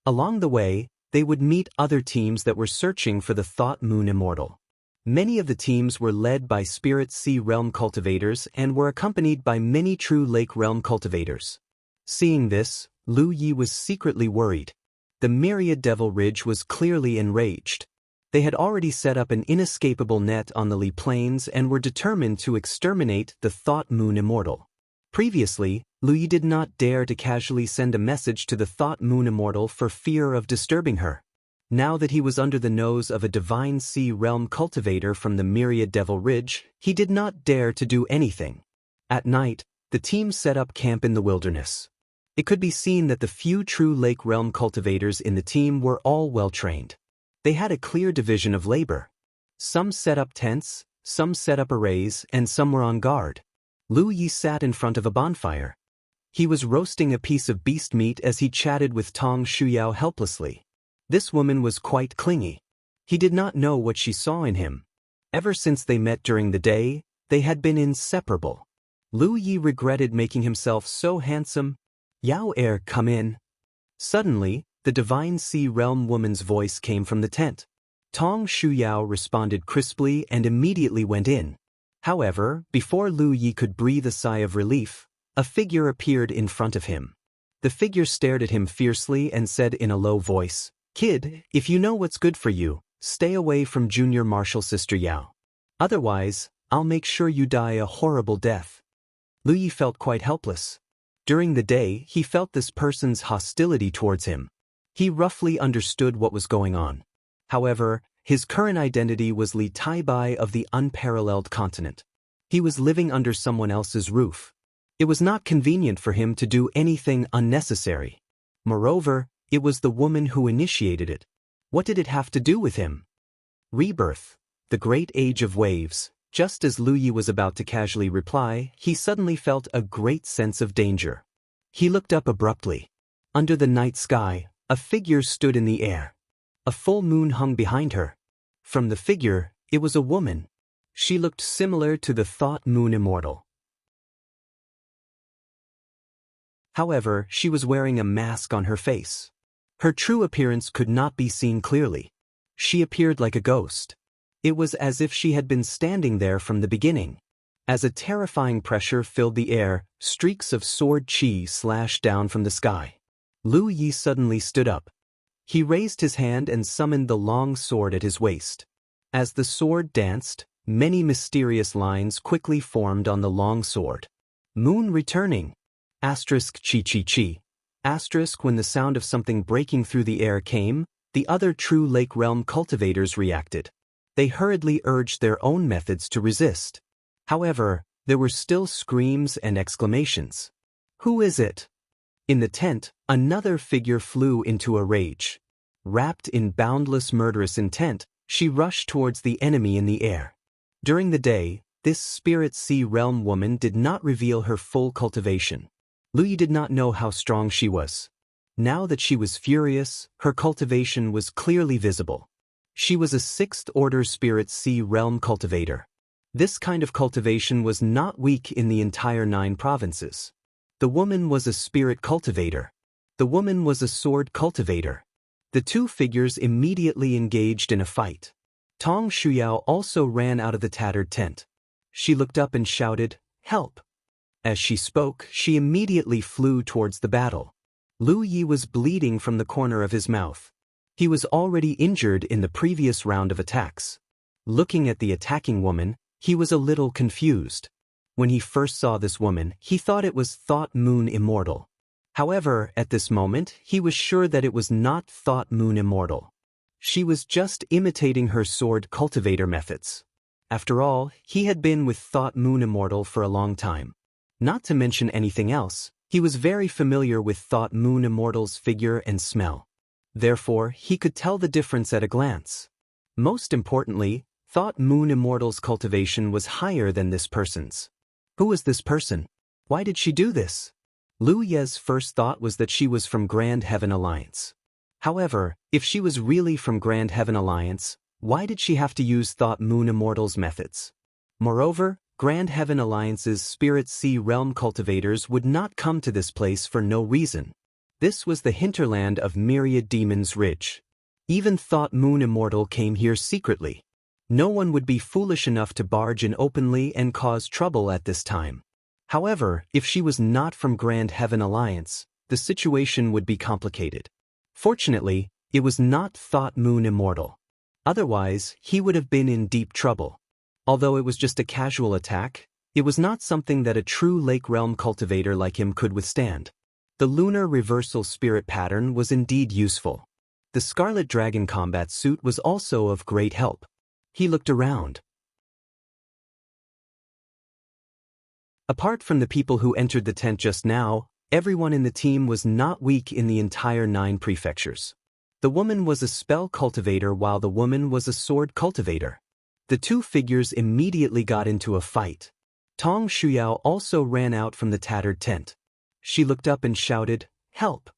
Speaker 1: Along the way, they would meet other teams that were searching for the Thought Moon Immortal. Many of the teams were led by Spirit Sea Realm cultivators and were accompanied by many true Lake Realm cultivators. Seeing this, Lu Yi was secretly worried. The Myriad Devil Ridge was clearly enraged. They had already set up an inescapable net on the Li Plains and were determined to exterminate the Thought Moon Immortal. Previously, Lu Yi did not dare to casually send a message to the Thought Moon Immortal for fear of disturbing her. Now that he was under the nose of a Divine Sea Realm cultivator from the Myriad Devil Ridge, he did not dare to do anything. At night, the team set up camp in the wilderness. It could be seen that the few true Lake Realm cultivators in the team were all well-trained. They had a clear division of labor. Some set up tents, some set up arrays, and some were on guard. Lu Yi sat in front of a bonfire. He was roasting a piece of beast meat as he chatted with Tong Shuyao helplessly. This woman was quite clingy. He did not know what she saw in him. Ever since they met during the day, they had been inseparable. Lu Yi regretted making himself so handsome. Yao come in. Suddenly, the Divine Sea Realm woman's voice came from the tent. Tong Shuyao responded crisply and immediately went in. However, before Lu Yi could breathe a sigh of relief, a figure appeared in front of him. The figure stared at him fiercely and said in a low voice, "Kid, if you know what's good for you, stay away from Junior Marshal Sister Yao. Otherwise, I'll make sure you die a horrible death." Lu Yi felt quite helpless. During the day, he felt this person's hostility towards him. He roughly understood what was going on. However, his current identity was Li Tai-bai of the unparalleled continent. He was living under someone else's roof. It was not convenient for him to do anything unnecessary. Moreover, it was the woman who initiated it. What did it have to do with him? Rebirth, the great age of waves. Just as Lu Yi was about to casually reply, he suddenly felt a great sense of danger. He looked up abruptly. Under the night sky, a figure stood in the air. A full moon hung behind her. From the figure, it was a woman. She looked similar to the Thought Moon Immortal. However, she was wearing a mask on her face. Her true appearance could not be seen clearly. She appeared like a ghost. It was as if she had been standing there from the beginning. As a terrifying pressure filled the air, streaks of sword chi slashed down from the sky. Lu Yi suddenly stood up. He raised his hand and summoned the long sword at his waist. As the sword danced, many mysterious lines quickly formed on the long sword. Moon returning. Asterisk chi chi chi. Asterisk when the sound of something breaking through the air came, the other true Lake Realm cultivators reacted. They hurriedly urged their own methods to resist. However, there were still screams and exclamations. Who is it? In the tent, another figure flew into a rage. Wrapped in boundless murderous intent, she rushed towards the enemy in the air. During the day, this Spirit Sea Realm woman did not reveal her full cultivation. Lu Yi did not know how strong she was. Now that she was furious, her cultivation was clearly visible. She was a 6th Order Spirit Sea Realm cultivator. This kind of cultivation was not weak in the entire 9 provinces. The woman was a spirit cultivator. The woman was a sword cultivator. The two figures immediately engaged in a fight. Tong Shuyao also ran out of the tattered tent. She looked up and shouted, "Help!" As she spoke, she immediately flew towards the battle. Lu Yi was bleeding from the corner of his mouth. He was already injured in the previous round of attacks. Looking at the attacking woman, he was a little confused. When he first saw this woman, he thought it was Thought Moon Immortal. However, at this moment, he was sure that it was not Thought Moon Immortal. She was just imitating her sword cultivator methods. After all, he had been with Thought Moon Immortal for a long time. Not to mention anything else, he was very familiar with Thought Moon Immortal's figure and smell. Therefore, he could tell the difference at a glance. Most importantly, Thought Moon Immortal's cultivation was higher than this person's. Who was this person? Why did she do this? Lu Ye's first thought was that she was from Grand Heaven Alliance. However, if she was really from Grand Heaven Alliance, why did she have to use Thought Moon Immortal's methods? Moreover, Grand Heaven Alliance's Spirit Sea Realm cultivators would not come to this place for no reason. This was the hinterland of Myriad Demons Ridge. Even Thought Moon Immortal came here secretly. No one would be foolish enough to barge in openly and cause trouble at this time. However, if she was not from Grand Heaven Alliance, the situation would be complicated. Fortunately, it was not Thought Moon Immortal. Otherwise, he would have been in deep trouble. Although it was just a casual attack, it was not something that a true Lake Realm cultivator like him could withstand. The lunar reversal spirit pattern was indeed useful. The Scarlet Dragon combat suit was also of great help. He looked around. Apart from the people who entered the tent just now, everyone in the team was not weak in the entire 9 prefectures. The woman was a spell cultivator while the woman was a sword cultivator. The two figures immediately got into a fight. Tong Shuyao also ran out from the tattered tent. She looked up and shouted, "Help!"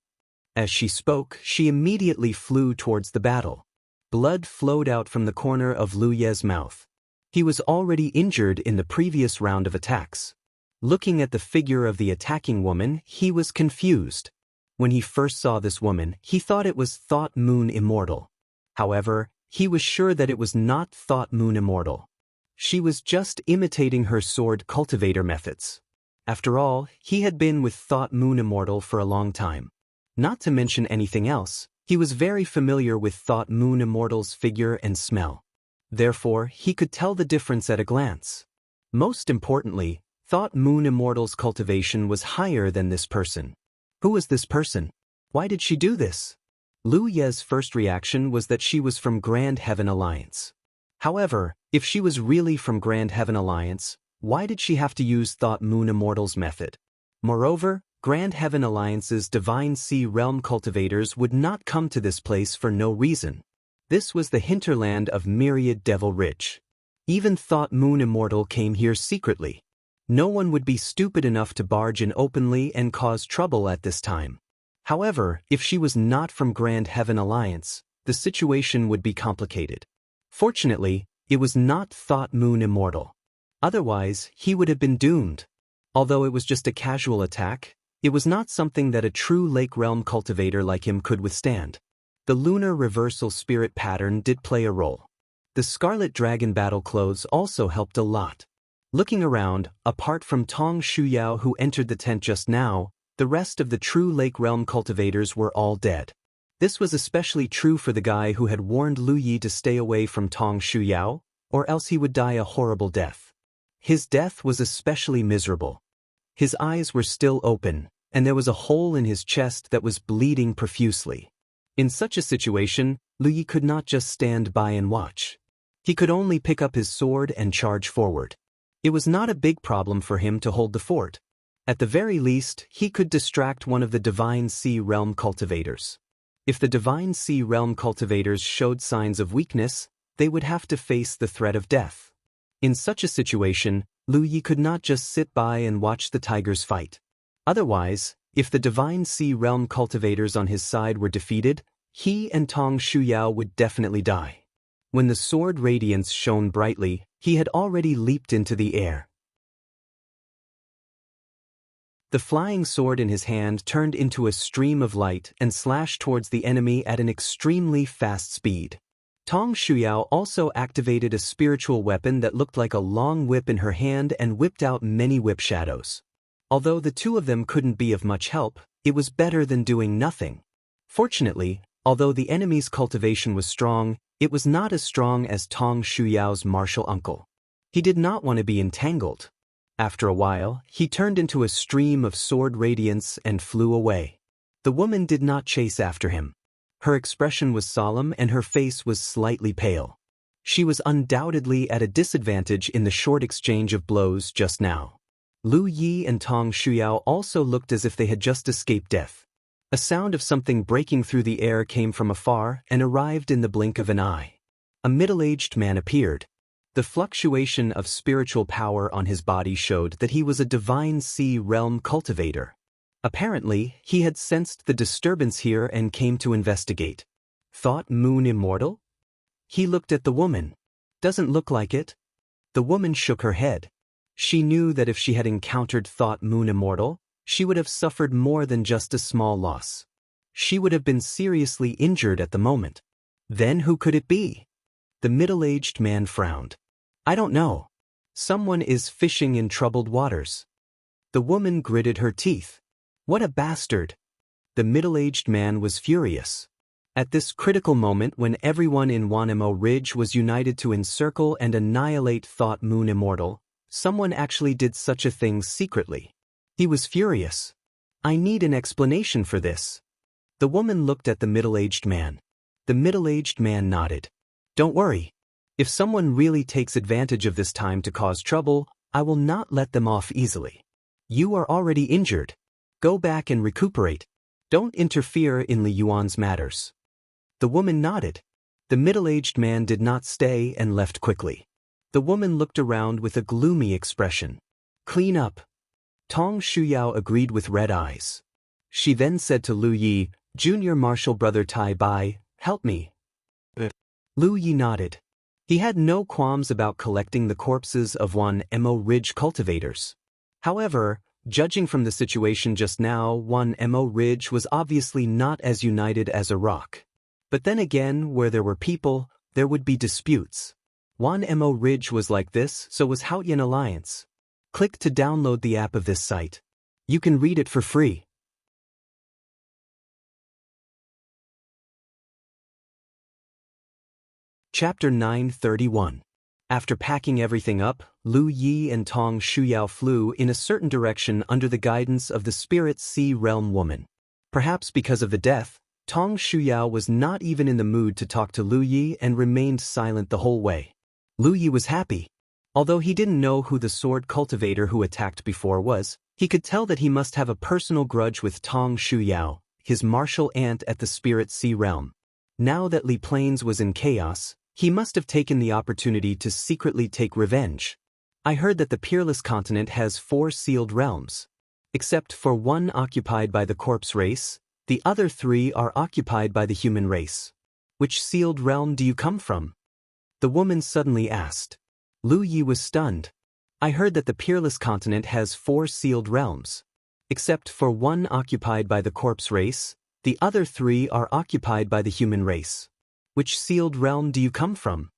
Speaker 1: As she spoke, she immediately flew towards the battle. Blood flowed out from the corner of Lu Ye's mouth. He was already injured in the previous round of attacks. Looking at the figure of the attacking woman, he was confused. When he first saw this woman, he thought it was Thought Moon Immortal. However, he was sure that it was not Thought Moon Immortal. She was just imitating her sword cultivator methods. After all, he had been with Thought Moon Immortal for a long time. Not to mention anything else, he was very familiar with Thought Moon Immortal's figure and smell. Therefore, he could tell the difference at a glance. Most importantly, Thought Moon Immortal's cultivation was higher than this person. Who was this person? Why did she do this? Lu Ye's first reaction was that she was from Grand Heaven Alliance. However, if she was really from Grand Heaven Alliance, why did she have to use Thought Moon Immortal's method? Moreover, Grand Heaven Alliance's Divine Sea Realm cultivators would not come to this place for no reason. This was the hinterland of Myriad Devil Ridge. Even Thought Moon Immortal came here secretly. No one would be stupid enough to barge in openly and cause trouble at this time. However, if she was not from Grand Heaven Alliance, the situation would be complicated. Fortunately, it was not Thought Moon Immortal. Otherwise, he would have been doomed. Although it was just a casual attack, it was not something that a true Lake Realm cultivator like him could withstand. The lunar reversal spirit pattern did play a role. The Scarlet Dragon battle clothes also helped a lot. Looking around, apart from Tong Shuyao who entered the tent just now, the rest of the true Lake Realm cultivators were all dead. This was especially true for the guy who had warned Lu Yi to stay away from Tong Shuyao, or else he would die a horrible death. His death was especially miserable. His eyes were still open, and there was a hole in his chest that was bleeding profusely. In such a situation, Lu Yi could not just stand by and watch. He could only pick up his sword and charge forward. It was not a big problem for him to hold the fort. At the very least, he could distract one of the Divine Sea Realm cultivators. If the Divine Sea Realm cultivators showed signs of weakness, they would have to face the threat of death. In such a situation, Lu Yi could not just sit by and watch the tigers fight. Otherwise, if the Divine Sea Realm cultivators on his side were defeated, he and Tong Shuyao would definitely die. When the sword radiance shone brightly, he had already leaped into the air. The flying sword in his hand turned into a stream of light and slashed towards the enemy at an extremely fast speed. Tong Shuyao also activated a spiritual weapon that looked like a long whip in her hand and whipped out many whip shadows. Although the two of them couldn't be of much help, it was better than doing nothing. Fortunately, although the enemy's cultivation was strong, it was not as strong as Tong Shuyao's martial uncle. He did not want to be entangled. After a while, he turned into a stream of sword radiance and flew away. The woman did not chase after him. Her expression was solemn and her face was slightly pale. She was undoubtedly at a disadvantage in the short exchange of blows just now. Lu Yi and Tong Shuyao also looked as if they had just escaped death. A sound of something breaking through the air came from afar and arrived in the blink of an eye. A middle-aged man appeared. The fluctuation of spiritual power on his body showed that he was a Divine Sea Realm cultivator. Apparently, he had sensed the disturbance here and came to investigate. Thought Moon Immortal? He looked at the woman. Doesn't look like it. The woman shook her head. She knew that if she had encountered Thought Moon Immortal, she would have suffered more than just a small loss. She would have been seriously injured at the moment. Then who could it be? The middle-aged man frowned. I don't know. Someone is fishing in troubled waters. The woman gritted her teeth. What a bastard! The middle-aged man was furious. At this critical moment when everyone in Wanemo Ridge was united to encircle and annihilate Thought Moon Immortal, someone actually did such a thing secretly. He was furious. I need an explanation for this. The woman looked at the middle-aged man. The middle-aged man nodded. Don't worry. If someone really takes advantage of this time to cause trouble, I will not let them off easily. You are already injured. Go back and recuperate. Don't interfere in Li Yuan's matters. The woman nodded. The middle-aged man did not stay and left quickly. The woman looked around with a gloomy expression. Clean up. Tong Shuyao agreed with red eyes. She then said to Lu Yi, Junior Martial Brother Tai Bai, help me. Lu Yi nodded. He had no qualms about collecting the corpses of Wanemo Ridge cultivators. However, judging from the situation just now, Wanemo Ridge was obviously not as united as a rock. But then again, where there were people, there would be disputes. Wanemo Ridge was like this, so was Haotian Alliance. Click to download the app of this site. You can read it for free. Chapter 931. After packing everything up, Lu Yi and Tong Shuyao flew in a certain direction under the guidance of the Spirit Sea Realm woman. Perhaps because of the death, Tong Shuyao was not even in the mood to talk to Lu Yi and remained silent the whole way. Lu Yi was happy. Although he didn't know who the sword cultivator who attacked before was, he could tell that he must have a personal grudge with Tong Shuyao, his martial aunt at the Spirit Sea Realm. Now that Li Plains was in chaos, he must have taken the opportunity to secretly take revenge. I heard that the Peerless Continent has 4 sealed realms. Except for one occupied by the corpse race, the other 3 are occupied by the human race. Which sealed realm do you come from? The woman suddenly asked. Lu Yi was stunned. I heard that the Peerless Continent has 4 sealed realms. Except for one occupied by the corpse race, the other 3 are occupied by the human race. Which sealed realm do you come from?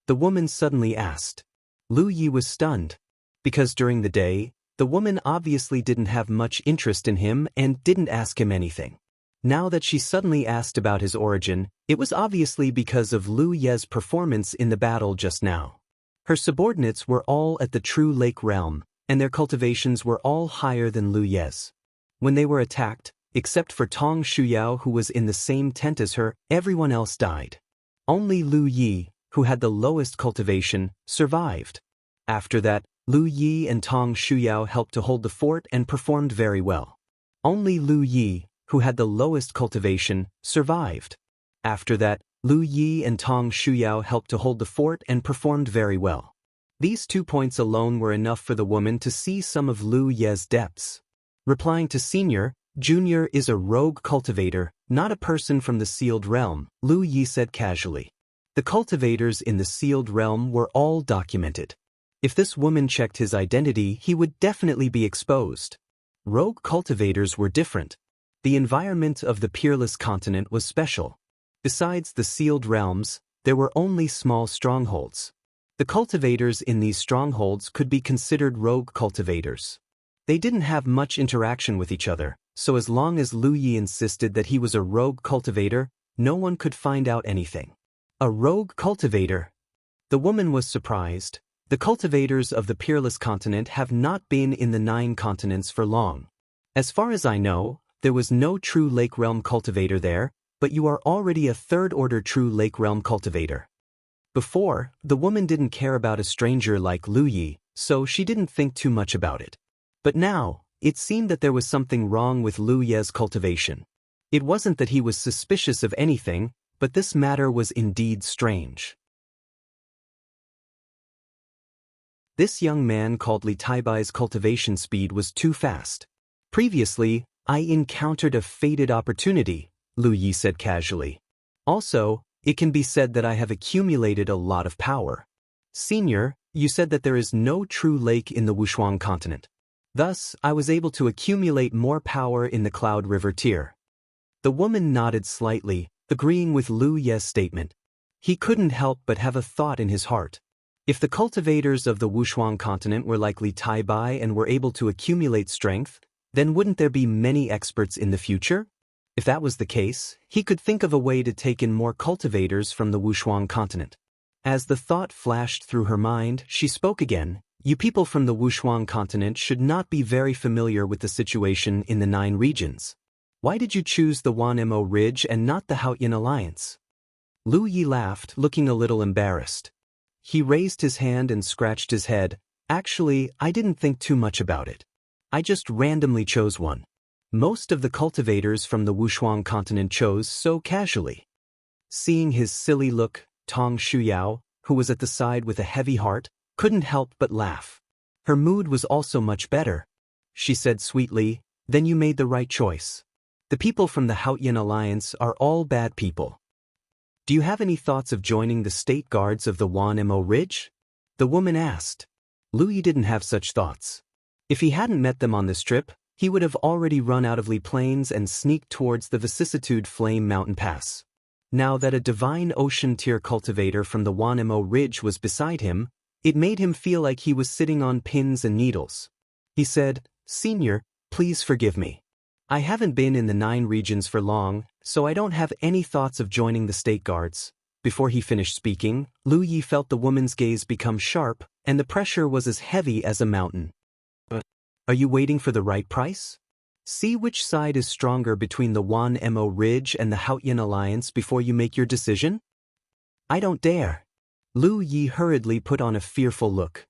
Speaker 1: The woman suddenly asked. Lu Yi was stunned. Because during the day, the woman obviously didn't have much interest in him and didn't ask him anything. Now that she suddenly asked about his origin, it was obviously because of Lu Ye's performance in the battle just now. Her subordinates were all at the True Lake realm, and their cultivations were all higher than Lu Ye's. When they were attacked, except for Tong Shuyao who was in the same tent as her, everyone else died. Only Lu Yi, who had the lowest cultivation, survived. After that, Lu Yi and Tong Shuyao helped to hold the fort and performed very well. Only Lu Yi, who had the lowest cultivation, survived. After that, Lu Yi and Tong Shuyao helped to hold the fort and performed very well. These 2 points alone were enough for the woman to see some of Lu Ye's depths. Replying to Senior, Junior is a rogue cultivator, not a person from the sealed realm, Lu Yi said casually. The cultivators in the sealed realm were all documented. If this woman checked his identity, he would definitely be exposed. Rogue cultivators were different. The environment of the peerless continent was special. Besides the sealed realms, there were only small strongholds. The cultivators in these strongholds could be considered rogue cultivators. They didn't have much interaction with each other, so as long as Lu Yi insisted that he was a rogue cultivator, no one could find out anything. A rogue cultivator? The woman was surprised. The cultivators of the peerless continent have not been in the 9 continents for long. As far as I know, there was no true Lake Realm cultivator there, but you are already a 3rd-order true Lake Realm cultivator. Before, the woman didn't care about a stranger like Lu Yi, so she didn't think too much about it. But now, it seemed that there was something wrong with Lu Ye's cultivation. It wasn't that he was suspicious of anything, but this matter was indeed strange. This young man called Li Taibai's cultivation speed was too fast. Previously, I encountered a fated opportunity, Lu Yi said casually. Also, it can be said that I have accumulated a lot of power. Senior, you said that there is no true lake in the Wushuang continent. Thus, I was able to accumulate more power in the Cloud River tier. The woman nodded slightly, agreeing with Lu Ye's statement. He couldn't help but have a thought in his heart. If the cultivators of the Wushuang continent were like Li Taibai and were able to accumulate strength, then wouldn't there be many experts in the future? If that was the case, he could think of a way to take in more cultivators from the Wushuang continent. As the thought flashed through her mind, she spoke again. You people from the Wushuang continent should not be very familiar with the situation in the 9 regions. Why did you choose the Wanmo Ridge and not the Haotian Alliance? Lu Yi laughed, looking a little embarrassed. He raised his hand and scratched his head. Actually, I didn't think too much about it. I just randomly chose one. Most of the cultivators from the Wushuang continent chose so casually. Seeing his silly look, Tong Shuyao, who was at the side with a heavy heart, couldn't help but laugh. Her mood was also much better. She said sweetly, then you made the right choice. The people from the Haotian Alliance are all bad people. Do you have any thoughts of joining the state guards of the Wanmo Ridge? The woman asked. Lu Yi didn't have such thoughts. If he hadn't met them on this trip, he would have already run out of Li Plains and sneaked towards the Vicissitude Flame Mountain Pass. Now that a divine ocean tier cultivator from the Wanmo Ridge was beside him, it made him feel like he was sitting on pins and needles. He said, Senior, please forgive me. I haven't been in the 9 regions for long, so I don't have any thoughts of joining the state guards. Before he finished speaking, Lu Yi felt the woman's gaze become sharp, and the pressure was as heavy as a mountain. Are you waiting for the right price? See which side is stronger between the Wanmo Ridge and the Haotian Alliance before you make your decision? I don't dare. Lu Yi hurriedly put on a fearful look.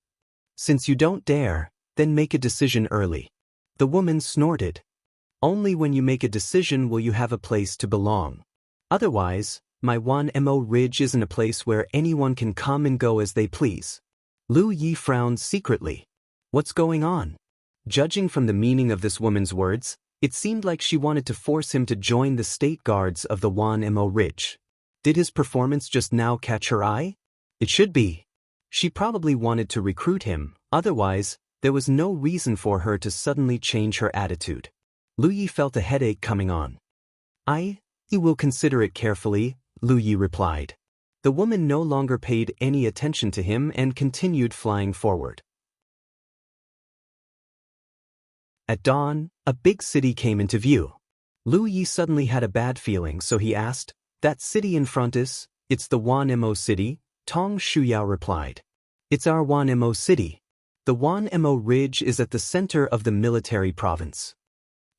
Speaker 1: Since you don't dare, then make a decision early. The woman snorted. Only when you make a decision will you have a place to belong. Otherwise, my Wanmo Ridge isn't a place where anyone can come and go as they please. Lu Yi frowned secretly. What's going on? Judging from the meaning of this woman's words, it seemed like she wanted to force him to join the state guards of the Wanmo Ridge. Did his performance just now catch her eye? It should be. She probably wanted to recruit him, otherwise, there was no reason for her to suddenly change her attitude. Lu Yi felt a headache coming on. I will consider it carefully, Lu Yi replied. The woman no longer paid any attention to him and continued flying forward. At dawn, a big city came into view. Lu Yi suddenly had a bad feeling, so he asked, That city in front is, it's the Wanmo city, Tong Shuyao replied. It's our Wanmo city. The Wanmo Ridge is at the center of the military province.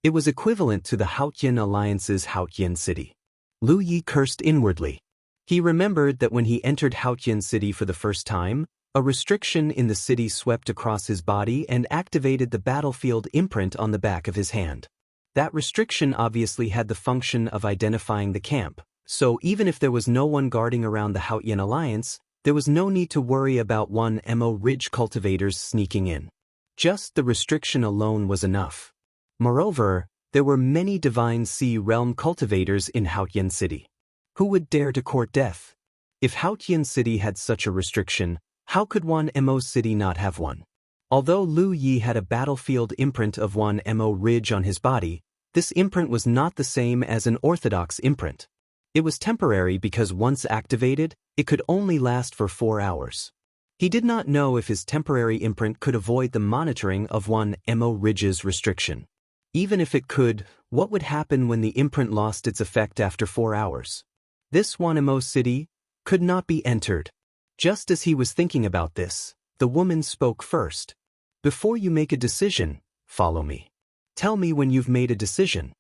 Speaker 1: It was equivalent to the Haotian Alliance's Haotian city. Lu Yi cursed inwardly. He remembered that when he entered Haotian city for the first time, A restriction in the city swept across his body and activated the battlefield imprint on the back of his hand. That restriction obviously had the function of identifying the camp, so even if there was no one guarding around the Haotian alliance, there was no need to worry about 1mo ridge cultivators sneaking in. Just the restriction alone was enough. Moreover, there were many Divine Sea Realm cultivators in Haotian City. Who would dare to court death? If Haotian City had such a restriction, how could 1mo City not have one? Although Lu Yi had a battlefield imprint of 1mo ridge on his body, this imprint was not the same as an orthodox imprint. It was temporary because once activated, it could only last for 4 hours. He did not know if his temporary imprint could avoid the monitoring of 1mo ridge's restriction. Even if it could, what would happen when the imprint lost its effect after 4 hours? This 1mo City could not be entered. Just as he was thinking about this, the woman spoke first. Before you make a decision, follow me. Tell me when you've made a decision.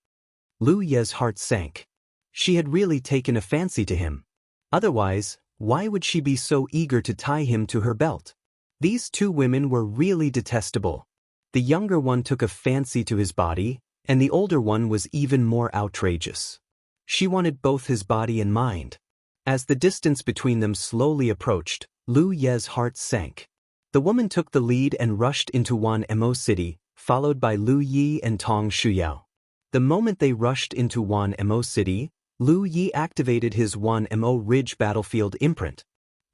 Speaker 1: Lu Ye's heart sank. She had really taken a fancy to him. Otherwise, why would she be so eager to tie him to her belt? These two women were really detestable. The younger one took a fancy to his body, and the older one was even more outrageous. She wanted both his body and mind. As the distance between them slowly approached, Lu Ye's heart sank. The woman took the lead and rushed into 1mo City, followed by Lu Yi and Tong Shuyao. The moment they rushed into 1mo City, Lu Yi activated his 1mo ridge battlefield imprint.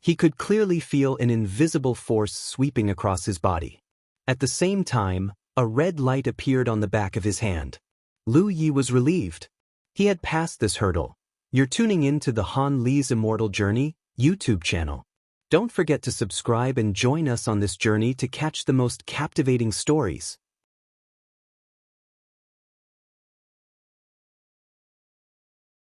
Speaker 1: He could clearly feel an invisible force sweeping across his body. At the same time, a red light appeared on the back of his hand. Lu Yi was relieved. He had passed this hurdle. You're tuning in to the Han Li's Immortal Journey YouTube channel. Don't forget to subscribe and join us on this journey to catch the most captivating stories.